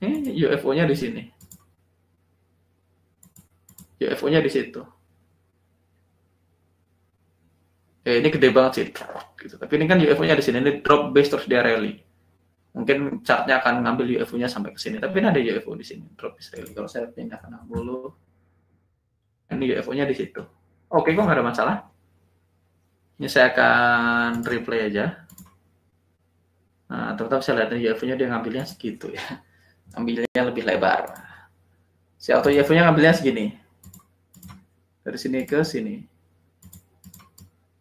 Ini UFO-nya di sini. UFO-nya di situ. Ini gede banget sih, gitu. Tapi ini kan UFO-nya di sini, ini drop base terus dia rally. Mungkin chartnya akan ngambil UFO-nya sampai ke sini, tapi ini ada UFO di sini, drop base rally. Kalau saya pindahkan dulu, ini UFO-nya di situ. Oke, kok nggak ada masalah. Ini saya akan replay aja. Nah, teman-teman saya lihat UFO-nya dia ngambilnya segitu ya, ambilnya lebih lebar. Si auto UFO-nya ngambilnya segini, dari sini ke sini.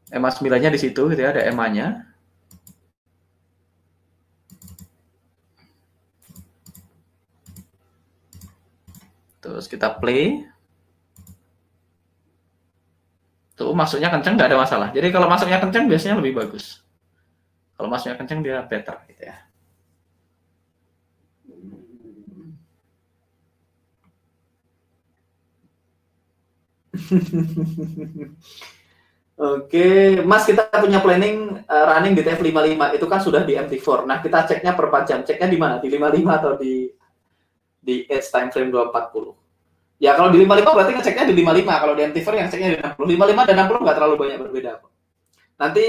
EMA 9-nya di situ gitu ya, ada EMA-nya. Terus kita play. Tuh masuknya kenceng nggak ada masalah. Jadi kalau masuknya kenceng biasanya lebih bagus. Kalau masuknya kenceng dia better gitu ya. Oke, Mas, kita punya planning running di TF55 itu kan sudah di MT4. Nah, kita ceknya per 4 jam. Ceknya di mana? Di 55 atau di edge time frame 240? Ya, kalau di 55 berarti ngeceknya di 55. Kalau di MT4 yang ceknya di 60. 55 dan 60 nggak terlalu banyak berbeda. Nanti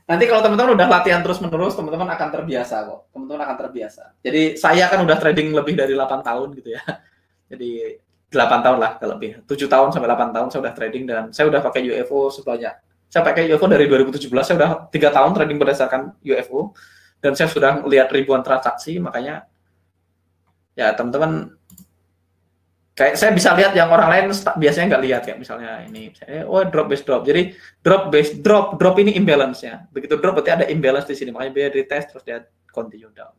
nanti kalau teman-teman udah latihan terus-menerus, teman-teman akan terbiasa kok. Teman-teman akan terbiasa. Jadi saya kan udah trading lebih dari 8 tahun gitu ya. Jadi 8 tahun lah lebih. 7 tahun sampai 8 tahun saya udah trading dan saya udah pakai UFO sebanyak. Saya pakai UFO dari 2017, saya udah 3 tahun trading berdasarkan UFO dan saya sudah lihat ribuan transaksi, makanya ya teman-teman kayak saya bisa lihat yang orang lain biasanya nggak lihat kayak misalnya ini, drop base drop. Jadi drop base drop ini imbalance-nya. Begitu drop berarti ada imbalance di sini, makanya dia retest terus dia continue down.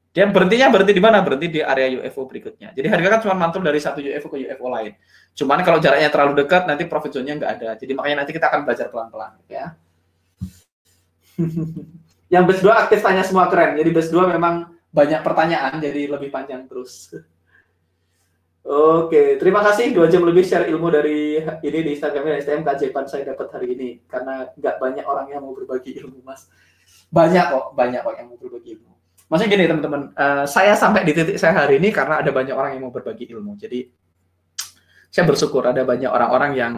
Dia berhentinya berhenti di mana? Berhenti di area UFO berikutnya. Jadi harga kan cuma mantul dari satu UFO ke UFO lain. Cuman kalau jaraknya terlalu dekat, nanti profit zone-nya nggak ada. Jadi makanya nanti kita akan belajar pelan-pelan. Ya. Yang base 2 aktif tanya semua keren. Jadi base 2 memang banyak pertanyaan, jadi lebih panjang terus. Oke, terima kasih 2 jam lebih share ilmu dari ini di Instagramnya STM keajaiban saya dapat hari ini. Karena nggak banyak orang yang mau berbagi ilmu, Mas. Banyak kok yang mau berbagi ilmu. Maksudnya gini teman-teman, saya sampai di titik saya hari ini karena ada banyak orang yang mau berbagi ilmu. Jadi saya bersyukur ada banyak orang-orang yang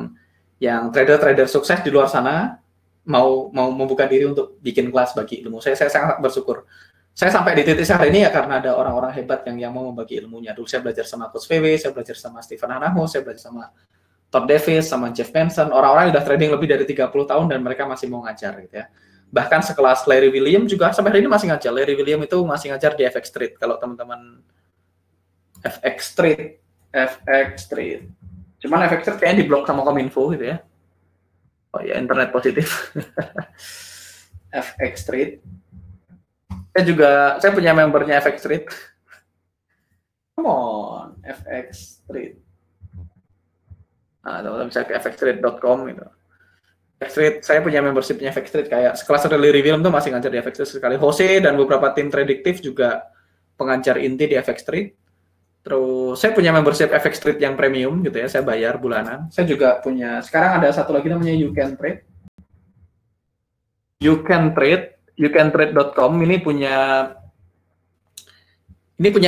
yang trader-trader sukses di luar sana mau membuka diri untuk bikin kelas bagi ilmu. Saya sangat bersyukur. Saya sampai di titik hari ini ya karena ada orang-orang hebat yang mau membagi ilmunya. Dulu saya belajar sama Coach VW, saya belajar sama Stephen Hanaho, saya belajar sama Todd Davis, sama Jeff Benson, orang-orang yang udah trading lebih dari 30 tahun dan mereka masih mau ngajar gitu ya. Bahkan sekelas Larry William juga sampai hari ini masih ngajar. Larry William itu masih ngajar di FX Street. Kalau teman-teman FX Street. Cuman FX Street kayaknya diblok sama Kominfo gitu ya. Oh ya, internet positif. FX Street. Saya punya membernya FX Street. Come on, FX Street. Nah, teman-teman bisa ke fxstreet.com gitu. FX Street, saya punya membershipnya FX Street kayak sekelas Larry William tuh masih ngajar di FX Street sekali. Jose dan beberapa tim prediktif juga pengajar inti di FX Street. Terus saya punya membership FX Street yang premium gitu ya, saya bayar bulanan. Saya juga punya, sekarang ada satu lagi namanya You Can Trade. youcantrade.com ini punya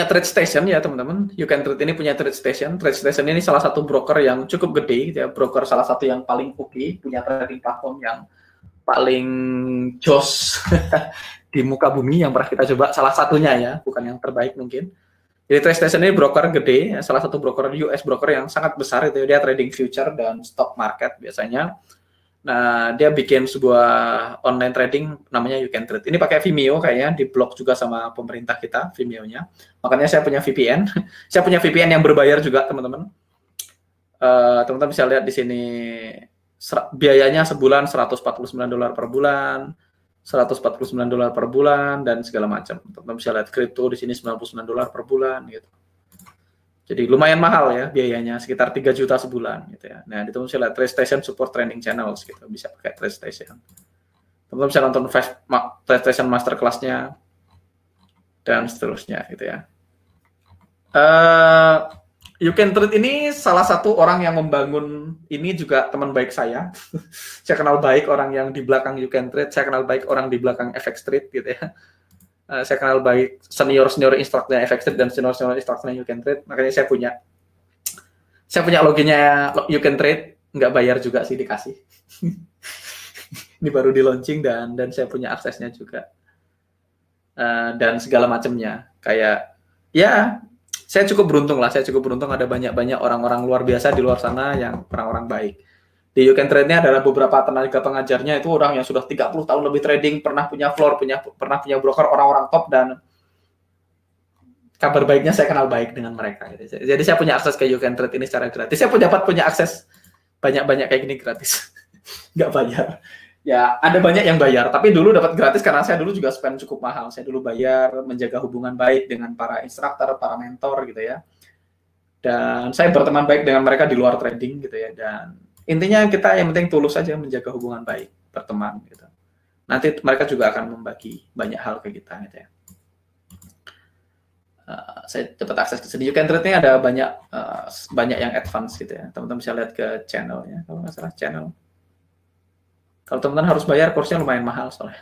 TradeStation ya teman-teman. You Can Trade ini punya TradeStation. TradeStation ini salah satu broker yang cukup gede gitu ya, broker salah satu yang paling oke, punya trading platform yang paling jos di muka bumi yang pernah kita coba, salah satunya ya, bukan yang terbaik mungkin. Jadi TradeStation ini broker gede, salah satu broker US broker yang sangat besar itu, dia trading future dan stock market biasanya. Nah, dia bikin sebuah online trading namanya You Can Trade. Ini pakai Vimeo kayaknya, di blok juga sama pemerintah kita Vimeo-nya. Makanya saya punya VPN. Saya punya VPN yang berbayar juga, teman-teman. Teman-teman bisa lihat di sini biayanya sebulan $149 per bulan. $149 per bulan dan segala macam. Teman-teman bisa lihat kripto di sini $99 per bulan gitu. Jadi lumayan mahal ya biayanya, sekitar 3 juta sebulan gitu ya. Nah, teman-teman bisa lihat TradeStation support training channels gitu, bisa pakai TradeStation. Teman-teman bisa nonton TradeStation master class-nya dan seterusnya gitu ya. You Can Trade ini salah satu orang yang membangun ini juga teman baik saya. Saya kenal baik orang yang di belakang You Can Trade, saya kenal baik orang di belakang FX Street gitu ya. Saya kenal baik senior instrukturnya FX Street dan senior instrukturnya You Can Trade. Makanya saya punya loginnya You Can Trade, nggak bayar juga sih, dikasih. Ini baru di launching dan saya punya aksesnya juga. Dan segala macamnya. Kayak ya saya cukup beruntung ada banyak orang-orang luar biasa di luar sana yang orang-orang baik. Di You Can Trade-nya adalah beberapa tenaga pengajarnya itu orang yang sudah 30 tahun lebih trading, pernah punya floor, pernah punya broker, orang-orang top, dan kabar baiknya saya kenal baik dengan mereka. Jadi saya punya akses ke You Can Trade ini secara gratis. Saya dapat punya akses banyak kayak gini gratis. Nggak bayar. Ya, ada banyak yang bayar, tapi dulu dapat gratis karena saya dulu juga spend cukup mahal. Saya dulu bayar menjaga hubungan baik dengan para instruktur, para mentor gitu ya. Dan saya berteman baik dengan mereka di luar trading gitu ya. Dan intinya kita yang penting tulus saja menjaga hubungan baik, berteman gitu. Nanti mereka juga akan membagi banyak hal ke kita gitu ya. Saya dapat akses ke sini. You Can Trade ini ada banyak yang advance gitu ya. Teman-teman bisa lihat ke channelnya, kalau nggak salah channel. Kalau teman-teman harus bayar, kursnya lumayan mahal soalnya.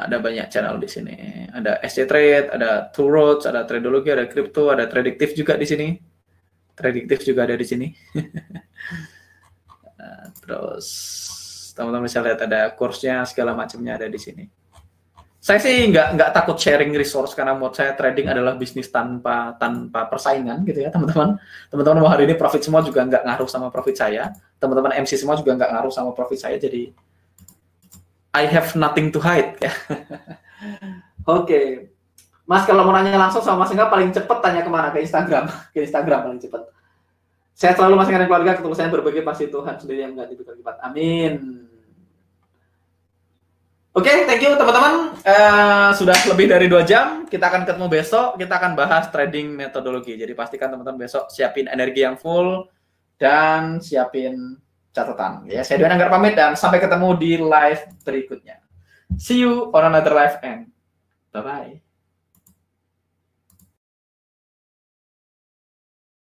Ada banyak channel di sini. Ada SC Trade, ada Two Roads, ada Tradology, ada Crypto, ada Predictive juga di sini. Predictive juga ada di sini. Terus teman-teman bisa lihat ada kursnya, segala macamnya ada di sini. Saya sih nggak takut sharing resource karena menurut saya trading adalah bisnis tanpa persaingan gitu ya teman-teman. Teman-teman hari ini profit semua juga nggak ngaruh sama profit saya. Teman-teman MC semua juga nggak ngaruh sama profit saya. Jadi I have nothing to hide ya. Oke. Mas kalau mau nanya langsung sama Mas Enggak paling cepet tanya kemana? Ke Instagram. Ke Instagram paling cepet. Saya selalu Mas Enggak dan keluarga, ketulusannya berbagi pasti Tuhan sendiri yang nggak dibuat. Amin. Oke, thank you teman-teman. Sudah lebih dari 2 jam. Kita akan ketemu besok. Kita akan bahas trading metodologi. Jadi pastikan teman-teman besok siapin energi yang full dan siapin catatan. Ya, saya Dwi Anggar pamit dan sampai ketemu di live berikutnya. See you on another live and bye-bye.